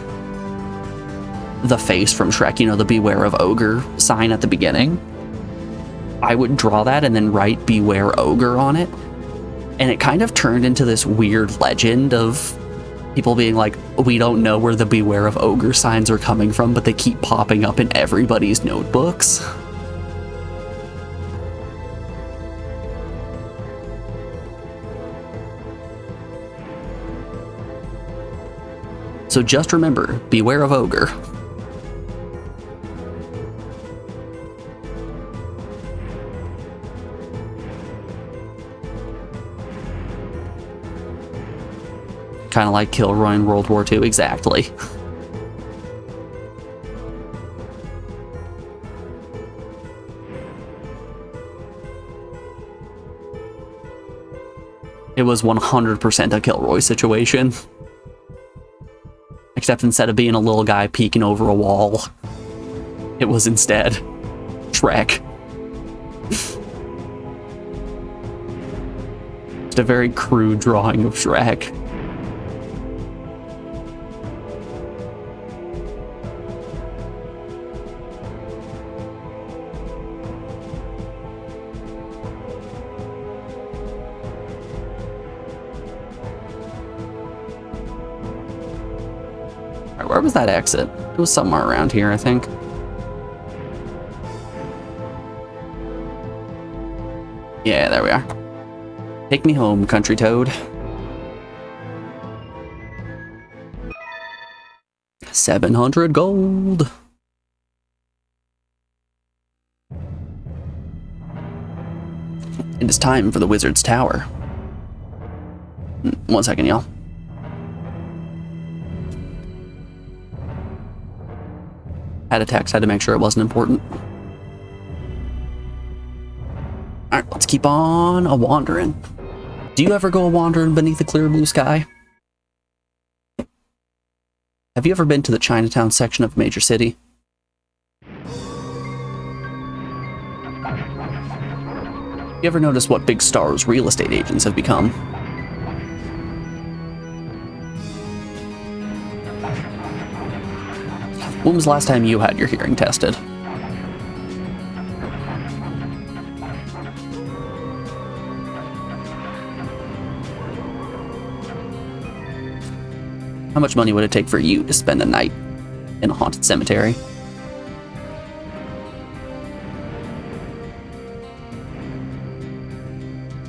face from Shrek, you know, the Beware of Ogre sign at the beginning. I would draw that and then write Beware Ogre on it, and it kind of turned into this weird legend of people being like, we don't know where the Beware of Ogre signs are coming from, but they keep popping up in everybody's notebooks. So just remember, Beware of Ogre. Kind of like Kilroy in World War II, exactly. It was 100% a Kilroy situation. Except instead of being a little guy peeking over a wall, it was instead Shrek. Just a very crude drawing of Shrek. Alright, where was that exit? It was somewhere around here, I think. Yeah, there we are. Take me home, country toad. 700 gold. It is time for the Wizard's Tower. 1 second, y'all. Had a text, had to make sure it wasn't important. Alright, let's keep on a-wandering. Do you ever go a-wandering beneath a clear blue sky? Have you ever been to the Chinatown section of a major city? You ever notice what big stars real estate agents have become? When was the last time you had your hearing tested? How much money would it take for you to spend a night in a haunted cemetery?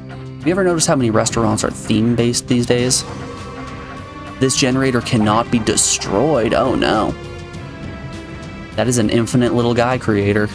Have you ever noticed how many restaurants are theme-based these days? This generator cannot be destroyed. Oh no. That is an infinite little guy creator.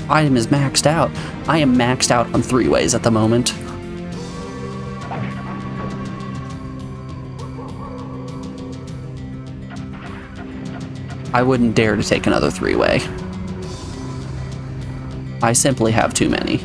Item is maxed out. I am maxed out on 3-ways at the moment. I wouldn't dare to take another 3-way. I simply have too many.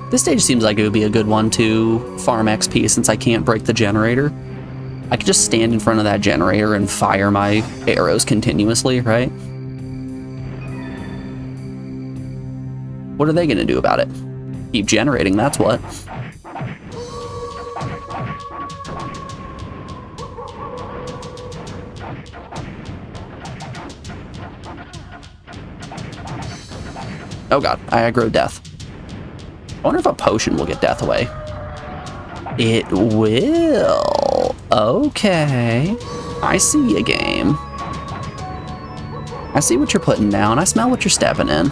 This stage seems like it would be a good one to farm XP since I can't break the generator. I could just stand in front of that generator and fire my arrows continuously, right? What are they gonna do about it? Keep generating, that's what. Oh god, I aggro death. I wonder if a potion will get death away. It will. Okay. I see you, game. I see what you're putting down. I smell what you're stepping in.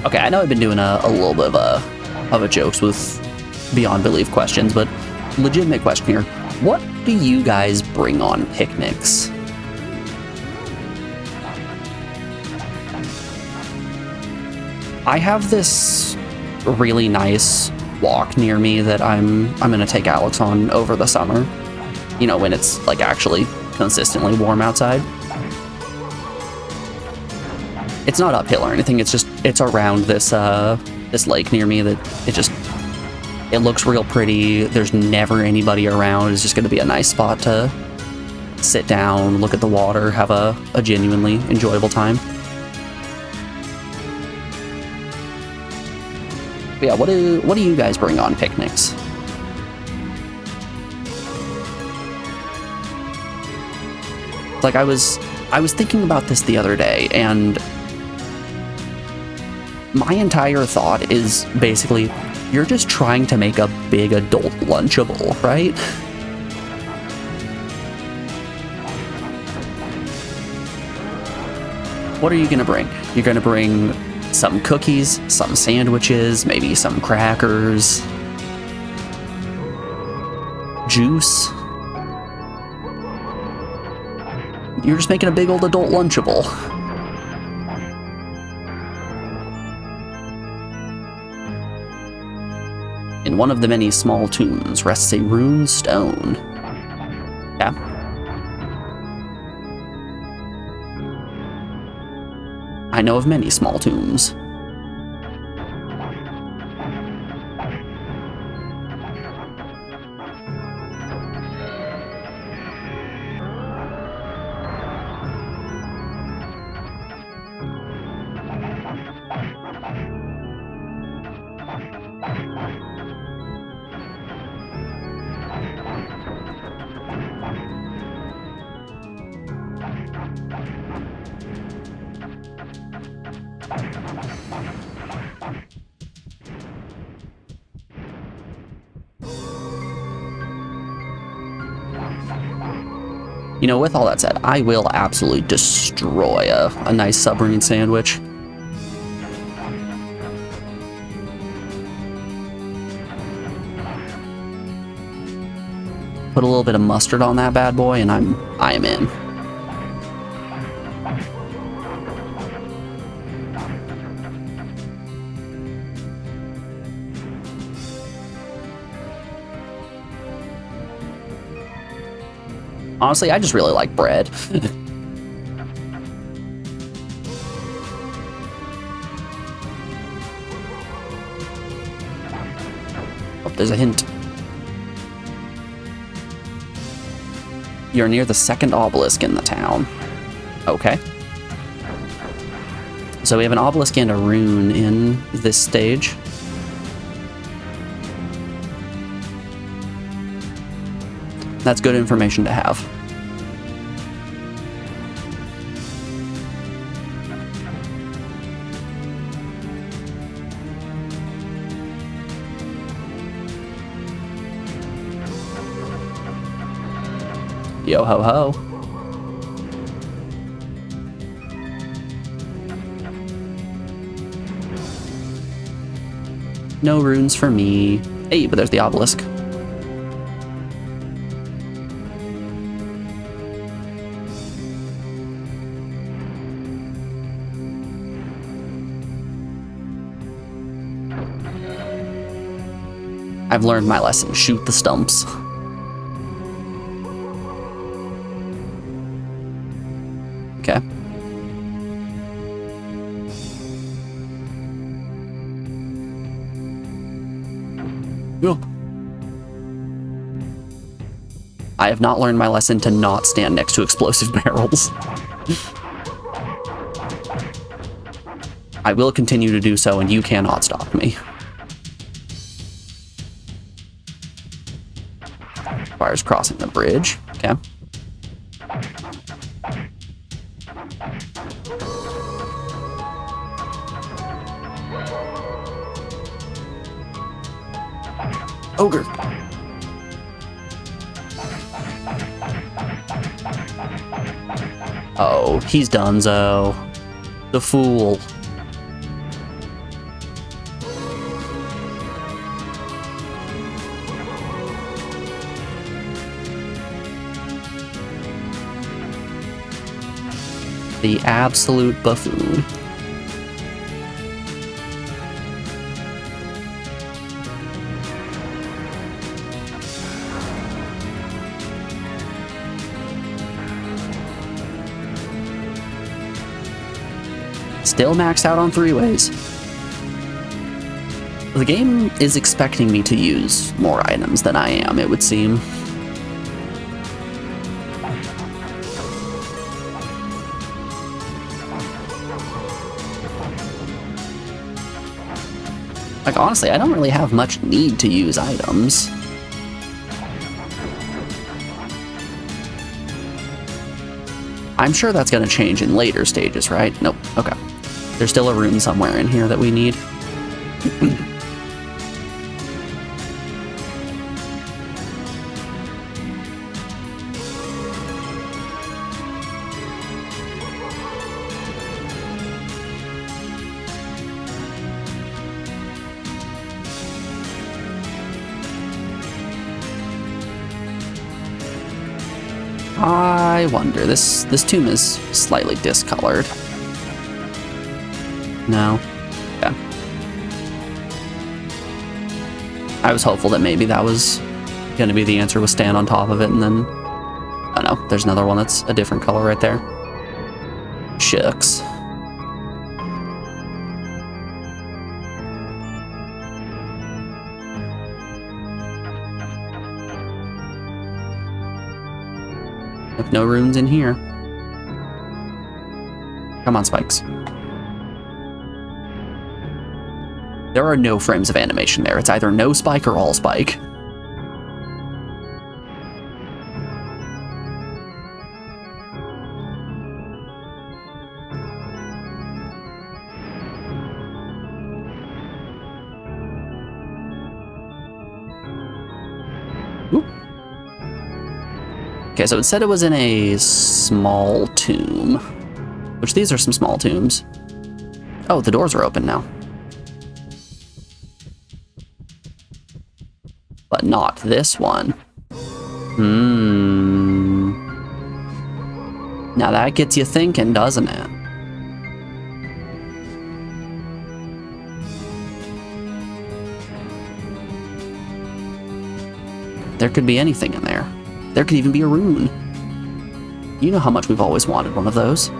Okay, I know I've been doing a little bit of a jokes with beyond belief questions, but legitimate question here. What do you guys bring on picnics? I have this really nice walk near me that I'm gonna take Alex on over the summer. You know, when it's like actually consistently warm outside. It's not uphill or anything. It's just it's around this this lake near me that it looks real pretty. There's never anybody around. It's just going to be a nice spot to sit down, look at the water, have a genuinely enjoyable time. But yeah, what do you guys bring on picnics? Like I was thinking about this the other day, and my entire thought is basically you're just trying to make a big adult Lunchable, right? What are you gonna bring? You're gonna bring some cookies, some sandwiches, maybe some crackers, juice. You're just making a big old adult Lunchable. In one of the many small tombs rests a rune stone. Yeah. I know of many small tombs. You know, with all that said, I will absolutely destroy a nice submarine sandwich. Put a little bit of mustard on that bad boy, and I am in. Honestly, I just really like bread. Oh, there's a hint. You're near the second obelisk in the town. Okay. So we have an obelisk and a rune in this stage. That's good information to have. Yo ho ho. No runes for me. Hey, but there's the obelisk. I've learned my lesson. Shoot the stumps. Okay. Cool. I have not learned my lesson to not stand next to explosive barrels. I will continue to do so, and you cannot stop me. Fires crossing the bridge. Okay. Ogre. Oh, he's donezo. The fool. The absolute buffoon. Still maxed out on 3-ways. The game is expecting me to use more items than I am, it would seem. Like, honestly, I don't really have much need to use items. I'm sure that's going to change in later stages, right? Nope. Okay. There's still a rune somewhere in here that we need. I wonder, this tomb is slightly discolored. No? Yeah. I was hopeful that maybe that was gonna be the answer, was stand on top of it and then... Oh no, there's another one that's a different color right there. Shucks. If no runes in here. Come on, spikes. There are no frames of animation there. It's either no spike or all spike. Oop. Okay, so it said it was in a small tomb. Which, these are some small tombs. Oh, the doors are open now. But not this one. Now that gets you thinking, doesn't it? There could be anything in there. There could even be a rune. You know how much we've always wanted one of those.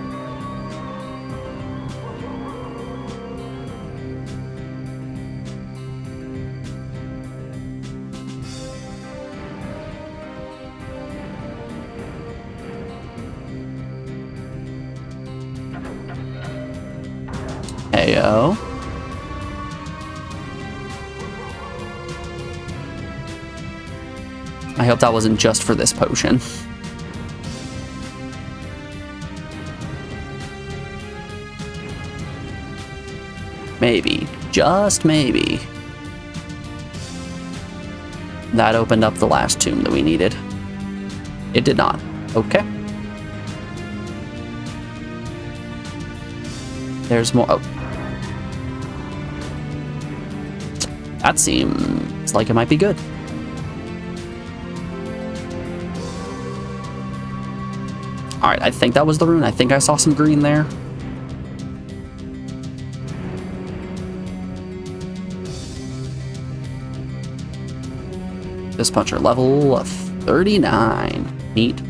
Heyo. I hope that wasn't just for this potion. Maybe, just maybe, that opened up the last tomb that we needed. It did not. Okay. There's more. Oh. That seems like it might be good. Alright, I think that was the rune. I think I saw some green there. This puncher level 39. Neat.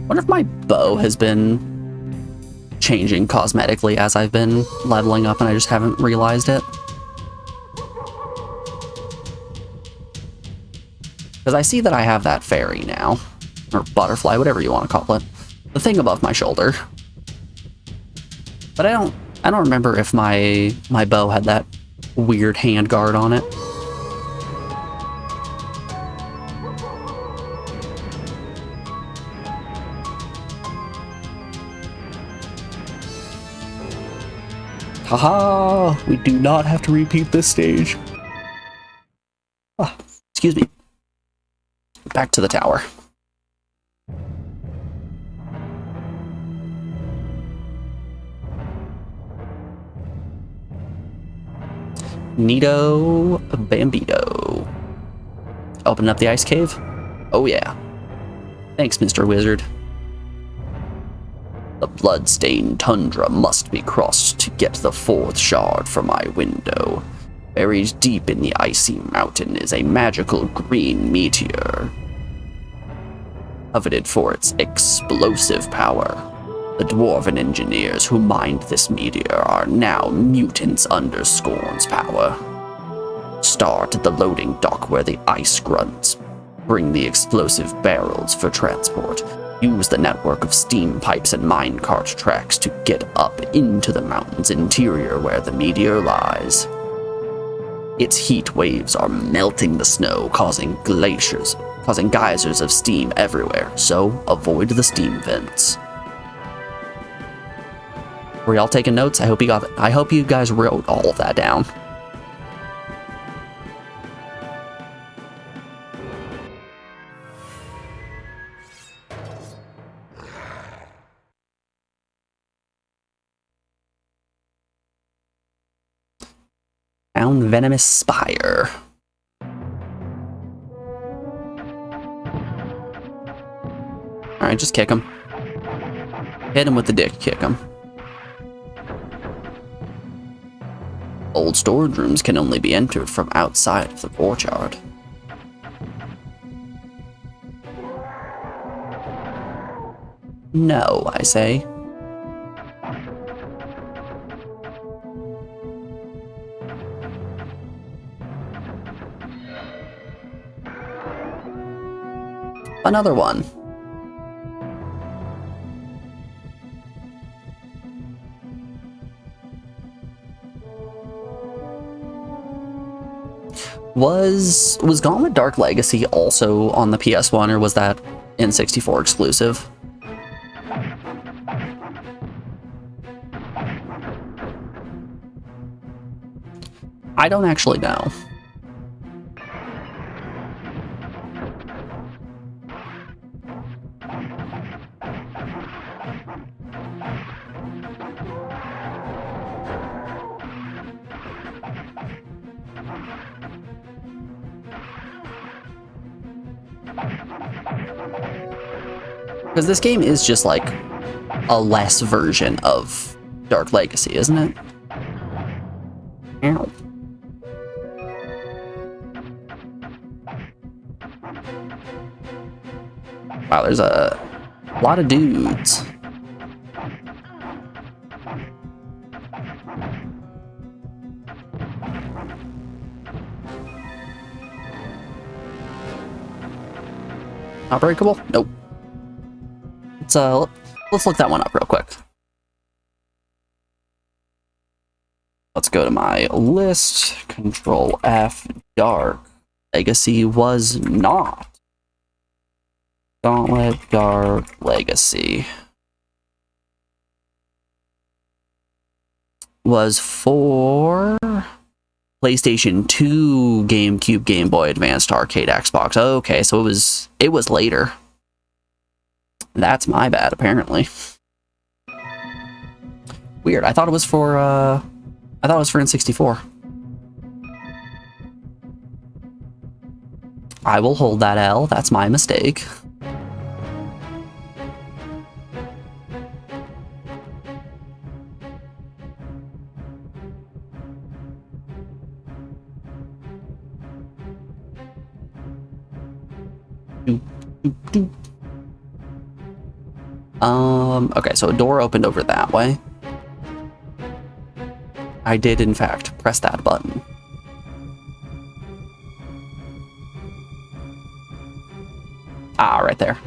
Wonder if my bow has been changing cosmetically as I've been leveling up and I just haven't realized it. Because I see that I have that fairy now. Or butterfly, whatever you want to call it. The thing above my shoulder. But I don't remember if my bow had that weird hand guard on it. Haha! We do not have to repeat this stage. Ah, excuse me. Back to the tower. Neato Bambito. Open up the ice cave? Oh yeah. Thanks, Mr. Wizard. The blood-stained tundra must be crossed to get the fourth shard from my window. Buried deep in the icy mountain is a magical green meteor, coveted for its explosive power. The dwarven engineers who mined this meteor are now mutants under Scorn's power. Start at the loading dock where the ice grunts. Bring the explosive barrels for transport. Use the network of steam pipes and minecart tracks to get up into the mountain's interior where the meteor lies. Its heat waves are melting the snow, causing geysers of steam everywhere, so avoid the steam vents. Were y'all taking notes? I hope you guys wrote all of that down. Found venomous spire. Alright, just kick him. Hit him with the dick, kick him. Old storage rooms can only be entered from outside of the courtyard. No, I say. Another one. Was Gauntlet Dark Legacy also on the PS1, or was that N64 exclusive? I don't actually know. Because this game is just like a less version of Dark Legacy, isn't it? Ow. Wow, there's a lot of dudes. Not breakable? Nope. Let's look that one up real quick. Let's go to my list. Control F. Dark Legacy was not. Gauntlet Dark Legacy was for PlayStation 2, GameCube, Game Boy Advanced, Arcade, Xbox. Okay, so it was later. That's my bad, apparently. Weird. I thought it was for N64. I will hold that L. That's my mistake. Okay, so a door opened over that way. I did, in fact, press that button. Ah, right there.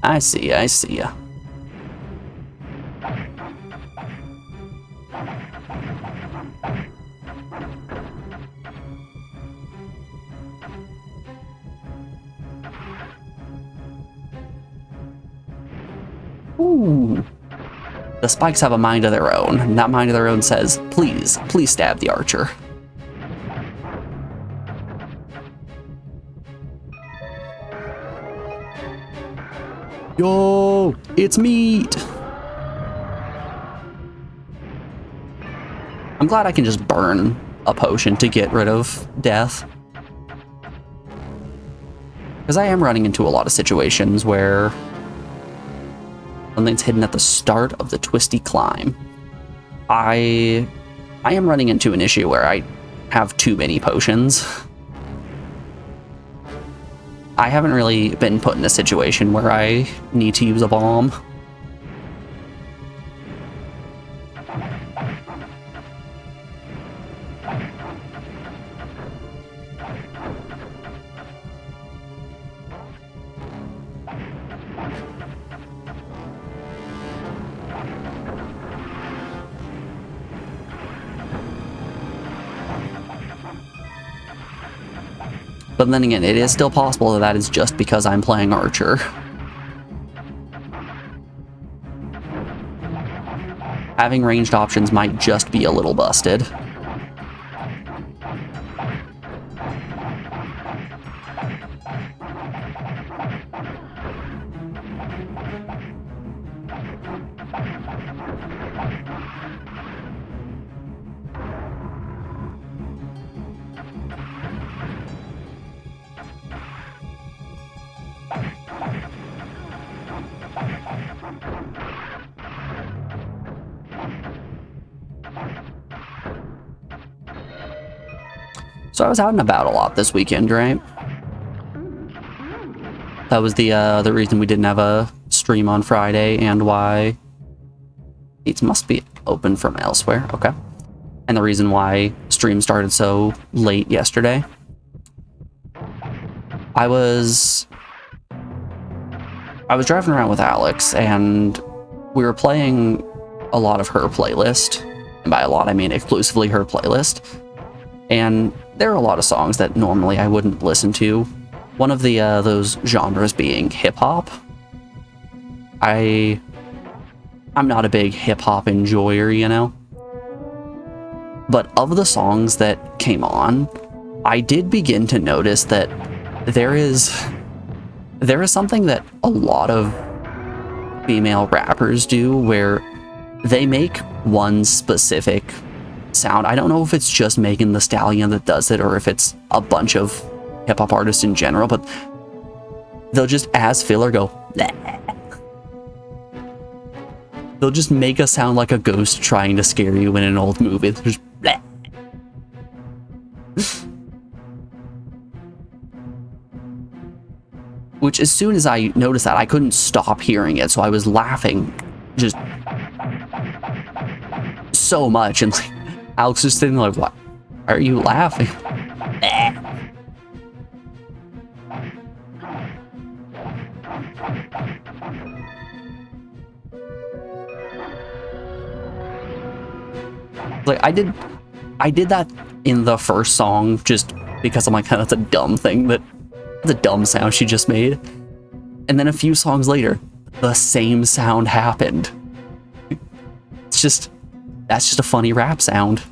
I see ya, I see ya. Ooh. The spikes have a mind of their own, and that mind of their own says, please, please stab the archer. Yo, it's meat! I'm glad I can just burn a potion to get rid of death. Because I am running into a lot of situations where something's hidden at the start of the twisty climb. I am running into an issue where I have too many potions. I haven't really been put in a situation where I need to use a bomb. But then again, it is still possible that that is just because I'm playing Archer. Having ranged options might just be a little busted. So I was out and about a lot this weekend, right? That was the reason we didn't have a stream on Friday, and why it must be open from elsewhere. Okay. And the reason why stream started so late yesterday. I was driving around with Alex, and we were playing a lot of her playlist. And by a lot, I mean exclusively her playlist. And there are a lot of songs that normally I wouldn't listen to. One of the those genres being hip-hop. I'm not a big hip-hop enjoyer, you know? But of the songs that came on, I did begin to notice that there is something that a lot of female rappers do where they make one specific sound. I don't know if it's just Megan Thee Stallion that does it or if it's a bunch of hip-hop artists in general, but they'll just, as filler, go bleh. They'll just make a sound like a ghost trying to scare you in an old movie. They're just bleh. Which, as soon as I noticed that, I couldn't stop hearing it, so I was laughing just so much, and like, Alex was sitting there like, what? Why are you laughing? Like, I did that in the first song just because I'm like, that's a dumb thing, that's a dumb sound she just made. And then a few songs later, the same sound happened. It's just, that's just a funny rap sound.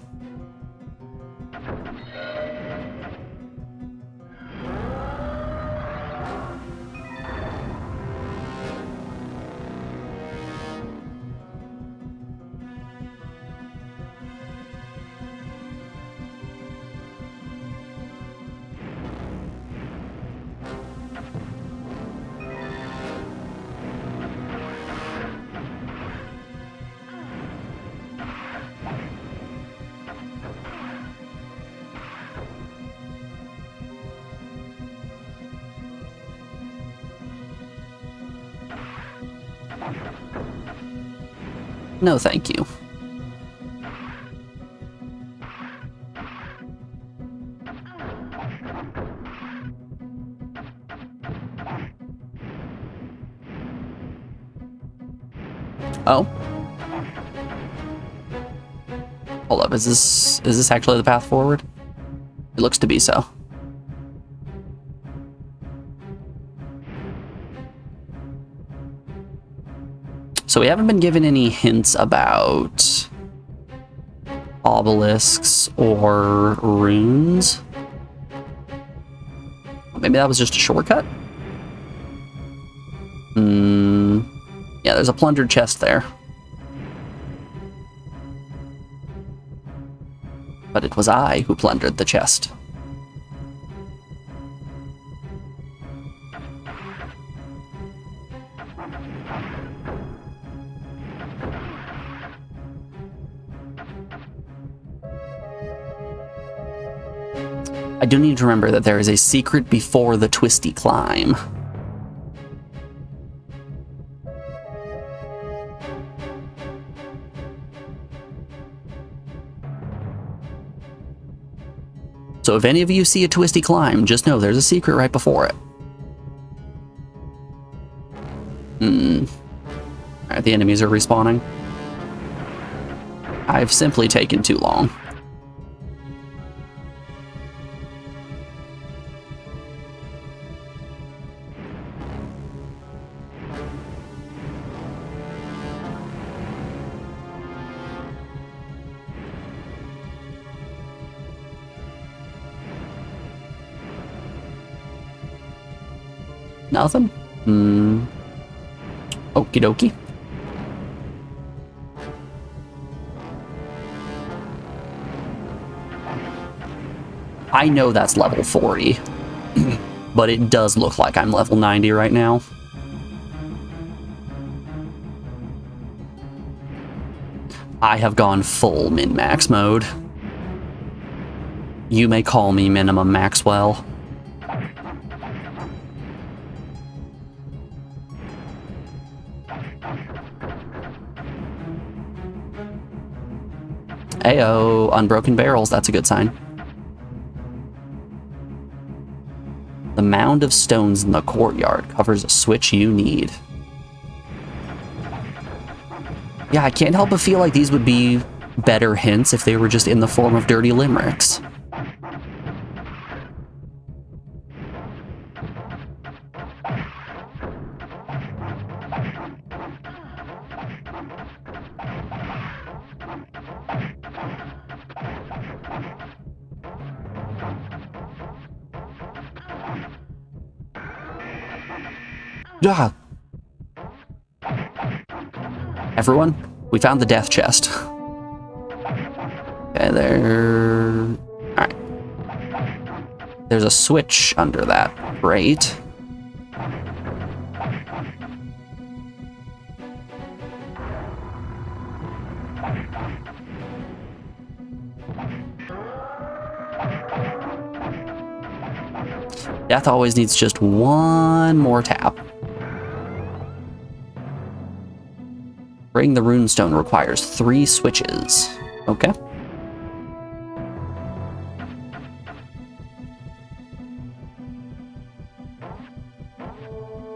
No, thank you. Oh. Hold up, is this actually the path forward? It looks to be so. So we haven't been given any hints about obelisks or runes. Maybe that was just a shortcut? Yeah, there's a plundered chest there. but it was I who plundered the chest. I do need to remember that there is a secret before the twisty climb. So if any of you see a twisty climb, just know there's a secret right before it. Alright, the enemies are respawning. I've simply taken too long. Nothing? Okie dokie. I know that's level 40, but it does look like I'm level 90 right now. I have gone full min-max mode. You may call me Minimum Maxwell. Ayo, unbroken barrels, that's a good sign. The mound of stones in the courtyard covers a switch you need. Yeah, I can't help but feel like these would be better hints if they were just in the form of dirty limericks. Ah. Everyone, we found the death chest. Okay, there... Alright. There's a switch under that. Great. Death always needs just one more tap. Bring the runestone requires 3 switches. Okay.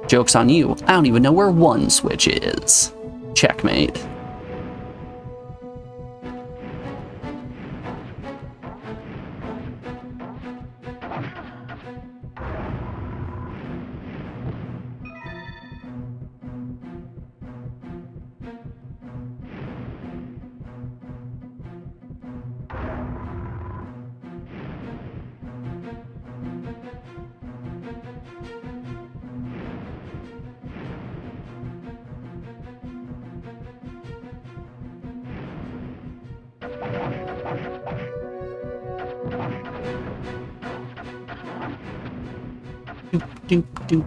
Joke's on you. I don't even know where 1 switch is. Checkmate. Doop, doop, doop.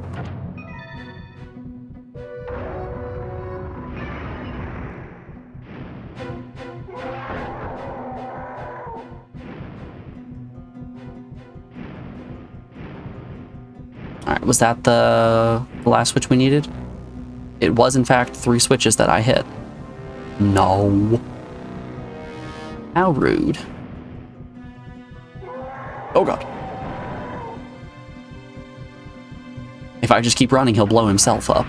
Alright, was that the last switch we needed? It was, in fact, 3 switches that I hit. No. How rude. Oh god. If I just keep running, he'll blow himself up.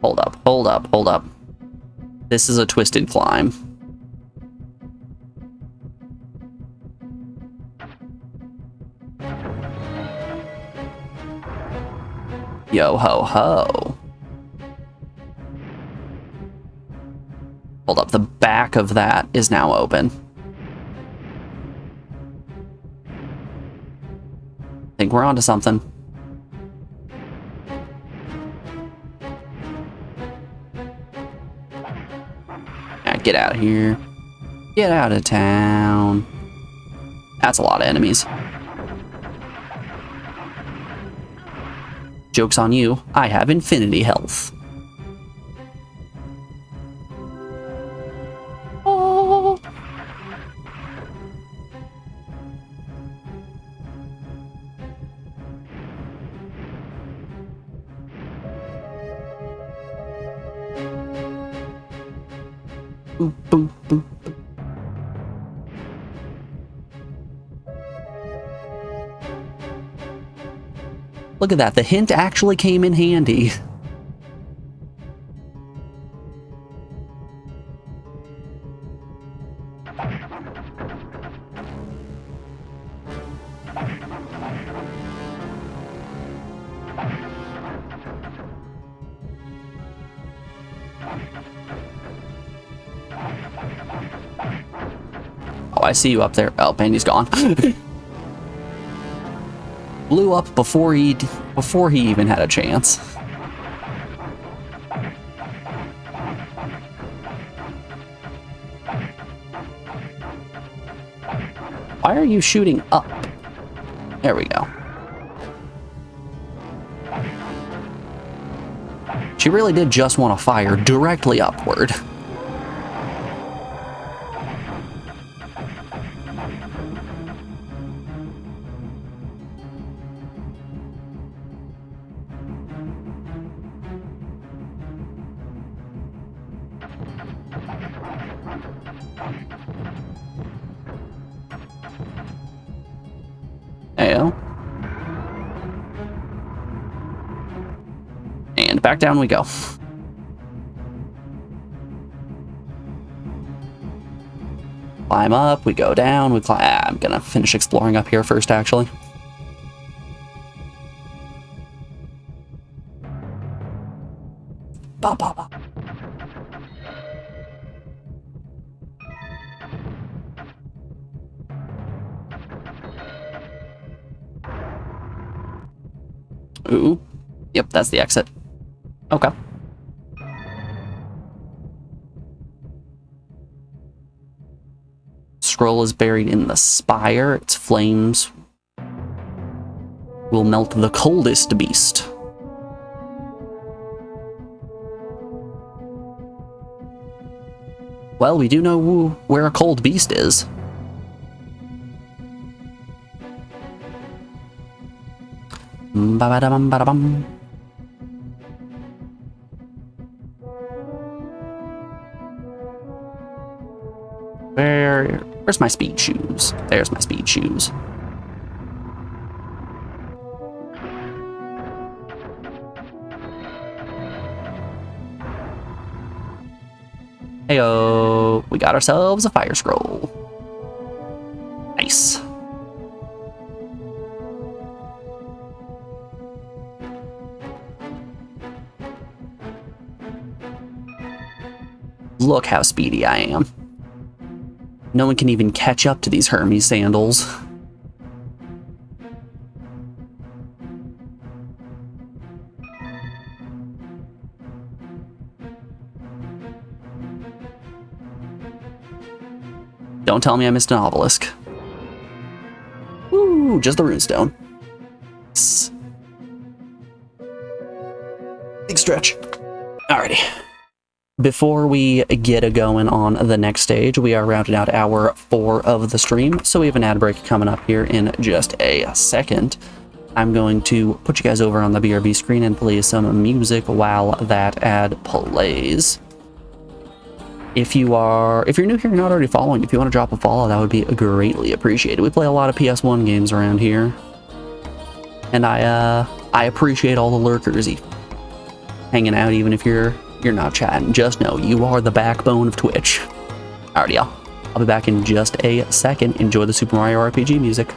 Hold up, hold up, hold up. This is a twisted climb. Yo ho ho. Hold up, the back of that is now open. I think we're onto something. Yeah, get out of here. Get out of town. That's a lot of enemies. Joke's on you, I have infinity health. Oh. Boop, boop, boop. Look at that, the hint actually came in handy. Oh, I see you up there. Oh, Bandy's gone. Blew up before he even had a chance. Why are you shooting up? There we go. She really did just want to fire directly upward. Ayo. And back down we go. Climb up, we go down, we climb. I'm gonna finish exploring up here first, actually. Ba, ba, ba. Ooh. Yep, that's the exit. Okay. Scroll is buried in the spire. Its flames will melt the coldest beast. Well, we do know where a cold beast is. Ba-ba-da-bum-ba-da-bum. Where's my speed shoes? There's my speed shoes. Heyo, we got ourselves a fire scroll. Nice. Look how speedy I am. No one can even catch up to these Hermes sandals. Don't tell me I missed an obelisk. Ooh, just the runestone. Nice. Big stretch. Alrighty. Before we get a going on the next stage, we are rounding out hour 4 of the stream, so we have an ad break coming up here in just a second. I'm going to put you guys over on the BRB screen and play some music while that ad plays. If you're new here and not already following, if you want to drop a follow, that would be greatly appreciated. We play a lot of ps1 games around here, and I appreciate all the lurkers hanging out, even if you're not chatting. Just know you are the backbone of Twitch. Alrighty, y'all. I'll be back in just a second. Enjoy the Super Mario RPG music.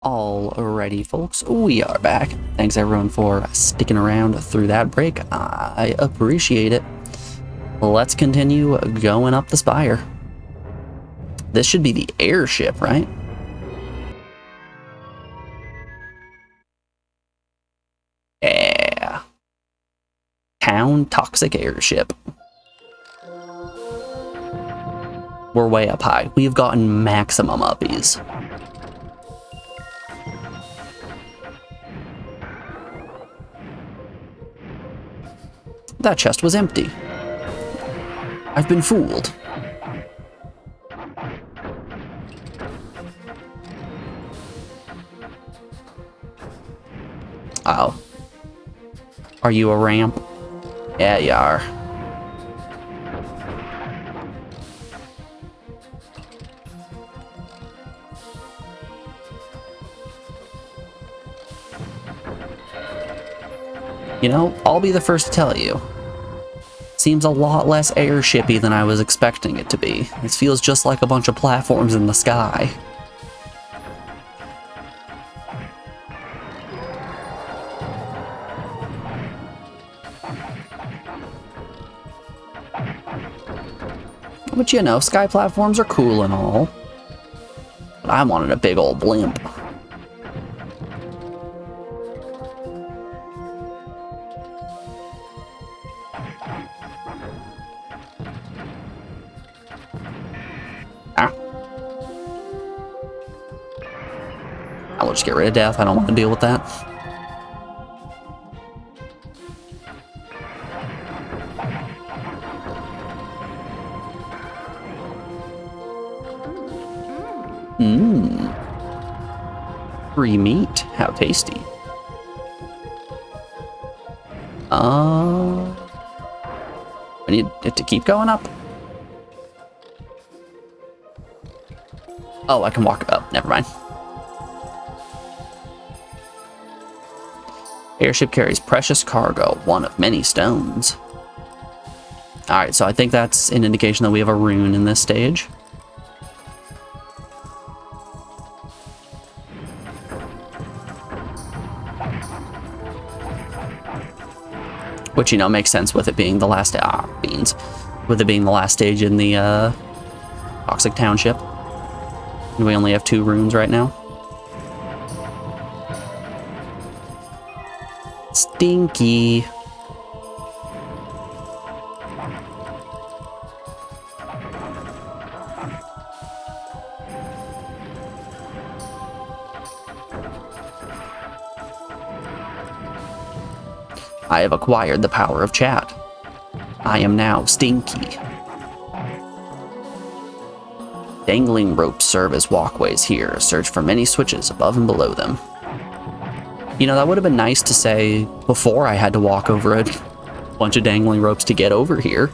Alrighty, folks, we are back. Thanks everyone for sticking around through that break. I appreciate it. Let's continue going up the spire. This should be the airship, right? Yeah. Town toxic airship. We're way up high. We've gotten maximum uppies. That chest was empty. I've been fooled. Oh. Are you a ramp? Yeah, you are. You know, I'll be the first to tell you. Seems a lot less airshippy than I was expecting it to be. This feels just like a bunch of platforms in the sky. But you know, sky platforms are cool and all. But I wanted a big old blimp. I'll just get rid of death. I don't want to deal with that. Mmm. Free meat. How tasty. I need it to keep going up. Oh, I can walk up. Never mind. Airship carries precious cargo, one of many stones. Alright, so I think that's an indication that we have a rune in this stage. Which, you know, makes sense with it being the last with it being the last stage in the Toxic Township. And we only have 2 runes right now. Stinky. I have acquired the power of chat. I am now Stinky. Dangling ropes serve as walkways here. Search for many switches above and below them. You know, that would have been nice to say before I had to walk over a bunch of dangling ropes to get over here.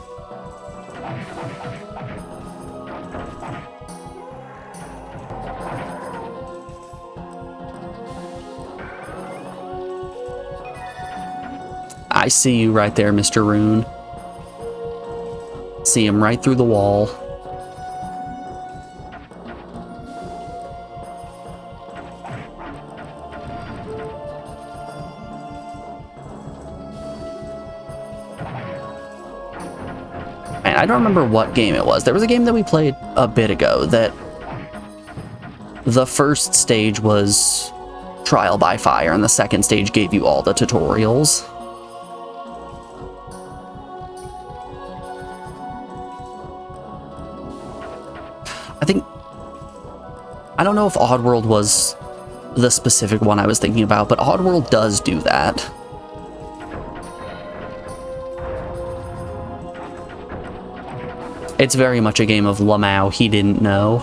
I see you right there, Mr. Rune. See him right through the wall. I don't remember what game it was. There was a game that we played a bit ago that the first stage was trial by fire and the second stage gave you all the tutorials. I don't know if Oddworld was the specific one I was thinking about, but Oddworld does do that. It's very much a game of Lamau, he didn't know.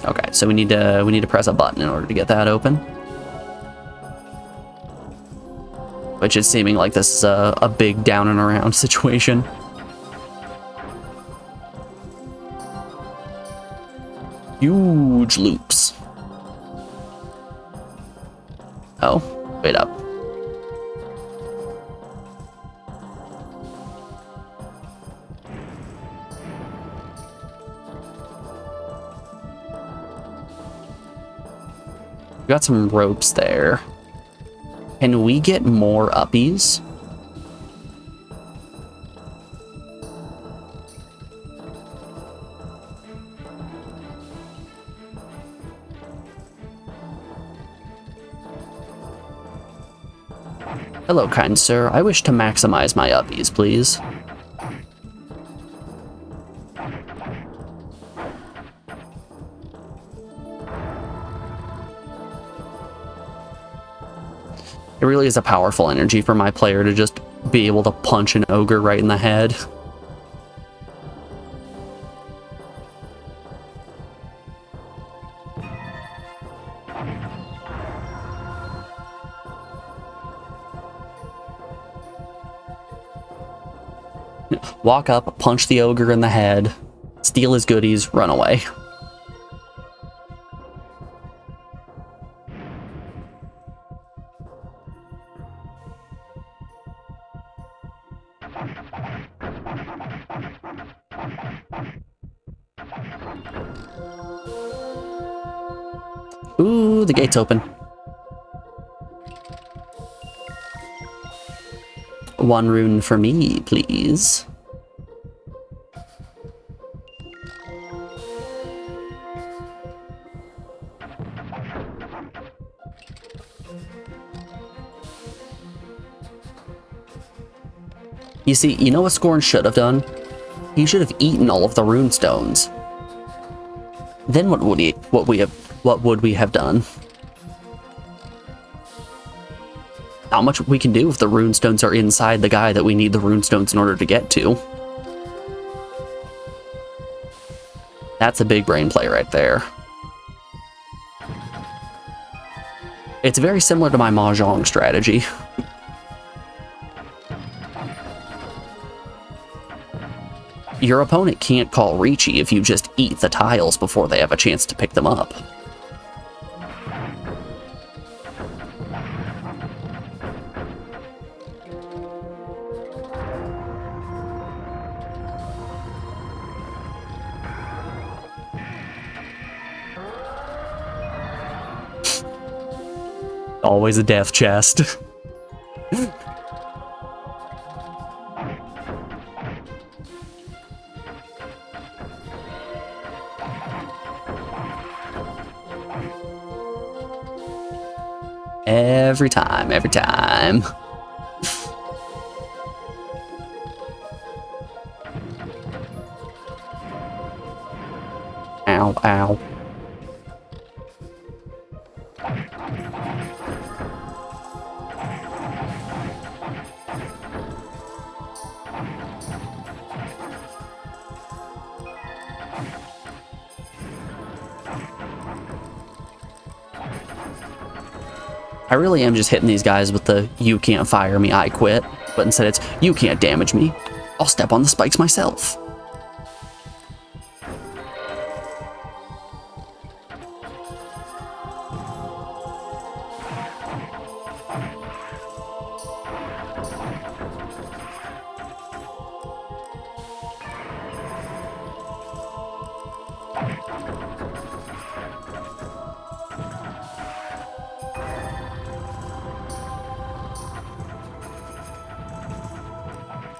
Okay, so we need to press a button in order to get that open. Which is seeming like this is a big down and around situation. Huge loops. Oh, wait up. got some ropes there. Can we get more uppies? Hello, kind sir. I wish to maximize my uppies, please. It really is a powerful energy for my player to just be able to punch an ogre right in the head. Walk up, punch the ogre in the head, steal his goodies, run away. Ooh, the gate's open. One rune for me, please. You see, you know what Scorn should have done? He should have eaten all of the rune stones. Then what would we have done? Not much we can do if the rune stones are inside the guy that we need the rune stones in order to get to. That's a big brain play right there. It's very similar to my Mahjong strategy. Your opponent can't call Reachy if you just eat the tiles before they have a chance to pick them up. Always a death chest. Every time, every time. Ow, ow. I really am just hitting these guys with the "you can't fire me, I quit," but instead it's "you can't damage me, I'll step on the spikes myself."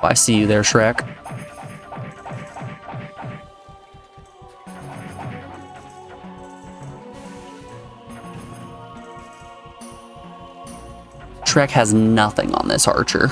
I see you there, Shrek. Shrek has nothing on this archer.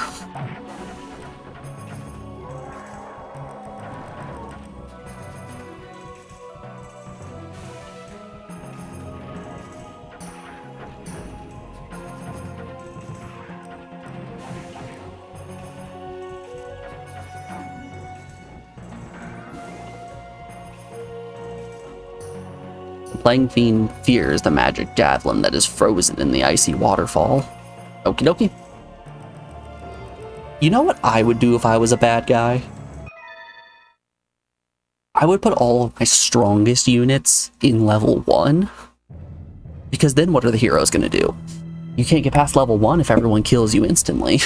Plague Fiend fears the magic javelin that is frozen in the icy waterfall. Okie dokie. You know what I would do if I was a bad guy? I would put all of my strongest units in level 1. Because then what are the heroes going to do? You can't get past level 1 if everyone kills you instantly.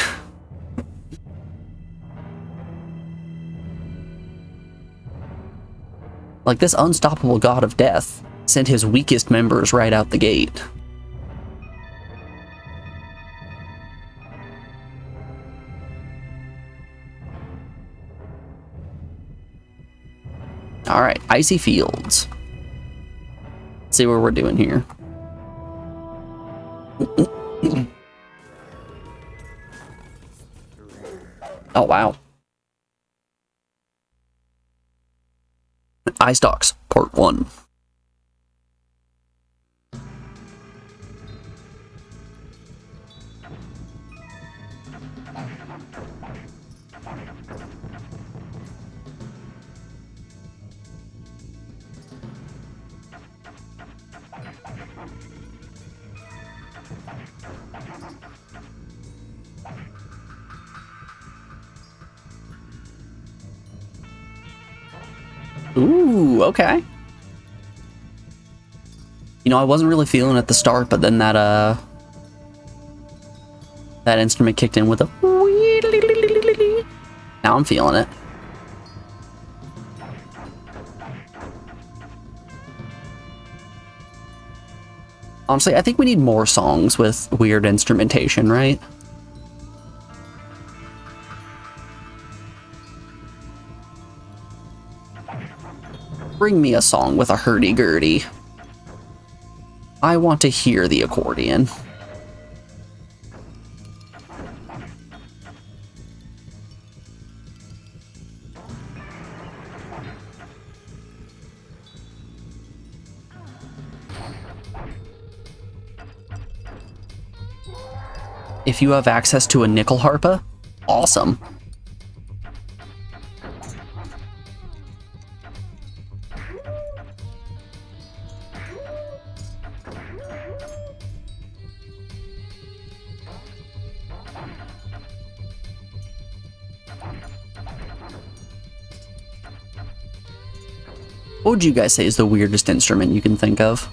Like this unstoppable god of death sent his weakest members right out the gate. Alright, Icy Fields. Let's see what we're doing here. Oh, wow. Ice Docks, Part 1. Ooh, okay. You know, I wasn't really feeling it at the start, but then that instrument kicked in with a... Now I'm feeling it. Honestly, I think we need more songs with weird instrumentation, right? Bring me a song with a hurdy-gurdy. I want to hear the accordion. If you have access to a nickel harpa, awesome. What would you guys say is the weirdest instrument you can think of?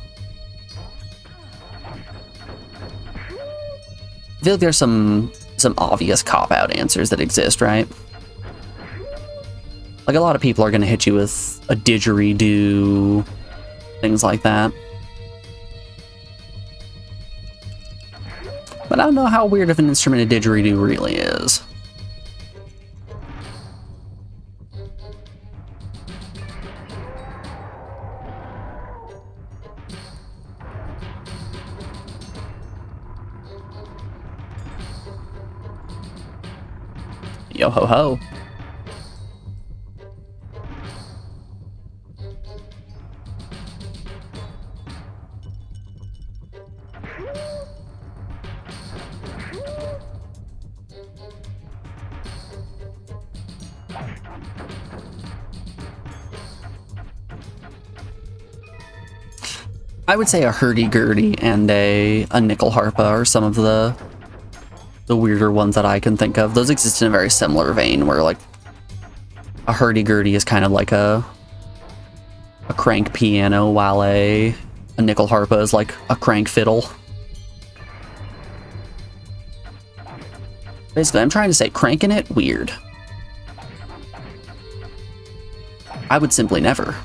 I feel like there's some obvious cop-out answers that exist, right? Like, a lot of people are going to hit you with a didgeridoo, things like that. But I don't know how weird of an instrument a didgeridoo really is. Yo ho ho. I would say a hurdy-gurdy and a nickel harpa are some of the weirder ones that I can think of. Those exist in a very similar vein, where like a hurdy-gurdy is kind of like a crank piano, while a nickel harpa is like a crank fiddle. Basically, I'm trying to say cranking it, weird. I would simply never.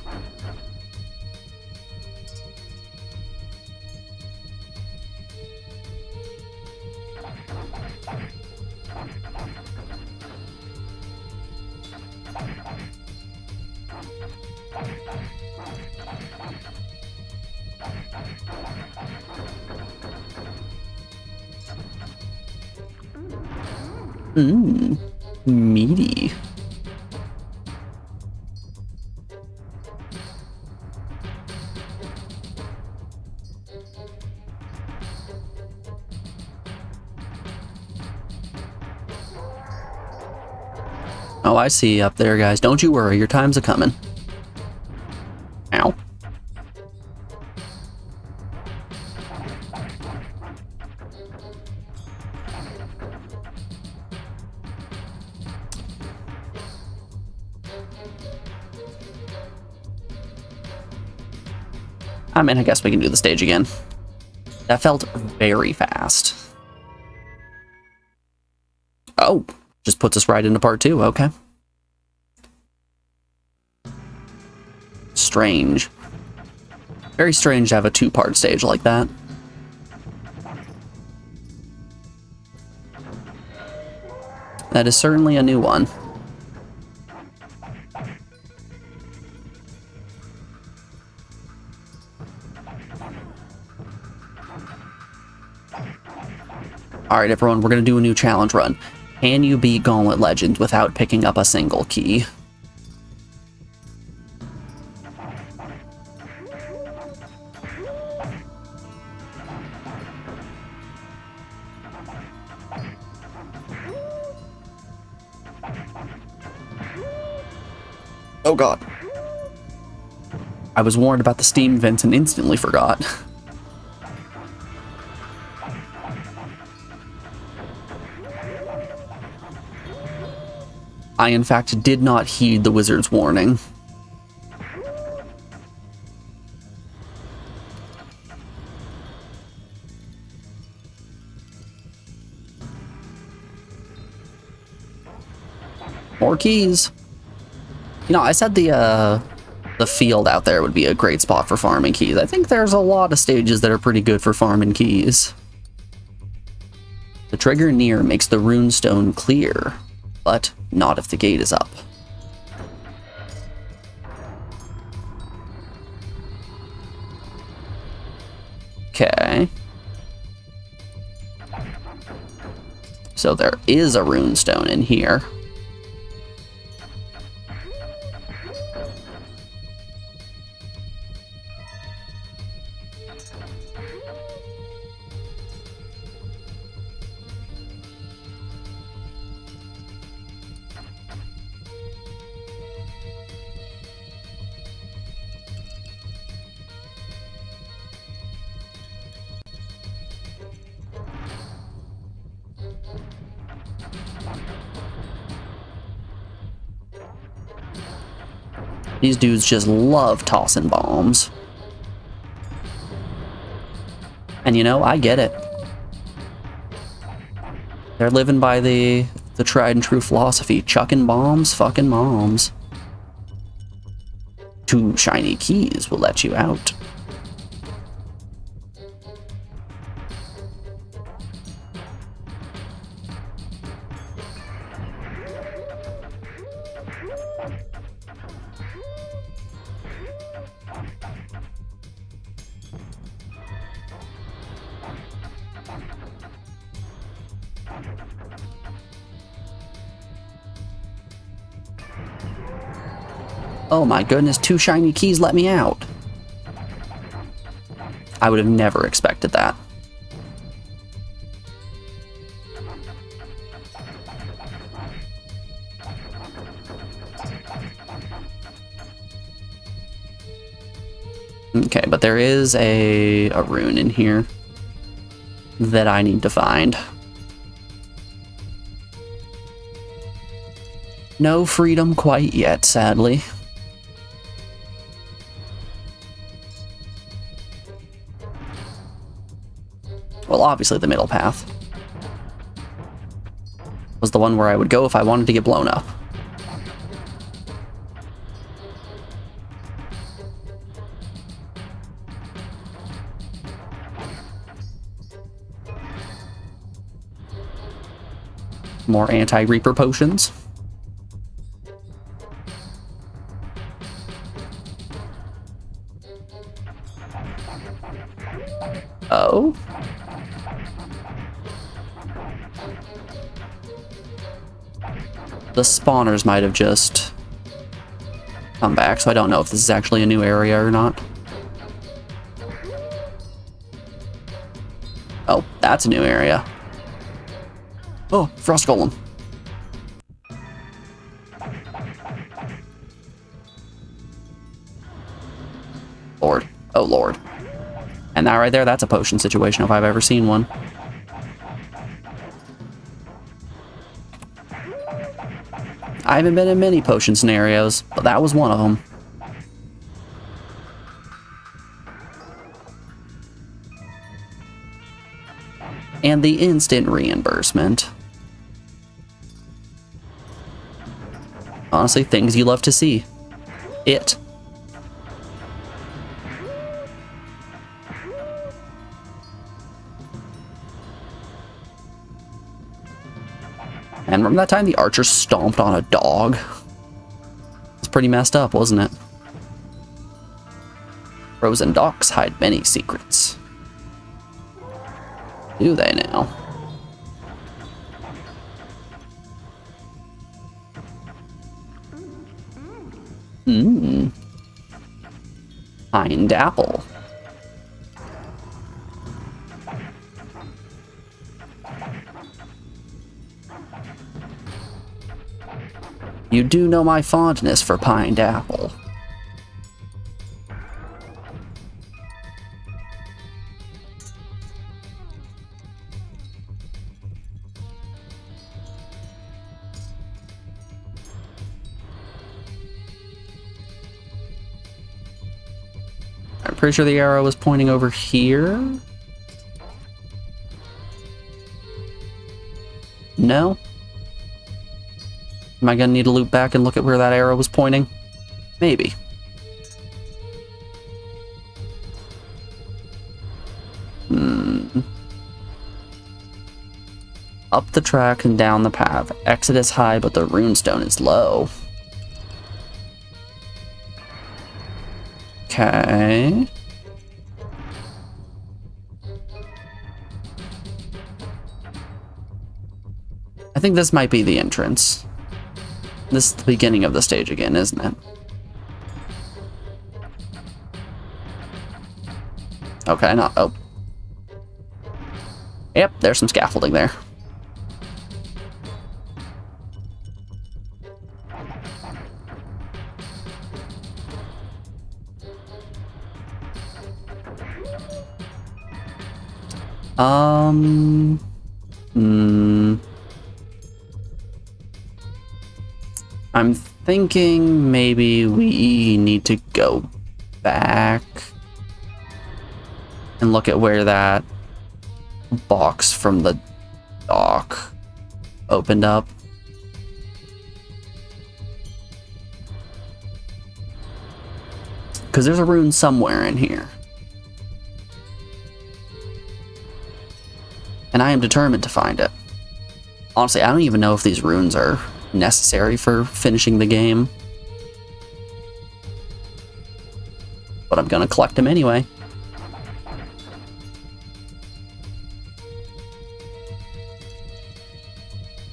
Mmm, meaty. Oh, I see you up there, guys. Don't you worry, your time's a-coming. Ow. I mean, I guess we can do the stage again. That felt very fast. Oh, just puts us right into part 2, okay. Strange. Very strange to have a 2-part stage like that. That is certainly a new one. Alright, everyone, we're going to do a new challenge run. Can you beat Gauntlet Legends without picking up a single key? Oh god. I was warned about the steam vents and instantly forgot. I, in fact, did not heed the wizard's warning. More keys. You know, I said the field out there would be a great spot for farming keys. I think there's a lot of stages that are pretty good for farming keys. The trigger near makes the runestone clear, but not if the gate is up. Okay. So there is a runestone in here. These dudes just love tossing bombs. And you know, I get it. They're living by the tried and true philosophy. Chucking bombs, fucking moms. 2 shiny keys will let you out. Oh my goodness, 2 shiny keys let me out. I would have never expected that. Okay, but there is a rune in here that I need to find. No freedom quite yet, sadly. Well, obviously the middle path was the one where I would go if I wanted to get blown up. More anti-reaper potions. Oh? The spawners might have just come back, so I don't know if this is actually a new area or not. Oh, that's a new area. Oh, Frost Golem. Lord. Oh, Lord. And that right there, that's a potion situation if I've ever seen one. I haven't been in many potion scenarios, but that was one of them. And the instant reimbursement. Honestly, things you love to see. It. And remember that time the archer stomped on a dog? It's pretty messed up, wasn't it? Frozen docks hide many secrets. Do they now? Mmm. Pineapple. You do know my fondness for pineapple. I'm pretty sure the arrow was pointing over here. No? Am I gonna need to loop back and look at where that arrow was pointing? Maybe. Up the track and down the path. Exit is high, but the runestone is low. Okay. I think this might be the entrance. This is the beginning of the stage again, isn't it? Okay, not... Oh. Yep, there's some scaffolding there. I'm thinking maybe we need to go back and look at where that box from the dock opened up. Because there's a rune somewhere in here. And I am determined to find it. Honestly, I don't even know if these runes are necessary for finishing the game. But I'm gonna collect them anyway.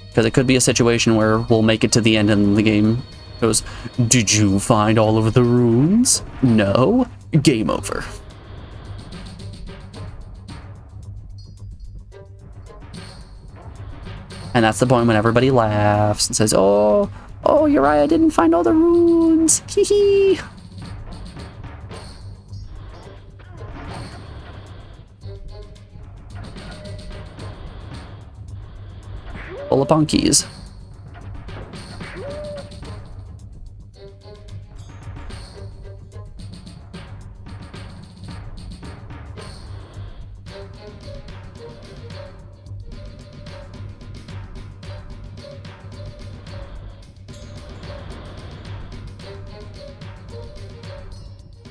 Because it could be a situation where we'll make it to the end and the game goes, "Did you find all of the runes? No? Game over." And that's the point when everybody laughs and says, oh, you're right, I didn't find all the runes. Hee hee. Full of punkies.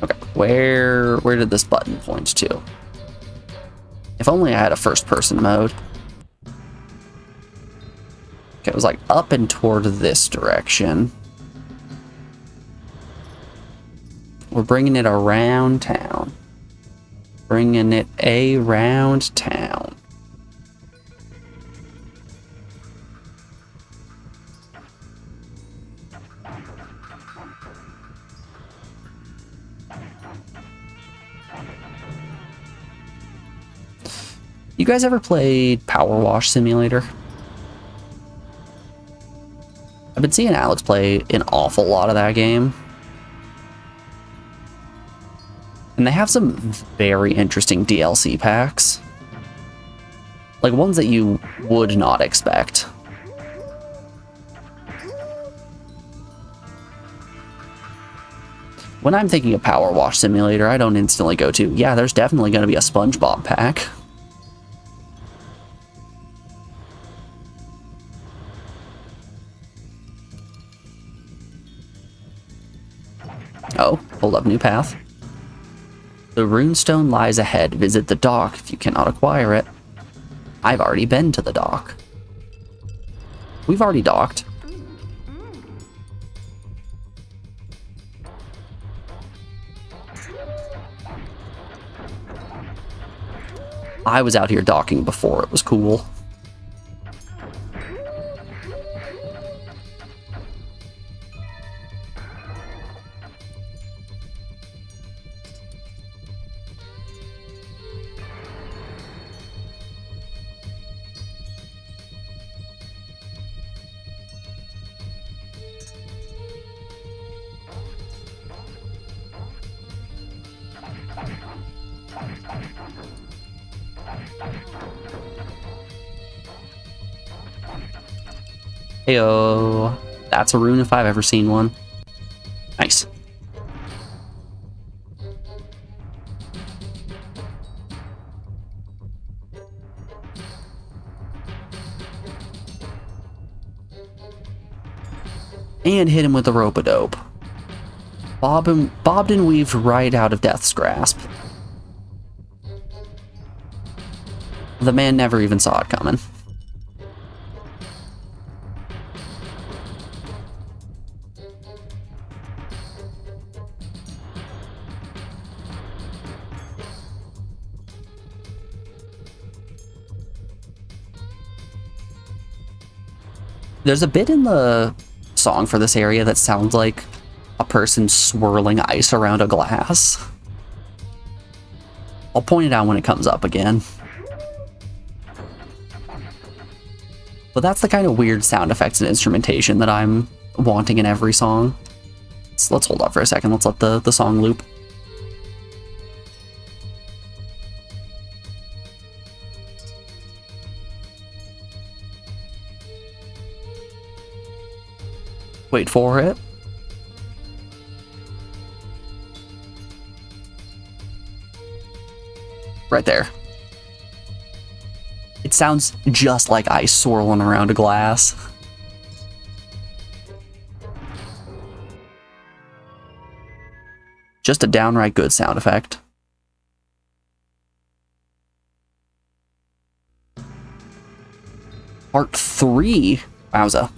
Okay, where did this button point to? If only I had a first-person mode. Okay, it was like up and toward this direction. We're bringing it around town. Bringing it around town. You guys ever played Power Wash Simulator? I've been seeing Alex play an awful lot of that game. And they have some very interesting DLC packs. Like ones that you would not expect. When I'm thinking of Power Wash Simulator, I don't instantly go to, yeah, there's definitely going to be a SpongeBob pack. Oh, hold up, new path. The runestone lies ahead. Visit the dock if you cannot acquire it. I've already been to the dock. We've already docked. I was out here docking before it was cool. Heyo. That's a rune if I've ever seen one. Nice. And hit him with the rope-a-dope. Bobbed and weaved right out of death's grasp. The man never even saw it coming. There's a bit in the song for this area that sounds like a person swirling ice around a glass. I'll point it out when it comes up again. But that's the kind of weird sound effects and instrumentation that I'm wanting in every song. So let's hold up for a second. Let's let the song loop. Wait for it. Right there. It sounds just like ice swirling around a glass. Just a downright good sound effect. Part 3. Wowza.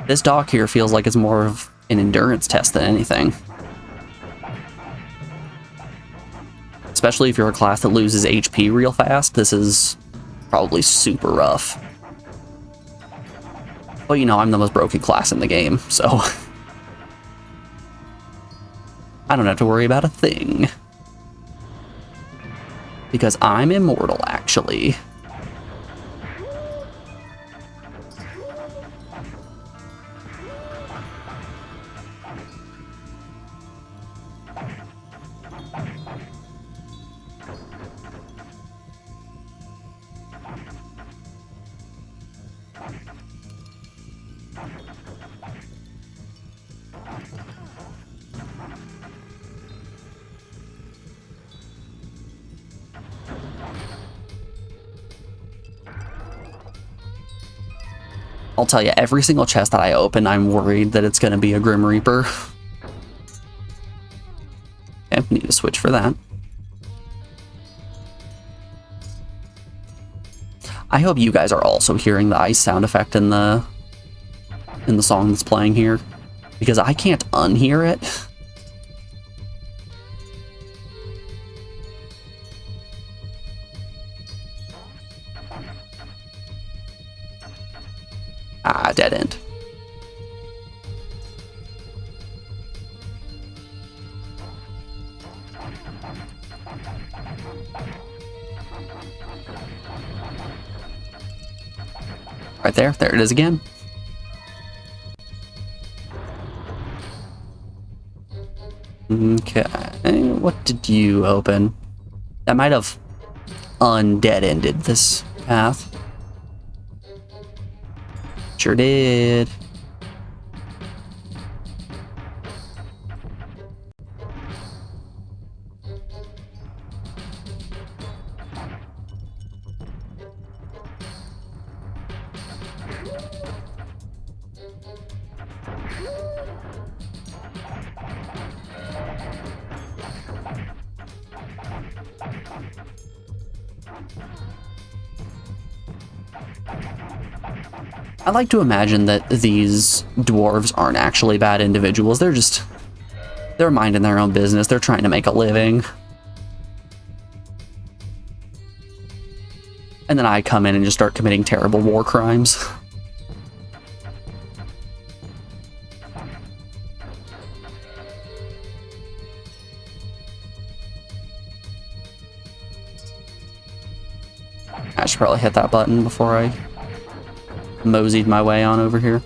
This dock here feels like it's more of an endurance test than anything. Especially if you're a class that loses HP real fast, this is probably super rough. But you know, I'm the most broken class in the game, so I don't have to worry about a thing. Because I'm immortal, actually. I'll tell you, every single chest that I open, I'm worried that it's going to be a Grim Reaper. Okay, need to switch for that. I hope you guys are also hearing the ice sound effect in the song that's playing here, because I can't unhear it. Ah, dead end. Right there. There it is again. Okay. What did you open? That might have undead-ended this path. Sure did. I like to imagine that these dwarves aren't actually bad individuals. They're minding their own business. They're trying to make a living. And then I come in and just start committing terrible war crimes. I should probably hit that button before I moseyed my way on over here.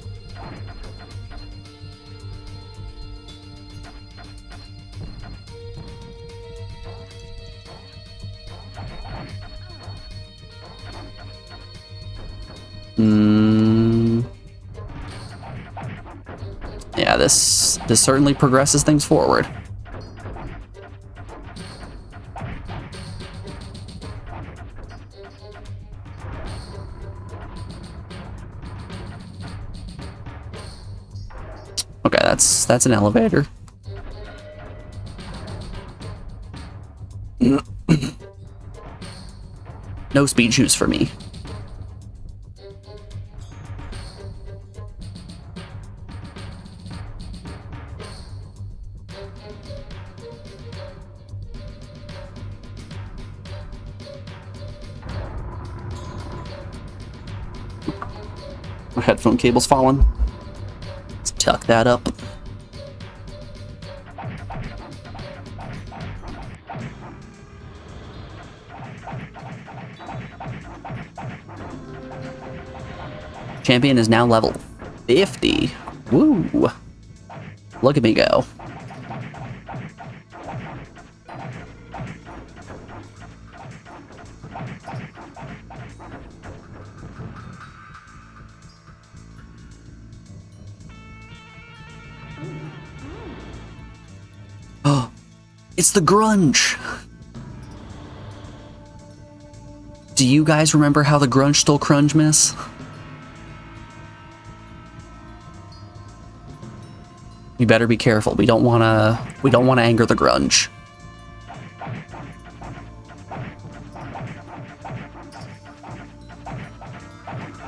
Yeah, this certainly progresses things forward. Okay, that's an elevator. No speed shoes for me. My headphone cable's fallen. Let's tuck that up. Champion is now level 50. Woo! Look at me go. Oh, it's the grunge. Do you guys remember how the grunge stole Crunge Miss? You better be careful. We don't wanna anger the grunge.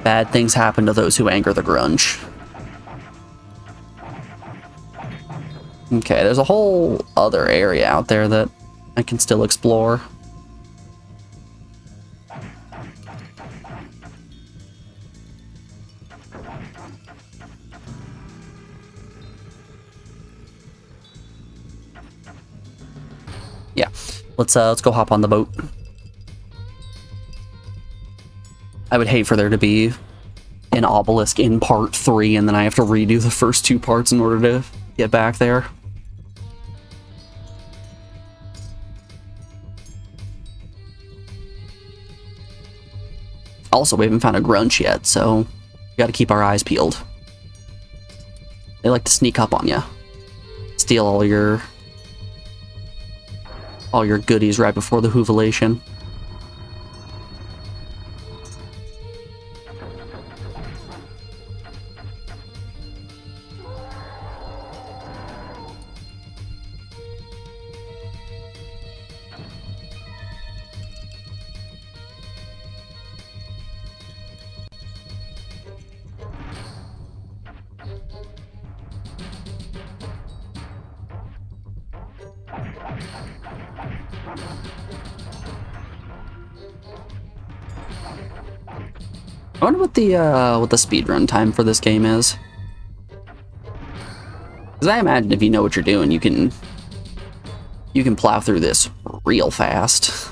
Bad things happen to those who anger the grunge. Okay, there's a whole other area out there that I can still explore. Yeah, let's go hop on the boat. I would hate for there to be an obelisk in part 3 and then I have to redo the first 2 parts in order to get back there. Also, we haven't found a grunge yet, so we gotta keep our eyes peeled. They like to sneak up on you. Steal all your goodies right before the hoovelation. I wonder what the speedrun time for this game is. Because I imagine if you know what you're doing, you can plow through this real fast.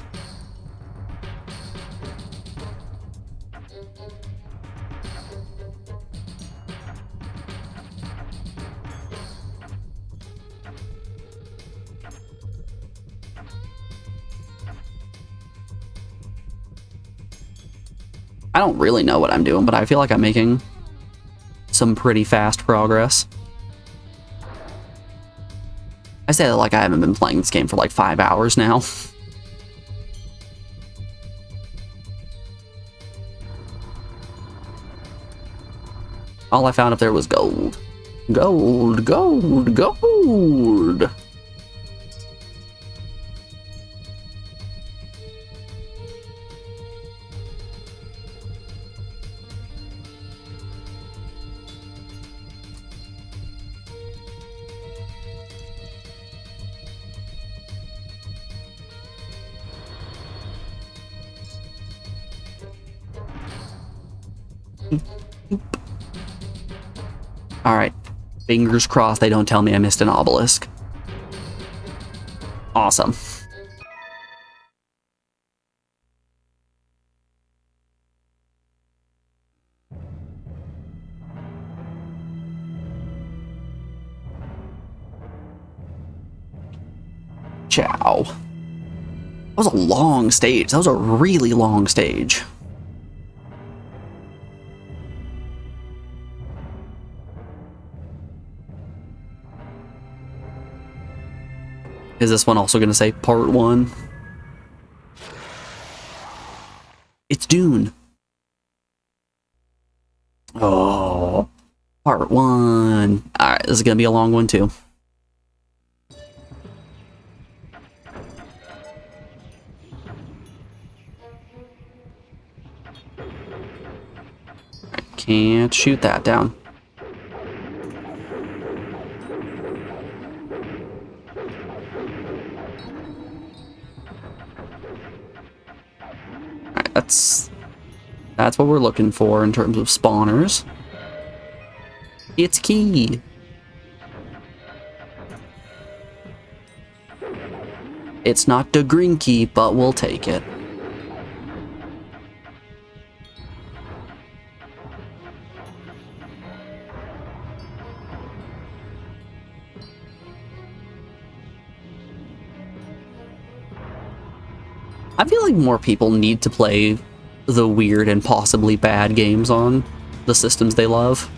I don't really know what I'm doing, but I feel like I'm making some pretty fast progress. I say that like I haven't been playing this game for like 5 hours now. All I found up there was gold. Gold, gold, gold! Alright. Fingers crossed they don't tell me I missed an obelisk. Awesome. Ciao. That was a long stage. That was a really long stage. Is this one also going to say part 1? It's Dune. Oh, part 1. Alright, this is going to be a long one too. Can't shoot that down. Alright, that's what we're looking for in terms of spawners. It's key. It's not the green key, but we'll take it. I feel like more people need to play the weird and possibly bad games on the systems they love.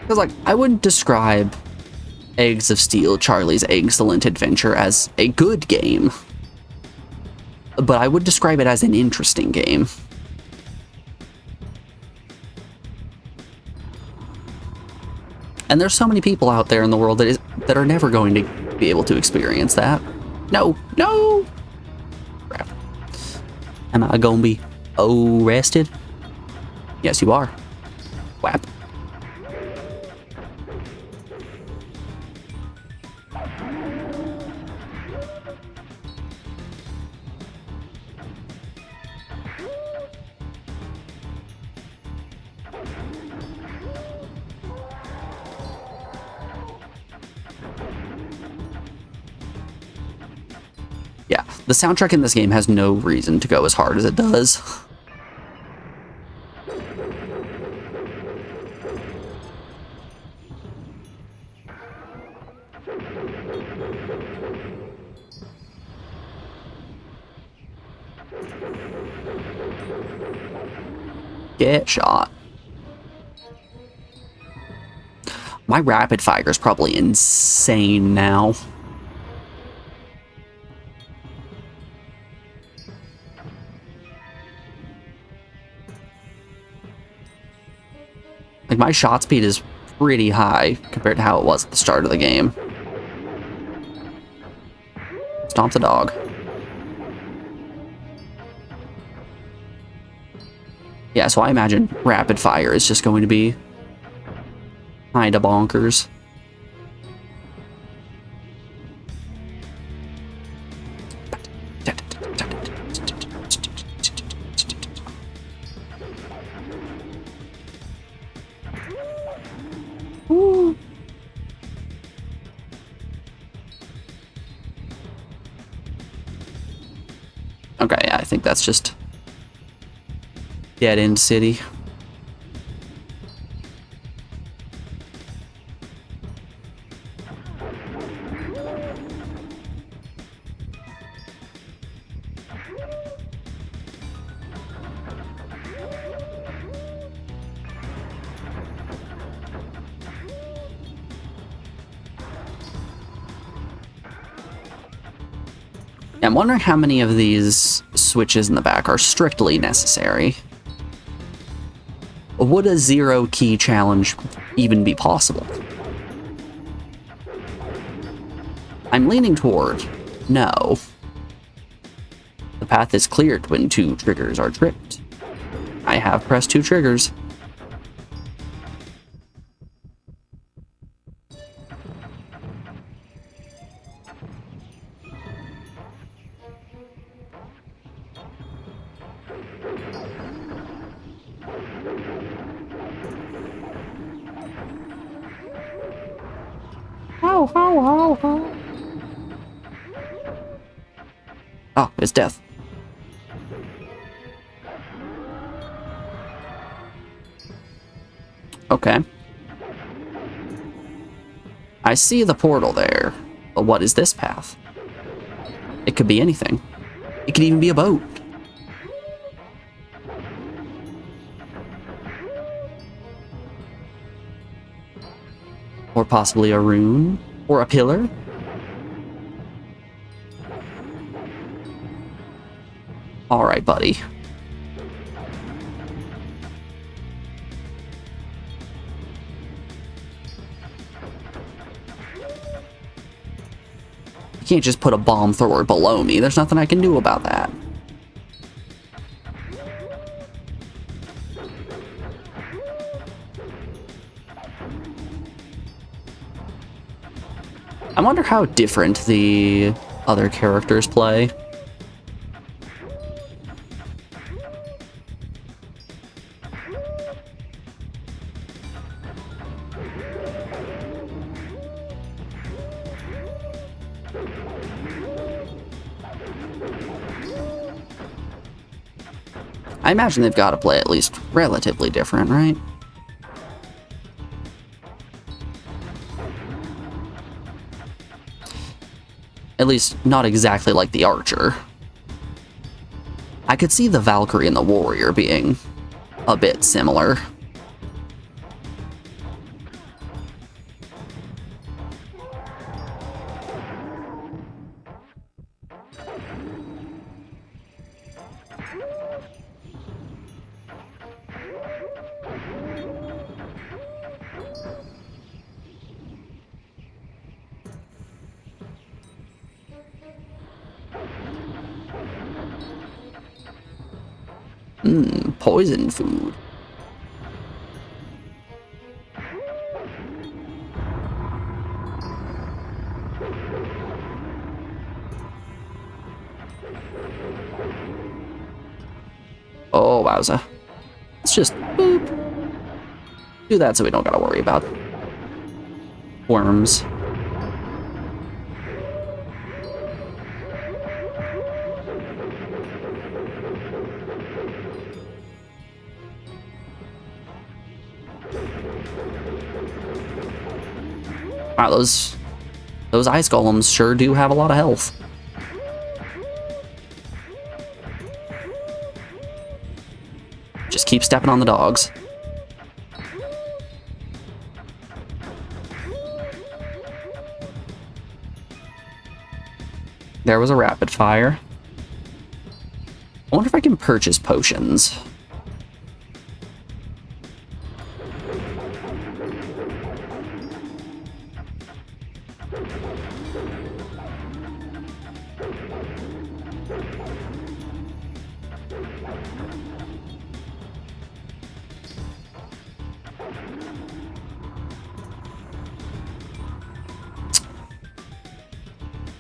Because, like, I wouldn't describe Eggs of Steel, Charlie's Excellent Adventure as a good game, but I would describe it as an interesting game. And there's so many people out there in the world that are never going to be able to experience that. No, no! Crap. Am I gonna be arrested? Yes, you are. Whap. Yeah, the soundtrack in this game has no reason to go as hard as it does. Get shot. My rapid fire is probably insane now. Like, my shot speed is pretty high compared to how it was at the start of the game. Stomp the dog. Yeah, so I imagine rapid fire is just going to be kinda bonkers. Woo. Okay, yeah, I think that's just dead end city. I'm wondering how many of these switches in the back are strictly necessary. Would a zero key challenge even be possible? I'm leaning toward no. The path is cleared when 2 triggers are tripped. I have pressed 2 triggers. Oh, it's death. Okay. I see the portal there, but what is this path? It could be anything. It could even be a boat. Or possibly a rune? Or a pillar? Alright, buddy. You can't just put a bomb thrower below me. There's nothing I can do about that. I wonder how different the other characters play. I imagine they've got to play at least relatively different, right? At least not exactly like the Archer. I could see the Valkyrie and the Warrior being a bit similar. Poison food. Oh, wowza. Let's just boop. Do that so we don't gotta worry about worms. Wow, those ice golems sure do have a lot of health. Just keep stepping on the dogs. There was a rapid fire. I wonder if I can purchase potions.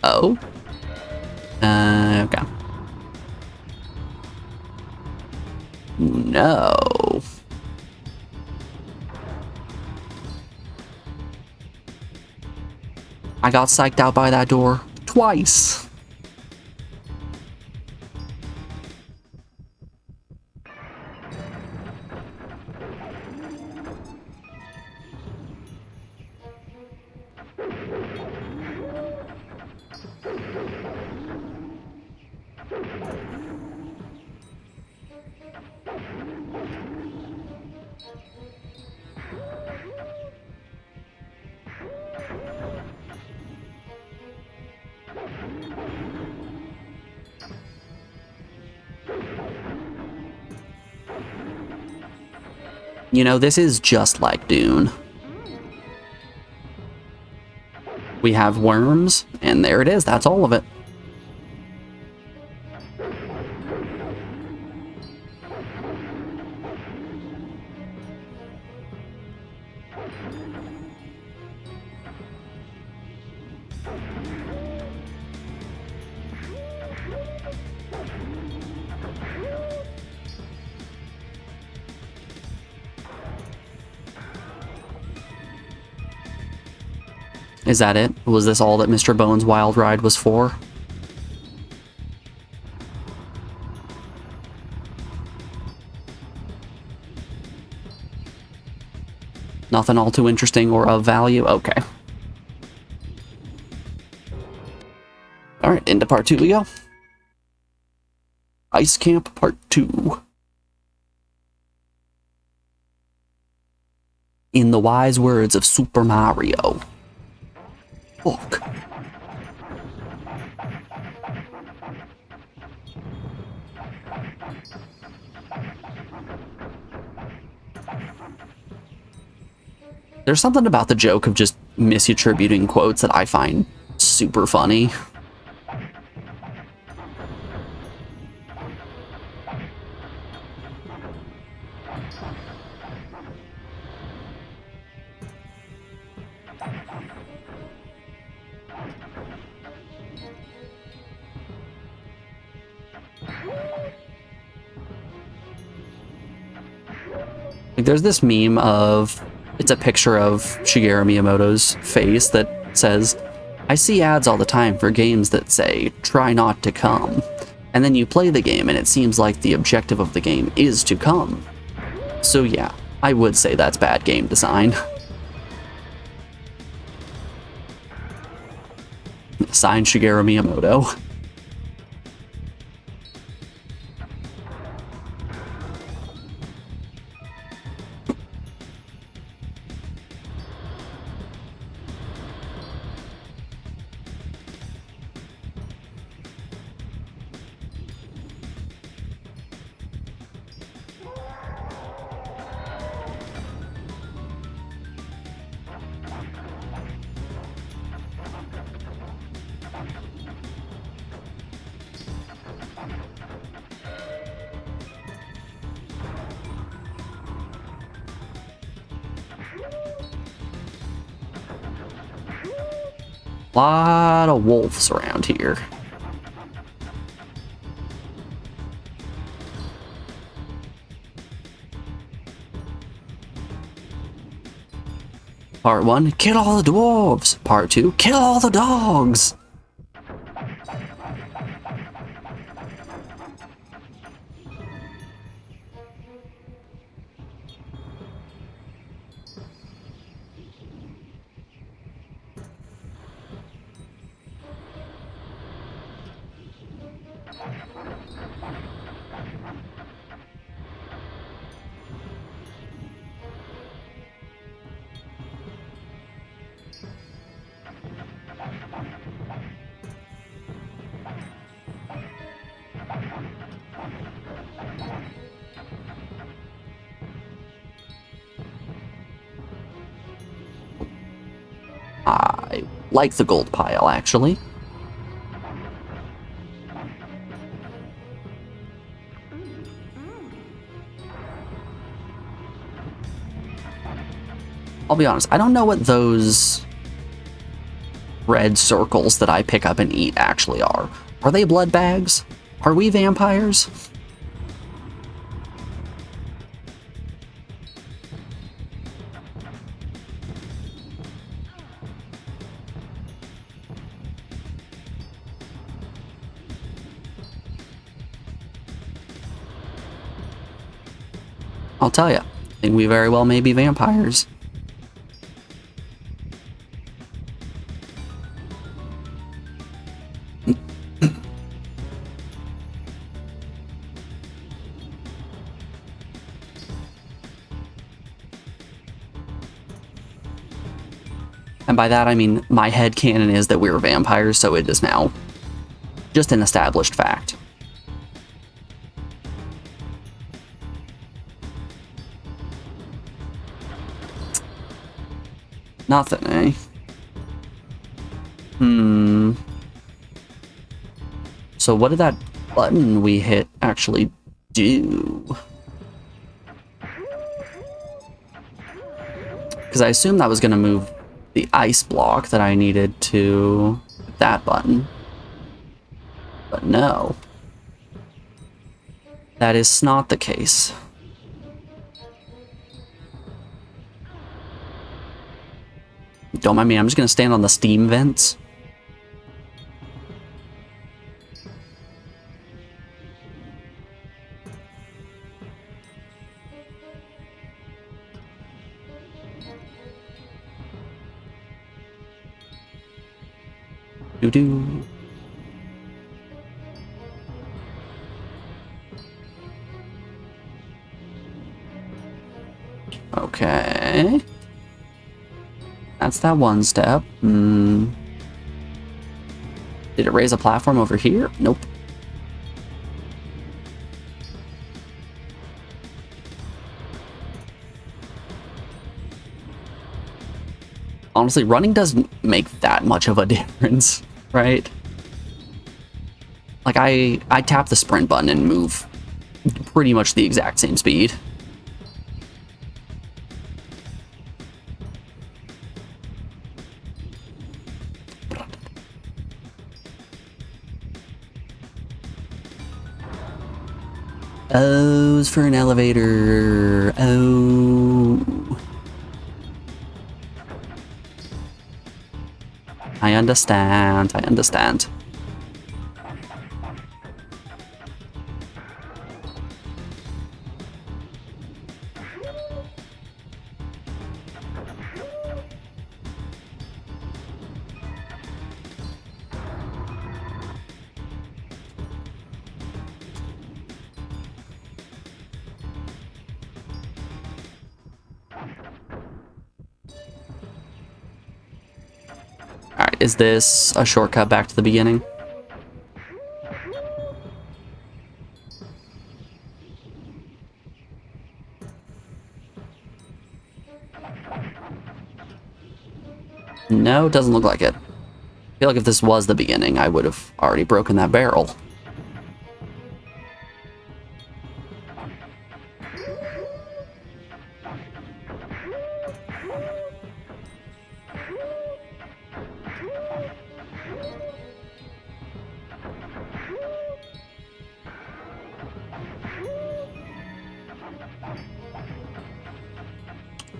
Oh. Okay. No. I got psyched out by that door twice. You know, this is just like Dune. We have worms, and there it is. That's all of it. Is that it? Was this all that Mr. Bone's Wild Ride was for? Nothing all too interesting or of value? Okay. Alright, into part 2 we go. Ice Camp Part 2. In the wise words of Super Mario. Fuck. There's something about the joke of just misattributing quotes that I find super funny. Like, there's this meme of, it's a picture of Shigeru Miyamoto's face that says, I see ads all the time for games that say, try not to come. And then you play the game and it seems like the objective of the game is to come. So yeah, I would say that's bad game design. Signed, Shigeru Miyamoto. Lot of wolves around here. Part 1, kill all the dwarves. Part 2, kill all the dogs. I like the gold pile, actually. I'll be honest, I don't know what those red circles that I pick up and eat actually are. Are they blood bags? Are we vampires? I'll tell you, I think we very well may be vampires. And by that I mean my headcanon is that we're vampires, so it is now just an established fact. Nothing, eh? So what did that button we hit actually do? Because I assumed that was going to move the ice block that I needed to hit that button. But no. That is not the case. Don't mind me, I'm just going to stand on the steam vents. Do-do. Okay. That's that one step. Did it raise a platform over here? Nope. Honestly, running doesn't make that much of a difference, right? Like, I tap the sprint button and move pretty much the exact same speed. O's for an elevator. Oh. I understand. I understand. Alright, is this a shortcut back to the beginning? No, doesn't look like it. I feel like if this was the beginning, I would have already broken that barrel.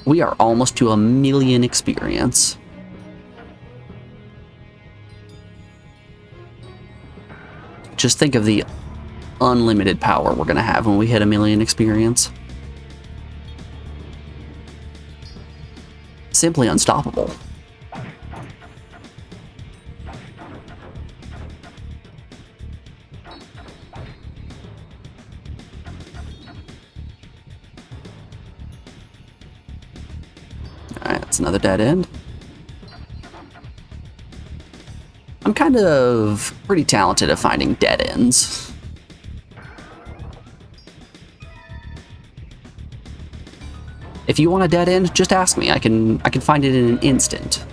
We are almost to 1,000,000 experience. Just think of the unlimited power we're going to have when we hit 1,000,000 experience. Simply unstoppable. Alright, that's another dead end. I'm kind of pretty talented at finding dead ends. If you want a dead end, just ask me. I can find it in an instant.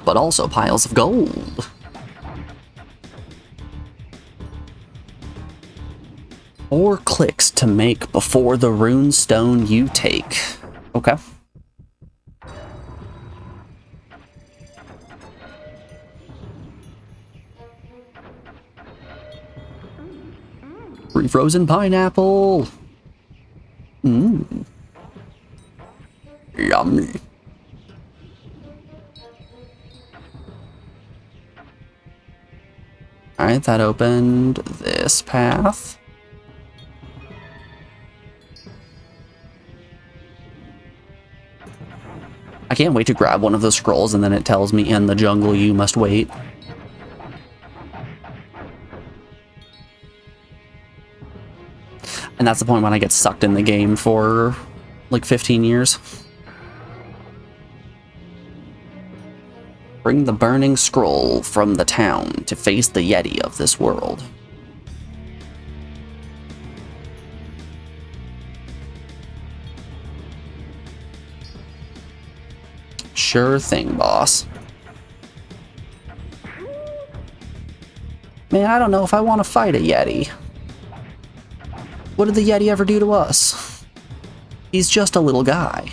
But also piles of gold. Or clicks to make before the rune stone you take. Okay. Free frozen pineapple. Mmm. Yummy. Alright, that opened this path. I can't wait to grab one of those scrolls and then it tells me in the jungle you must wait. And that's the point when I get sucked in the game for like 15 years. Bring the burning scroll from the town to face the Yeti of this world. Sure thing, boss. Man, I don't know if I want to fight a Yeti. What did the Yeti ever do to us? He's just a little guy.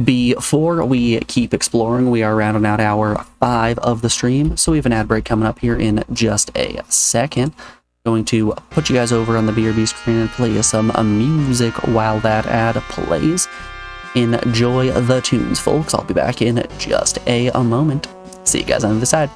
Before we keep exploring, we are rounding out hour 5 of the stream, so we have an ad break coming up here in just a second. Going to put you guys over on the BRB screen and play you some music while that ad plays. Enjoy the tunes, folks. I'll be back in just a moment. See you guys on the other side.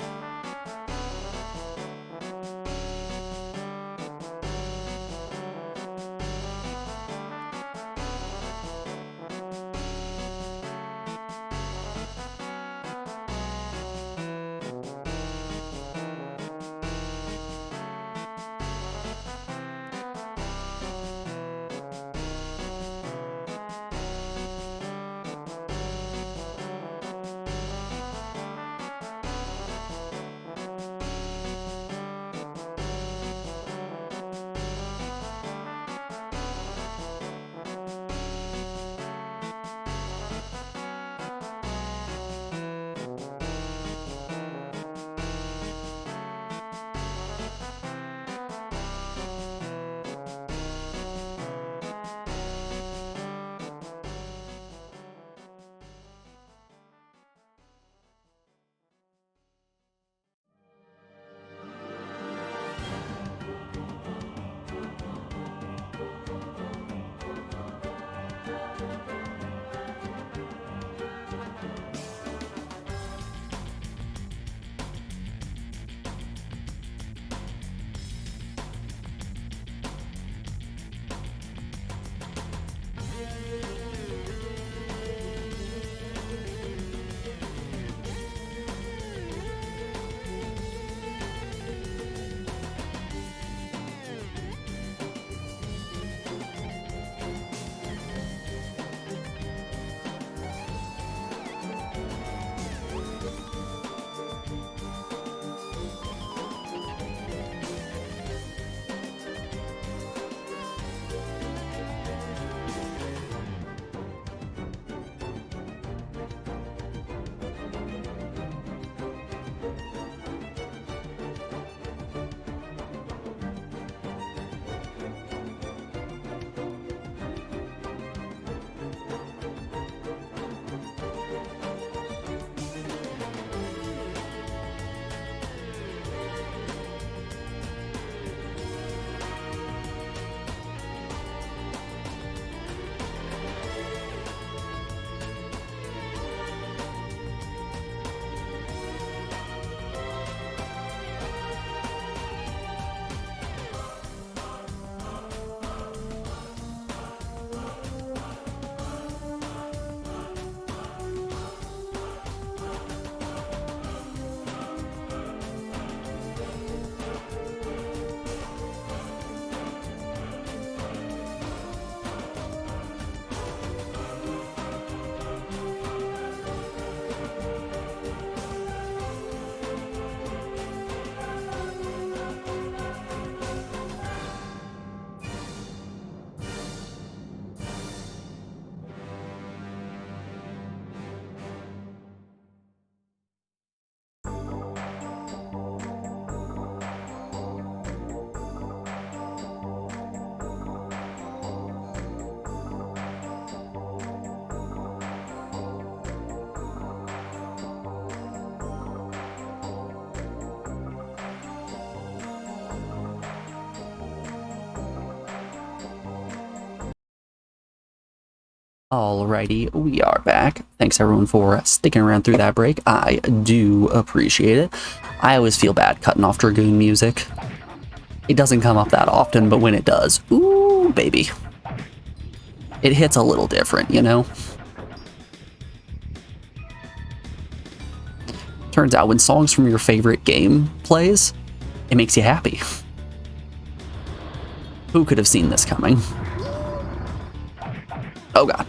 Alrighty, we are back. Thanks everyone for sticking around through that break. I do appreciate it. I always feel bad cutting off Dragoon music. It doesn't come up that often, but when it does, ooh, baby. It hits a little different, you know? Turns out when songs from your favorite game plays, it makes you happy. Who could have seen this coming? Oh god.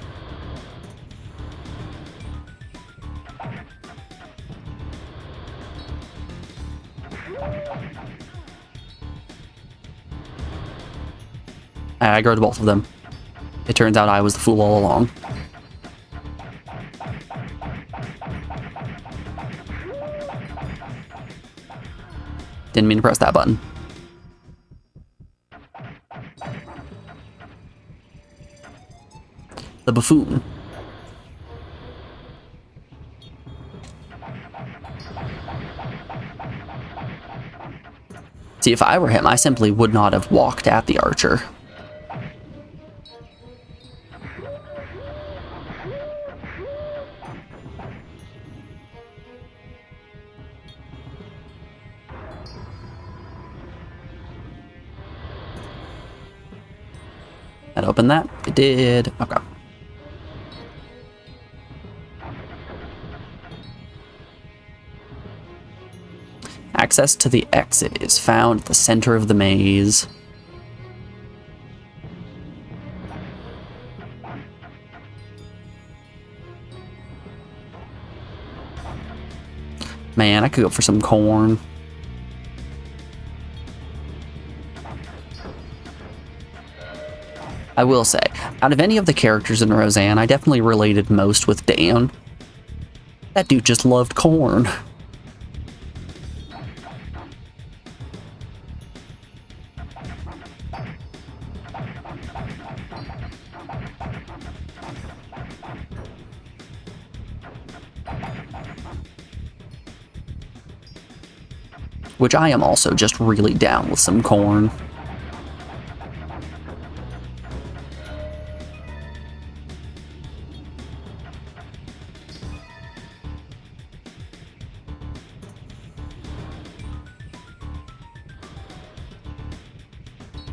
I aggroed both of them. It turns out I was the fool all along. Didn't mean to press that button. The buffoon. See, if I were him, I simply would not have walked at the archer. That opened that? It did. Okay. Access to the exit is found at the center of the maze. Man, I could go for some corn. I will say, out of any of the characters in Roseanne, I definitely related most with Dan. That dude just loved corn. Which I am also just really down with some corn.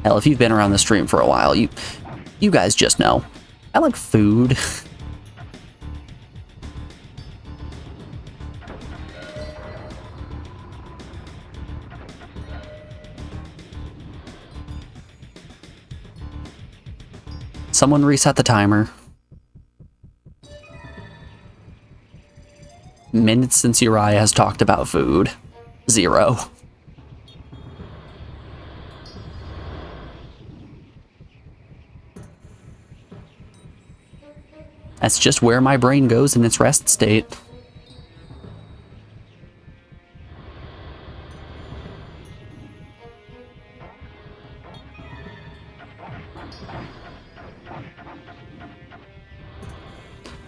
Hell, if you've been around the stream for a while, you guys just know. I like food. Someone reset the timer. Minutes since Uriah has talked about food. 0. That's just where my brain goes in its rest state.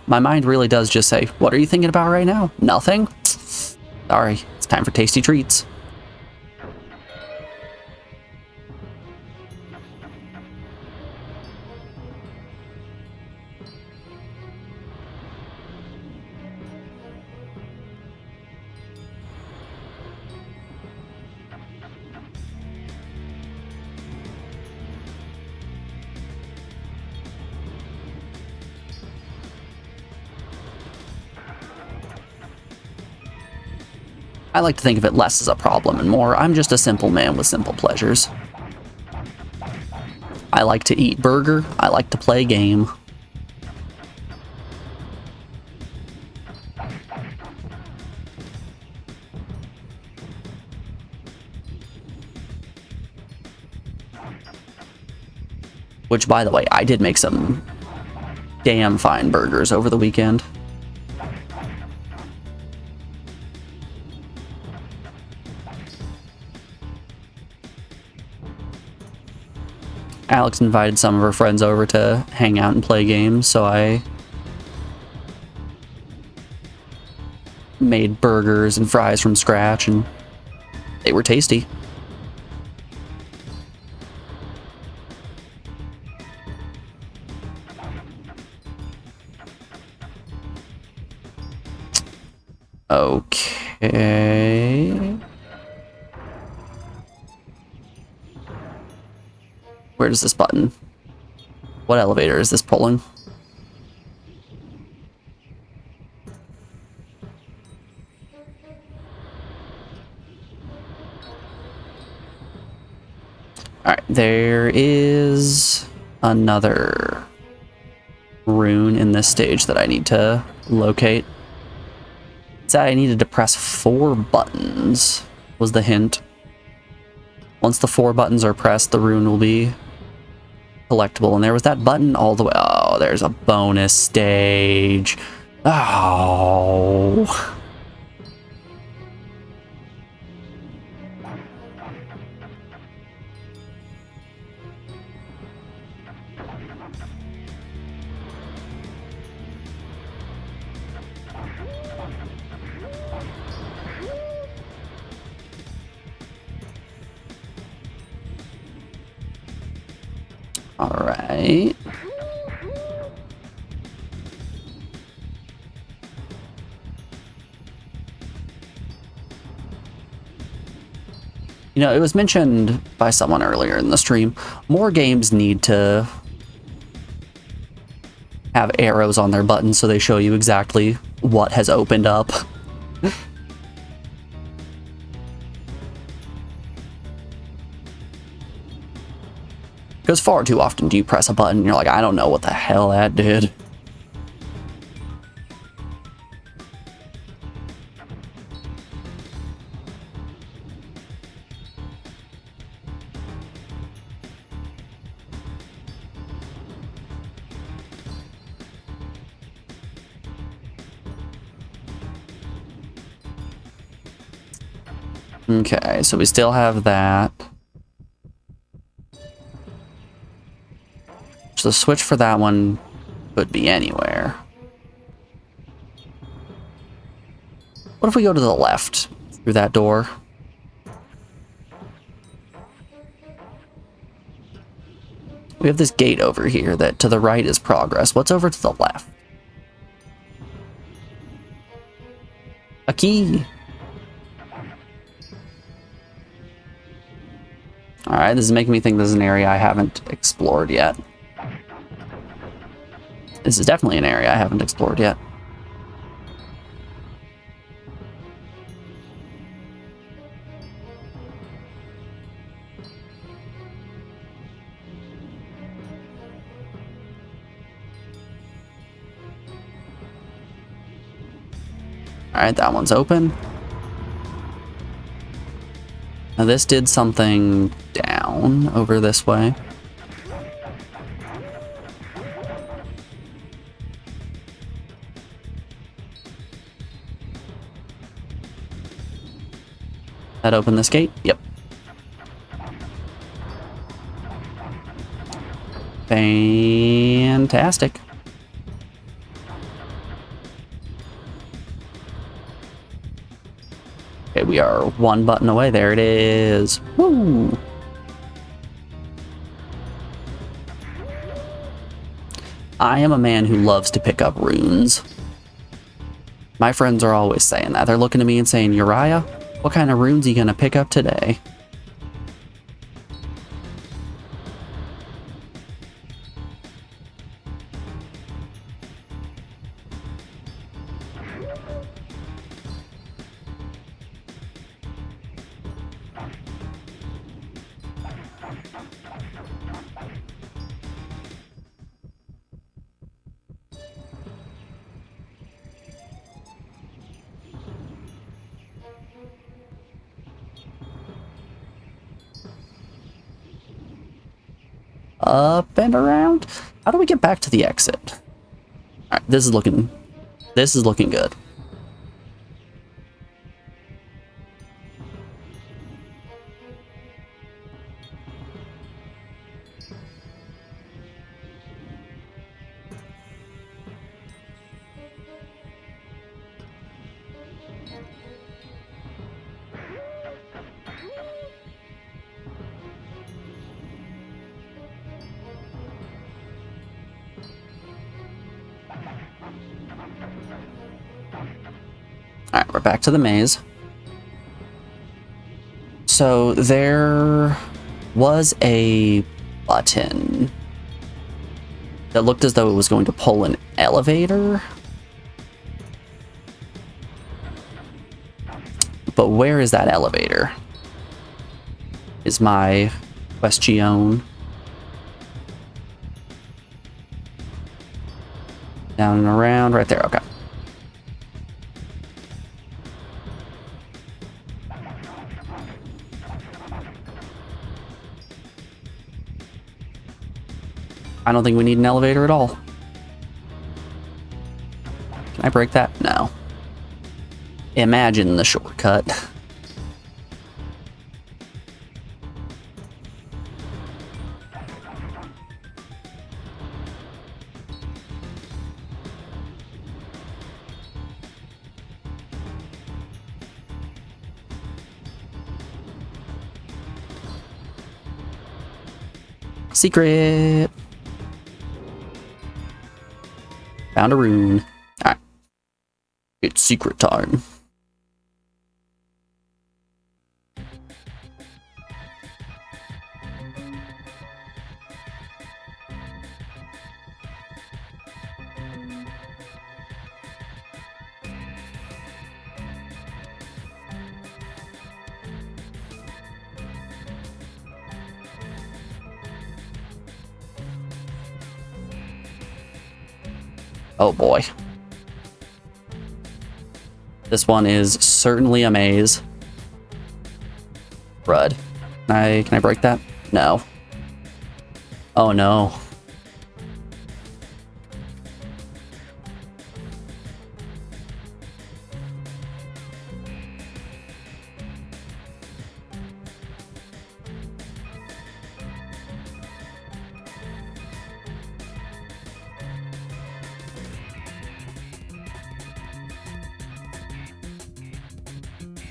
My mind really does just say, what are you thinking about right now? Nothing? Sorry, it's time for tasty treats. I like to think of it less as a problem and more, I'm just a simple man with simple pleasures. I like to eat burger, I like to play game. Which, by the way, I did make some damn fine burgers over the weekend. Alex invited some of her friends over to hang out and play games, so I made burgers and fries from scratch, and they were tasty. Okay. Where does this button? What elevator is this pulling? Alright, there is another rune in this stage that I need to locate. It said I needed to press 4 buttons, was the hint. Once the 4 buttons are pressed, the rune will be collectible. And there was that button all the way. Oh, there's a bonus stage. Oh. Alright. You know, it was mentioned by someone earlier in the stream, more games need to have arrows on their buttons so they show you exactly what has opened up. Because far too often do you press a button and you're like, I don't know what the hell that did. Okay, so we still have that. So the switch for that one could be anywhere. What if we go to the left through that door? We have this gate over here that to the right is progress. What's over to the left? A key. Alright, this is making me think this is an area I haven't explored yet. This is definitely an area I haven't explored yet. Alright, that one's open. Now this did something down over this way. That opened this gate? Yep. Fantastic. Okay, we are one button away. There it is. Woo! I am a man who loves to pick up runes. My friends are always saying that. They're looking at me and saying, Uriah, what kind of runes are you gonna pick up today? Up and around. How do we get back to the exit? All right, this is looking good. Alright, we're back to the maze. So there was a button that looked as though it was going to pull an elevator. But where is that elevator? Is my question. Down and around, right there, okay. I don't think we need an elevator at all. Can I break that? No. Imagine the shortcut. Secret. Found a rune. Alright. It's secret time. Oh boy. This one is certainly a maze. Crud. Can I break that? No. Oh no.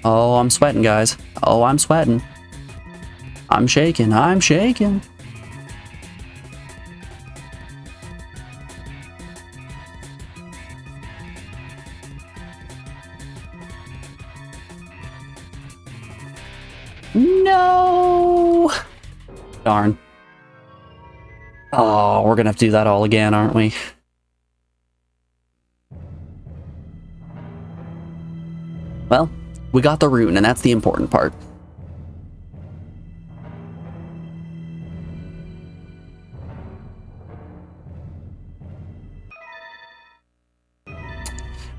Oh, I'm sweating, guys. Oh, I'm sweating. I'm shaking. I'm shaking. No! Darn. Oh, we're gonna have to do that all again, aren't we? Well, we got the rune, and that's the important part.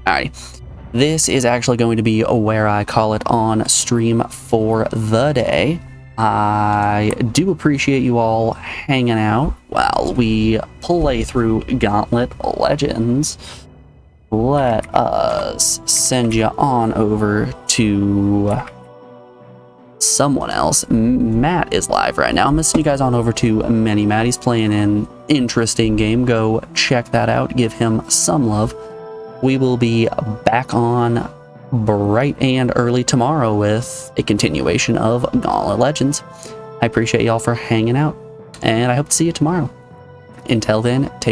Alright. This is actually going to be where I call it on stream for the day. I do appreciate you all hanging out while we play through Gauntlet Legends. Let us send you on over to someone else. Matt is live right now. I'm gonna send you guys on over to Many Matt. He's playing an interesting game. Go check that out. Give him some love. We will be back on bright and early tomorrow with a continuation of Gauntlet Legends. I appreciate y'all for hanging out, and I hope to see you tomorrow. Until then, take